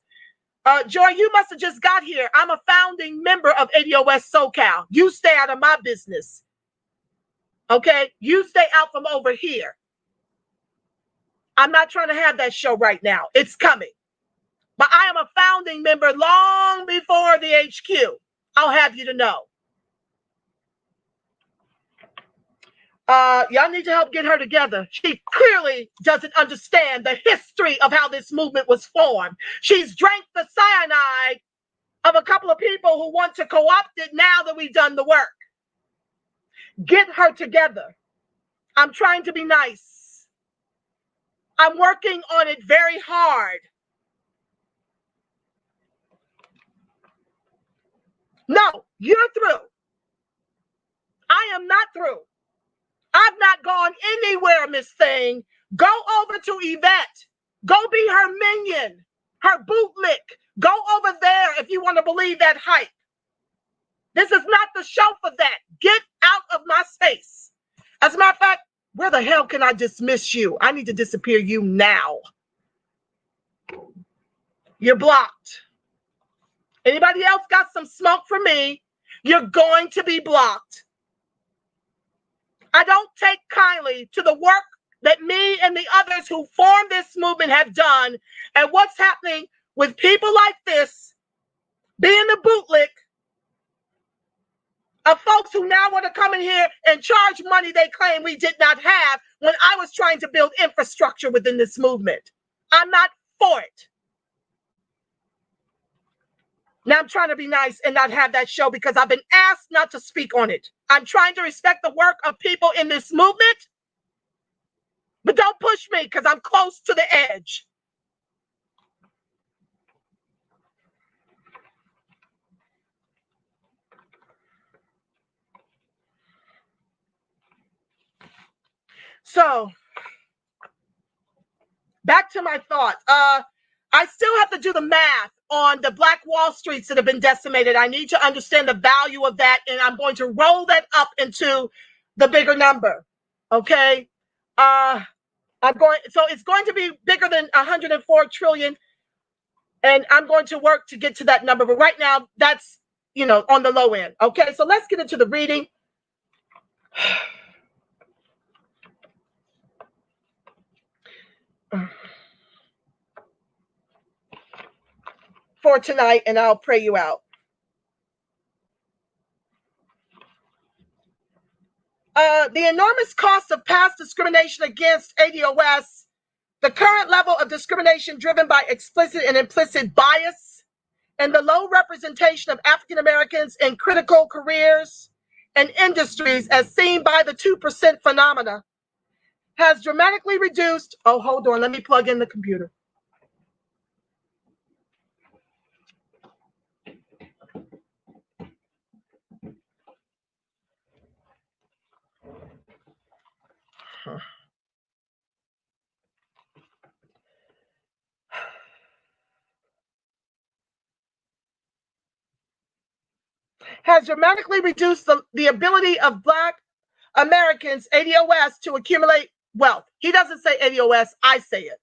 Joy, you must have just got here. I'm a founding member of ADOS SoCal. You stay out of my business. Okay? You stay out from over here. I'm not trying to have that show right now. It's coming. But I am a founding member long before the HQ. I'll have you to know. Y'all need to help get her together. She clearly doesn't understand the history of how this movement was formed. She's drank the cyanide of a couple of people who want to co-opt it now that we've done the work. Get her together. I'm trying to be nice. I'm working on it very hard. No, you're through. I am not through. I've not gone anywhere, Miss Thing. Go over to Yvette. Go be her minion, her bootlick. Go over there if you want to believe that hype. This is not the show for that. Get out of my space. As a matter of fact, where the hell can I dismiss you? I need to disappear you now. You're blocked. Anybody else got some smoke for me? You're going to be blocked. I don't take kindly to the work that me and the others who formed this movement have done, and what's happening with people like this being the bootlick of folks who now want to come in here and charge money they claim we did not have when I was trying to build infrastructure within this movement. I'm not for it. Now I'm trying to be nice and not have that show because I've been asked not to speak on it. I'm trying to respect the work of people in this movement, but don't push me because I'm close to the edge. So, back to my thoughts. I still have to do the math on the Black Wall Streets that have been decimated. I need to understand the value of that, and I'm going to roll that up into the bigger number. Okay? So it's going to be bigger than 104 trillion, and I'm going to work to get to that number. But right now, that's, on the low end. Okay, so let's get into the reading. For tonight, and I'll pray you out. The enormous cost of past discrimination against ADOS, the current level of discrimination driven by explicit and implicit bias, and the low representation of African Americans in critical careers and industries as seen by the 2% phenomena has dramatically reduced. Oh, hold on, let me plug in the computer. Has dramatically reduced the ability of Black Americans, ADOS, to accumulate wealth. He doesn't say ADOS, I say it.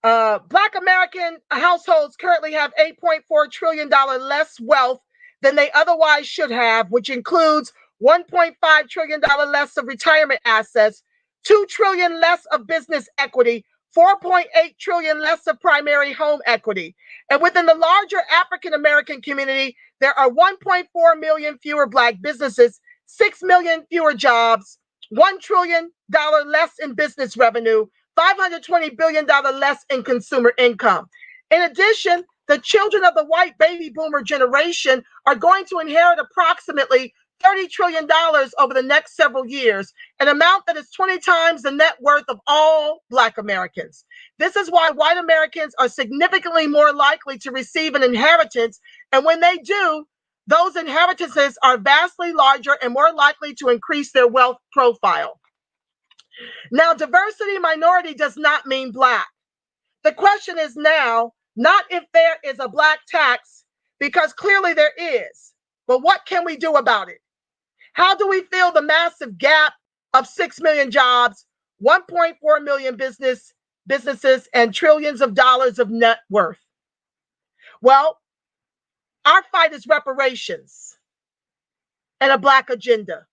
Black American households currently have $8.4 trillion less wealth than they otherwise should have, which includes $1.5 trillion less of retirement assets, $2 trillion less of business equity, $4.8 trillion less of primary home equity. And within the larger African American community, there are 1.4 million fewer Black businesses, 6 million fewer jobs, $1 trillion less in business revenue, $520 billion less in consumer income. In addition, the children of the white baby boomer generation are going to inherit approximately $30 trillion over the next several years, an amount that is 20 times the net worth of all Black Americans. This is why white Americans are significantly more likely to receive an inheritance, and when they do, those inheritances are vastly larger and more likely to increase their wealth profile. Now, diversity minority does not mean black. The question is now not if there is a black tax, because clearly there is, but what can we do about it? How do we fill the massive gap of 6 million jobs, 1.4 million businesses, and trillions of dollars of net worth? Well, our fight is reparations and a black agenda.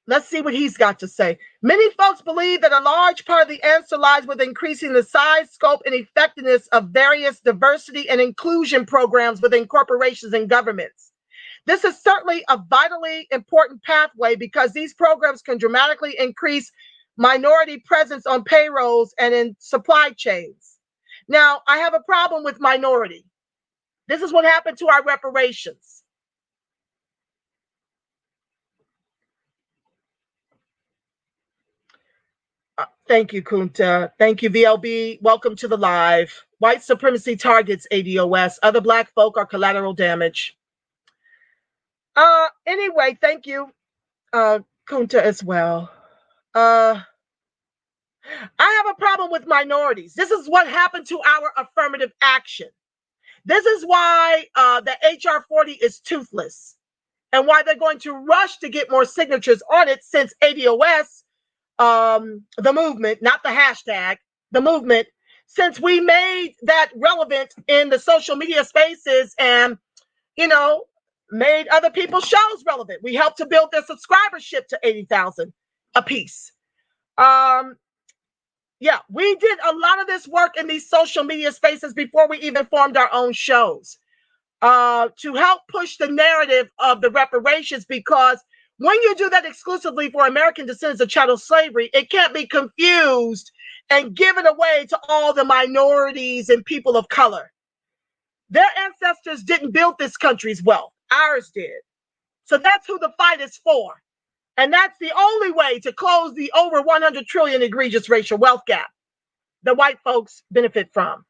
Let's see what he's got to say. Many folks believe that a large part of the answer lies with increasing the size, scope, and effectiveness of various diversity and inclusion programs within corporations and governments. This is certainly a vitally important pathway because these programs can dramatically increase minority presence on payrolls and in supply chains. Now, I have a problem with minority. This is what happened to our reparations. Thank you, Kunta. Thank you, VLB. Welcome to the live. White supremacy targets ADOS. Other black folk are collateral damage. Anyway, thank you, Kunta, as well. I have a problem with minorities. This is what happened to our affirmative action. This is why the HR 40 is toothless and why they're going to rush to get more signatures on it, since ADOS, the movement, not the hashtag, the movement, since we made that relevant in the social media spaces and, made other people's shows relevant. We helped to build their subscribership to 80,000 a piece. Yeah, we did a lot of this work in these social media spaces before we even formed our own shows to help push the narrative of the reparations, because when you do that exclusively for American descendants of chattel slavery, it can't be confused and given away to all the minorities and people of color. Their ancestors didn't build this country's wealth. Ours did. So that's who the fight is for. And that's the only way to close the over 100 trillion egregious racial wealth gap that white folks benefit from.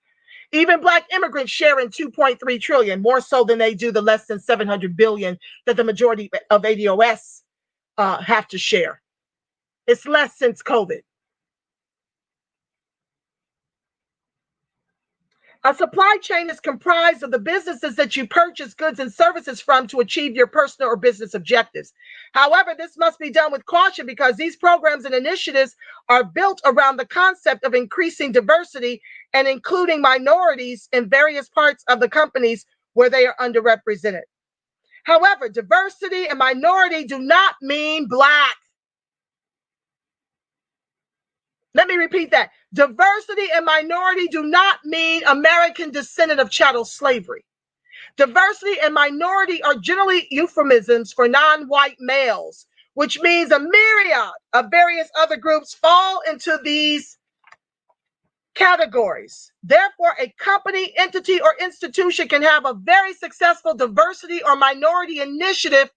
Even black immigrants share in 2.3 trillion, more so than they do the less than 700 billion that the majority of ADOS have to share. It's less since COVID. A supply chain is comprised of the businesses that you purchase goods and services from to achieve your personal or business objectives. However, this must be done with caution because these programs and initiatives are built around the concept of increasing diversity and including minorities in various parts of the companies where they are underrepresented. However, diversity and minority do not mean black. Let me repeat that. Diversity and minority do not mean American descendant of chattel slavery. Diversity and minority are generally euphemisms for non-white males, which means a myriad of various other groups fall into these categories. Therefore, a company, entity, or institution can have a very successful diversity or minority initiative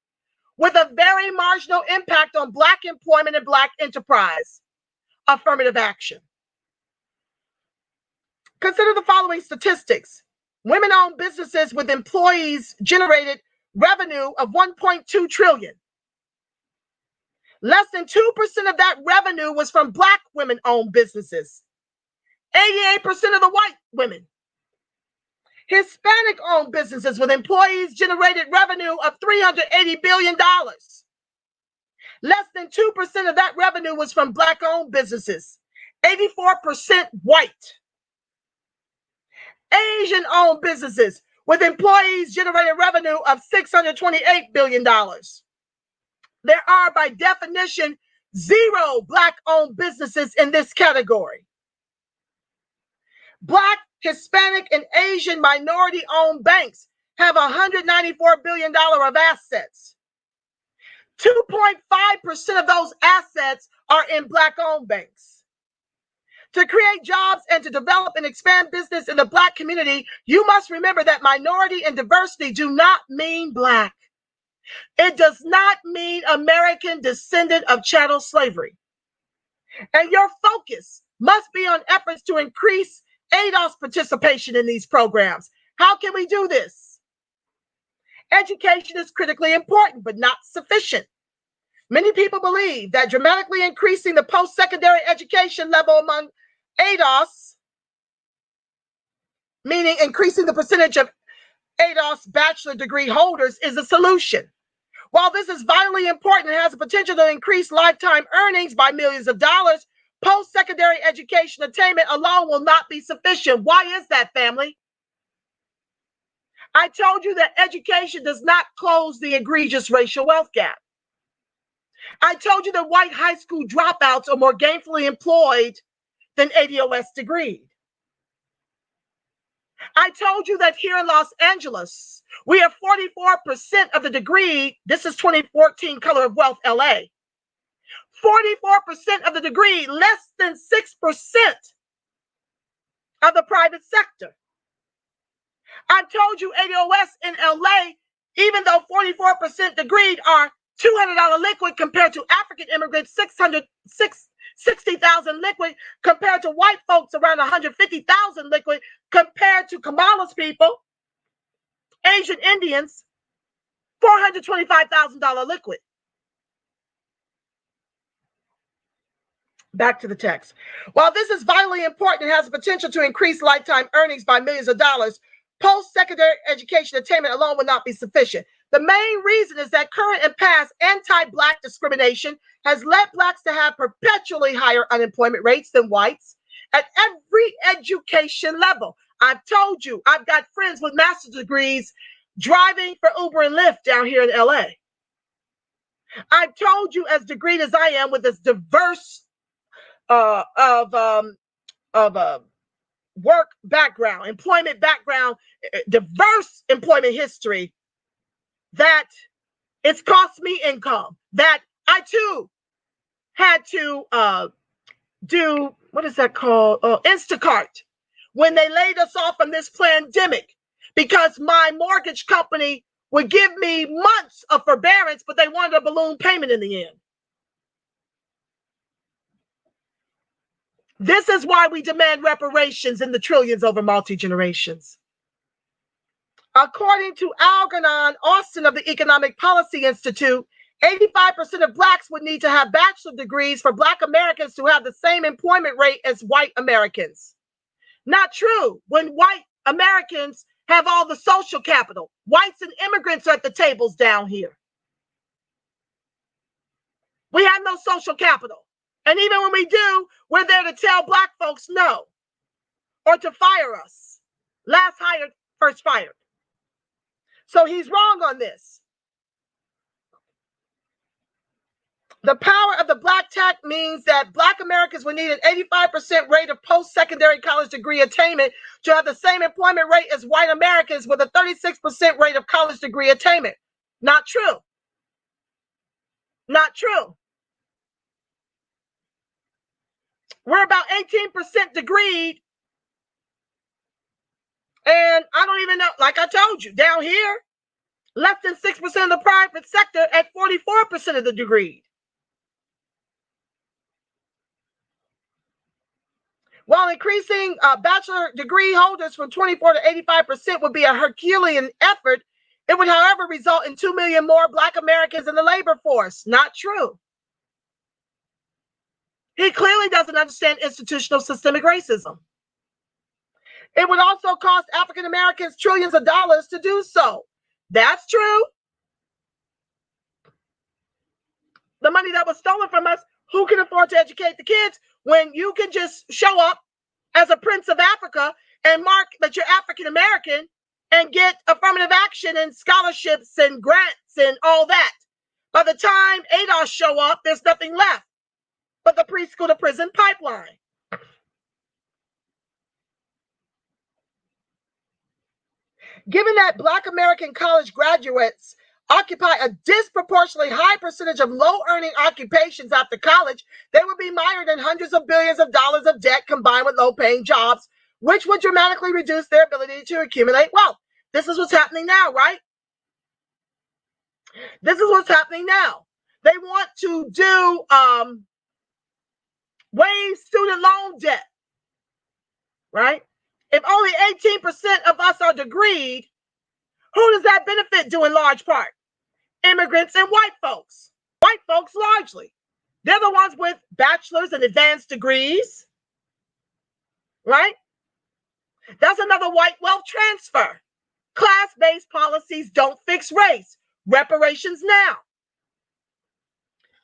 with a very marginal impact on black employment and black enterprise. Affirmative action. Consider the following statistics. Women-owned businesses with employees generated revenue of 1.2 trillion. Less than 2% of that revenue was from black women-owned businesses. 88% of the white women. Hispanic-owned businesses with employees generated revenue of $380 billion. Less than 2% of that revenue was from black-owned businesses. 84% white. Asian-owned businesses with employees generated revenue of $628 billion. There are, by definition, 0 black-owned businesses in this category. Black, Hispanic, and Asian minority-owned banks have $194 billion of assets. 2.5% of those assets are in black-owned banks. To create jobs and to develop and expand business in the black community, you must remember that minority and diversity do not mean black. It does not mean American descendant of chattel slavery. And your focus must be on efforts to increase ADOS participation in these programs How can we do this? Education is critically important, but not sufficient. Many people believe that dramatically increasing the post-secondary education level among ADOS, meaning increasing the percentage of ADOS bachelor degree holders, is a solution. While this is vitally important and has the potential to increase lifetime earnings by millions of dollars, post-secondary education attainment alone will not be sufficient. Why is that, family? I told you that education does not close the egregious racial wealth gap. I told you that white high school dropouts are more gainfully employed than ADOS degreed. I told you that here in Los Angeles, we have 44% of the degree. This is 2014 Color of Wealth LA. 44% of the degree, less than 6% of the private sector. I told you ADOS in LA, even though 44% degreed are $200 liquid compared to African immigrants, 60,000 liquid compared to white folks, around 150,000 liquid compared to Kamala's people, Asian Indians, $425,000 liquid. Back to the text. While this is vitally important and has the potential to increase lifetime earnings by millions of dollars, post-secondary education attainment alone will not be sufficient. The main reason is that current and past anti-Black discrimination has led Blacks to have perpetually higher unemployment rates than whites at every education level. I've told you, I've got friends with master's degrees driving for Uber and Lyft down here in LA. I've told you, as degreed as I am with this diverse work background, employment background, diverse employment history, that it's cost me income, that I too had to do, what is that called? Instacart, when they laid us off from this pandemic, because my mortgage company would give me months of forbearance, but they wanted a balloon payment in the end. This is why we demand reparations in the trillions over multi-generations. According to Algernon Austin of the Economic Policy Institute, 85% of Blacks would need to have bachelor degrees for Black Americans to have the same employment rate as white Americans. Not true. When white Americans have all the social capital, whites and immigrants are at the tables down here. We have no social capital. And even when we do, we're there to tell Black folks no, or to fire us. Last hired, first fired. So he's wrong on this. The power of the Black tax means that Black Americans will need an 85% rate of post-secondary college degree attainment to have the same employment rate as white Americans with a 36% rate of college degree attainment. Not true. Not true. We're about 18% degreed. And I don't even know, like I told you, down here, less than 6% of the private sector at 44% of the degree. While increasing bachelor degree holders from 24 to 85% would be a Herculean effort, it would, however, result in 2 million more Black Americans in the labor force. Not true. He clearly doesn't understand institutional systemic racism. It would also cost African Americans trillions of dollars to do so. That's true. The money that was stolen from us, who can afford to educate the kids when you can just show up as a Prince of Africa and mark that you're African American and get affirmative action and scholarships and grants and all that? By the time ADOS show up, there's nothing left but the preschool to prison pipeline. Given that Black American college graduates occupy a disproportionately high percentage of low-earning occupations after college, they would be mired in hundreds of billions of dollars of debt combined with low-paying jobs, which would dramatically reduce their ability to accumulate wealth. This is what's happening now, right? This is what's happening now. They want to do waive student loan debt, right? If only 18% of us are degreed. Who does that benefit due in large part? Immigrants and white folks. White folks largely. They're the ones with bachelor's and advanced degrees, right? That's another white wealth transfer. Class-based policies don't fix race. Reparations now.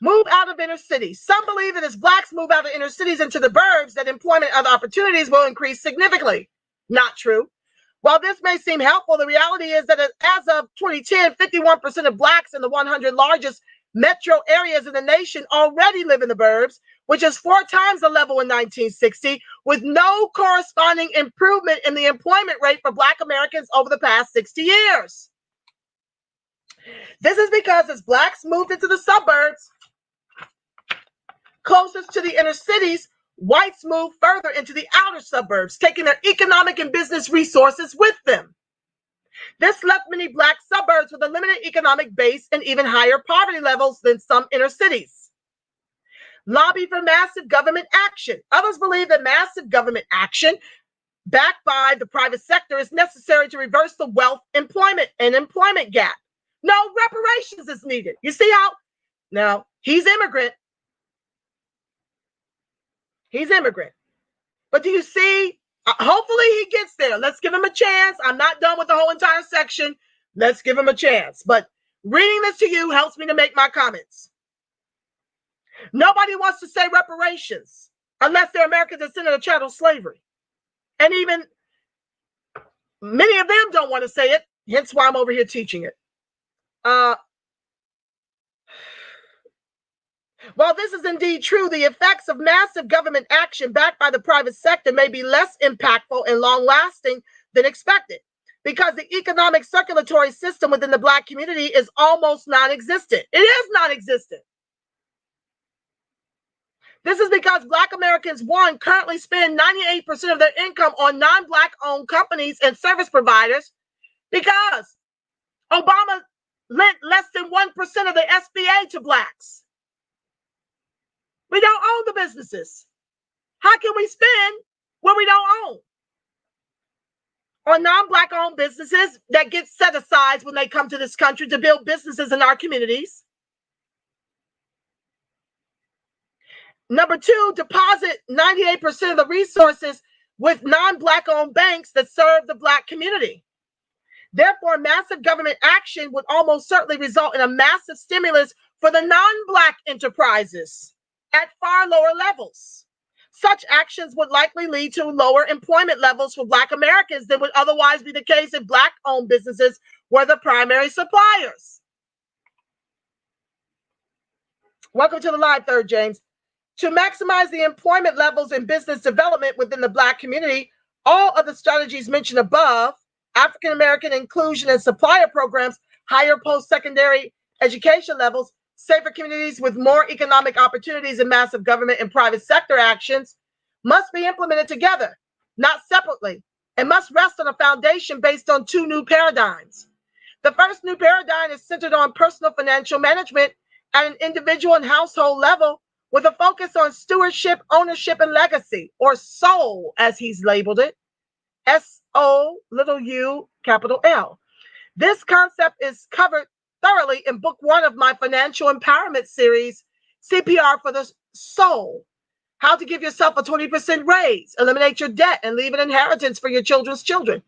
Move out of inner cities. Some believe that as blacks move out of inner cities into the burbs, that employment and other opportunities will increase significantly. Not true. While this may seem helpful, the reality is that as of 2010, 51% of blacks in the 100 largest metro areas in the nation already live in the burbs, which is 4 times the level in 1960, with no corresponding improvement in the employment rate for Black Americans over the past 60 years. This is because as blacks moved into the suburbs, closest to the inner cities, whites moved further into the outer suburbs, taking their economic and business resources with them. This left many black suburbs with a limited economic base and even higher poverty levels than some inner cities. Lobby for massive government action. Others believe that massive government action backed by the private sector is necessary to reverse the wealth, employment, and employment gap. No, reparations is needed. You see how? Now, he's immigrant. He's immigrant. But do you see? Hopefully he gets there. Let's give him a chance. I'm not done with the whole entire section. Let's give him a chance. But reading this to you helps me to make my comments. Nobody wants to say reparations unless they're American descendant of chattel slavery. And even many of them don't want to say it, hence why I'm over here teaching it. While this is indeed true, the effects of massive government action backed by the private sector may be less impactful and long-lasting than expected, because the economic circulatory system within the Black community is almost non-existent. It is non-existent. This is because Black Americans, one, currently spend 98% of their income on non-Black owned companies and service providers, because Obama lent less than 1% of the SBA to Blacks. We don't own the businesses. How can we spend what we don't own? On non-Black owned businesses that get set aside when they come to this country to build businesses in our communities. Number two, deposit 98% of the resources with non-Black owned banks that serve the Black community. Therefore, massive government action would almost certainly result in a massive stimulus for the non-Black enterprises at far lower levels. Such actions would likely lead to lower employment levels for Black Americans than would otherwise be the case if Black-owned businesses were the primary suppliers. Welcome to the live, Third James. To maximize the employment levels and business development within the Black community, all of the strategies mentioned above, African American inclusion and supplier programs, higher post-secondary education levels, safer communities with more economic opportunities, and massive government and private sector actions must be implemented together, not separately, and must rest on a foundation based on 2 new paradigms. The first new paradigm is centered on personal financial management at an individual and household level, with a focus on stewardship, ownership, and legacy, or SOUL, as he's labeled it, SOU, capital L. This concept is covered thoroughly in book 1 of my financial empowerment series, CPR for the Soul. How to give yourself a 20% raise, eliminate your debt, and leave an inheritance for your children's children.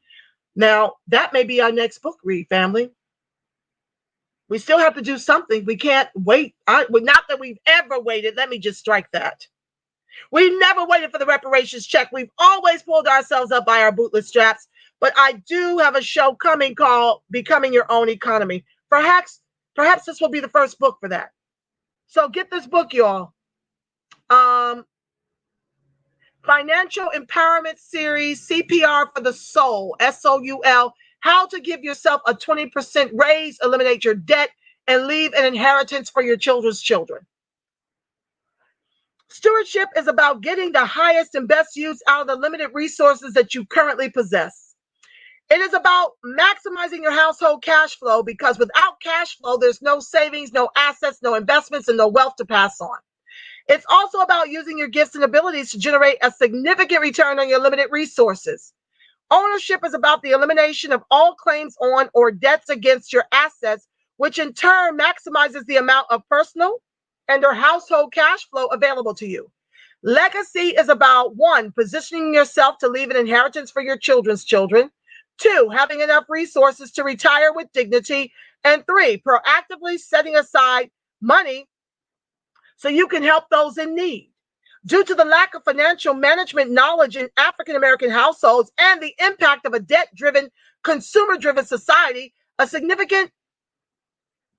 Now, that may be our next book read, family. We still have to do something. We can't wait. Not that we've ever waited. Let me just strike that. We've never waited for the reparations check. We've always pulled ourselves up by our bootless straps. But I do have a show coming called Becoming Your Own Economy. Perhaps this will be the first book for that. So get this book, y'all. Financial Empowerment Series, CPR for the Soul, SOUL. How to give yourself a 20% raise, eliminate your debt, and leave an inheritance for your children's children. Stewardship is about getting the highest and best use out of the limited resources that you currently possess. It is about maximizing your household cash flow, because without cash flow, there's no savings, no assets, no investments, and no wealth to pass on. It's also about using your gifts and abilities to generate a significant return on your limited resources. Ownership is about the elimination of all claims on or debts against your assets, which in turn maximizes the amount of personal and or household cash flow available to you. Legacy is about 1, positioning yourself to leave an inheritance for your children's children. 2, having enough resources to retire with dignity. And 3, proactively setting aside money so you can help those in need. Due to the lack of financial management knowledge in African American households and the impact of a debt-driven, consumer-driven society, a significant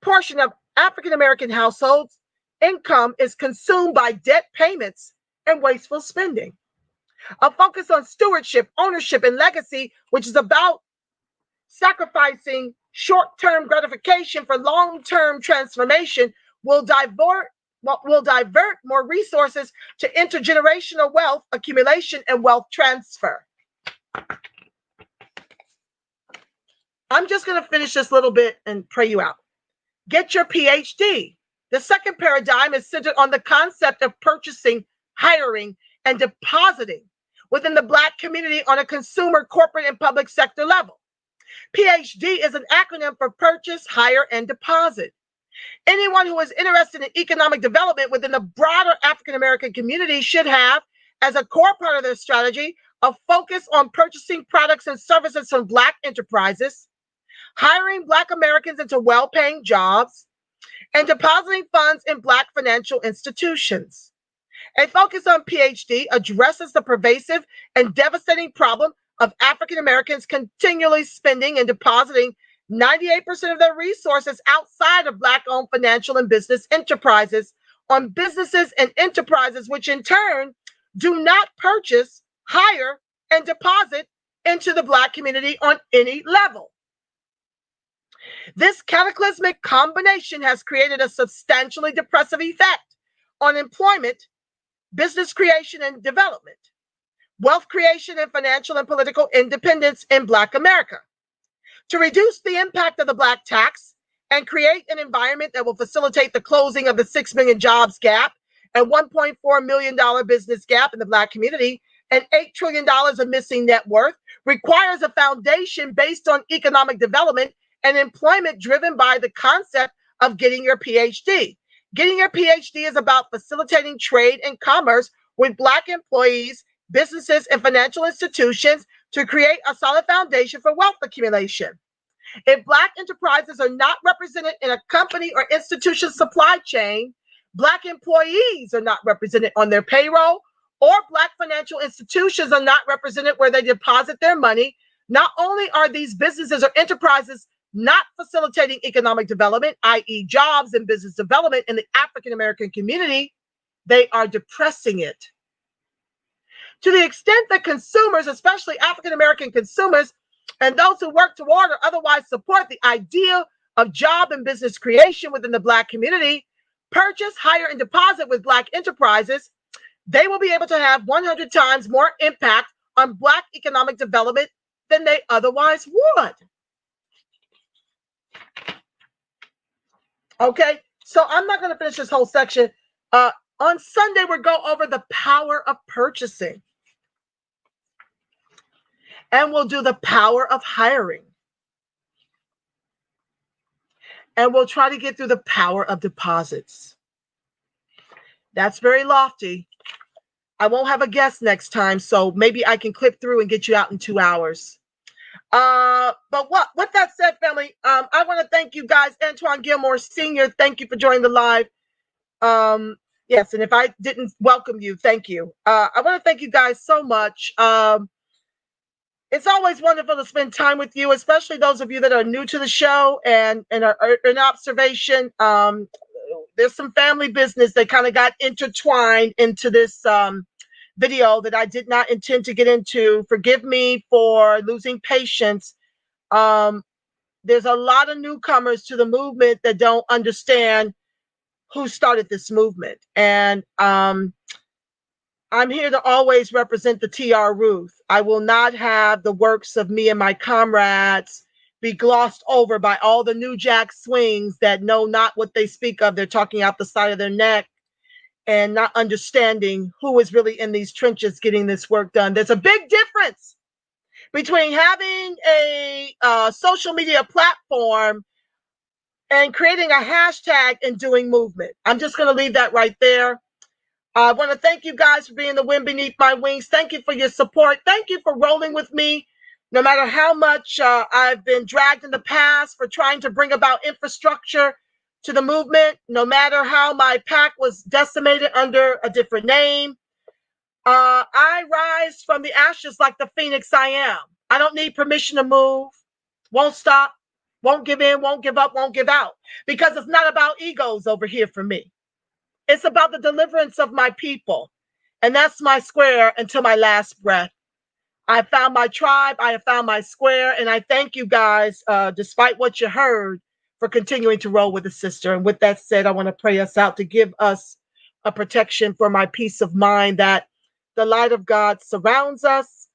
portion of African American households' income is consumed by debt payments and wasteful spending. A focus on stewardship, ownership, and legacy, which is about sacrificing short-term gratification for long-term transformation, will divert more resources to intergenerational wealth accumulation and wealth transfer. I'm just going to finish this little bit and pray you out. Get your PhD. The second paradigm is centered on the concept of purchasing, hiring, and depositing within the Black community on a consumer, corporate, and public sector level. PhD is an acronym for purchase, hire, and deposit. Anyone who is interested in economic development within the broader African American community should have, as a core part of their strategy, a focus on purchasing products and services from Black enterprises, hiring Black Americans into well-paying jobs, and depositing funds in Black financial institutions. A focus on PhD addresses the pervasive and devastating problem of African Americans continually spending and depositing 98% of their resources outside of Black-owned financial and business enterprises on businesses and enterprises, which in turn do not purchase, hire, and deposit into the Black community on any level. This cataclysmic combination has created a substantially depressive effect on employment, business creation and development, wealth creation, and financial and political independence in Black America. To reduce the impact of the Black tax and create an environment that will facilitate the closing of the 6 million jobs gap and $1.4 million business gap in the Black community and $8 trillion of missing net worth requires a foundation based on economic development and employment driven by the concept of getting your PhD. Getting your PhD is about facilitating trade and commerce with Black employees, businesses, and financial institutions to create a solid foundation for wealth accumulation. If Black enterprises are not represented in a company or institution supply chain, Black employees are not represented on their payroll, or Black financial institutions are not represented where they deposit their money, not only are these businesses or enterprises not facilitating economic development, i.e. jobs and business development in the African American community, they are depressing it. To the extent that consumers, especially African American consumers, and those who work toward or otherwise support the idea of job and business creation within the Black community, purchase, hire, and deposit with Black enterprises, they will be able to have 100 times more impact on Black economic development than they otherwise would. Okay, so I'm not going to finish this whole section. On Sunday, we'll go over the power of purchasing. And we'll do the power of hiring. And we'll try to get through the power of deposits. That's very lofty. I won't have a guest next time, so maybe I can clip through and get you out in 2 hours. But with that said, family, I want to thank you guys. Antoine Gilmore Sr., thank you for joining the live. Yes, and if I didn't welcome you, thank you. I want to thank you guys so much. It's always wonderful to spend time with you, especially those of you that are new to the show and are in observation. There's some family business that kind of got intertwined into this video that I did not intend to get into. Forgive me for losing patience. There's a lot of newcomers to the movement that don't understand who started this movement. And I'm here to always represent the TR Ruth. I will not have the works of me and my comrades be glossed over by all the New Jack swings that know not what they speak of. They're talking out the side of their neck and not understanding who is really in these trenches getting this work done. There's a big difference between having a social media platform and creating a hashtag and doing movement. I'm just going to leave that right there. I want to thank you guys for being the wind beneath my wings. Thank you for your support. Thank you for rolling with me, no matter how much I've been dragged in the past for trying to bring about infrastructure to the movement, no matter how my pack was decimated under a different name. I rise from the ashes like the phoenix I am. I don't need permission to move. Won't stop. Won't give in. Won't give up. Won't give out. Because it's not about egos over here for me. It's about the deliverance of my people. And that's my square until my last breath. I found my tribe. I have found my square. And I thank you guys, despite what you heard, for continuing to roll with the sister. And with that said, I want to pray us out to give us a protection for my peace of mind, that the light of God surrounds us.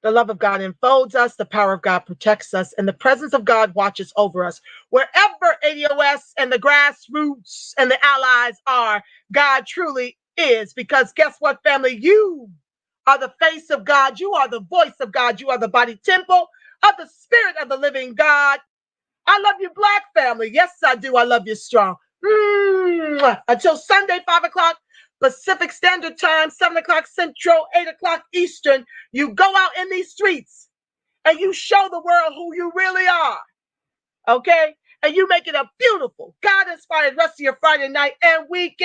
The love of God enfolds us, the power of God protects us, and the presence of God watches over us. Wherever ADOS and the grassroots and the allies are, God truly is. Because guess what, family? You are the face of God. You are the voice of God. You are the body temple of the Spirit of the living God. I love you, Black family. Yes, I do. I love you strong. Until Sunday, 5 o'clock. Pacific Standard Time, 7 o'clock Central, 8 o'clock Eastern. You go out in these streets and you show the world who you really are. Okay? And you make it a beautiful, God-inspired rest of your Friday night and weekend.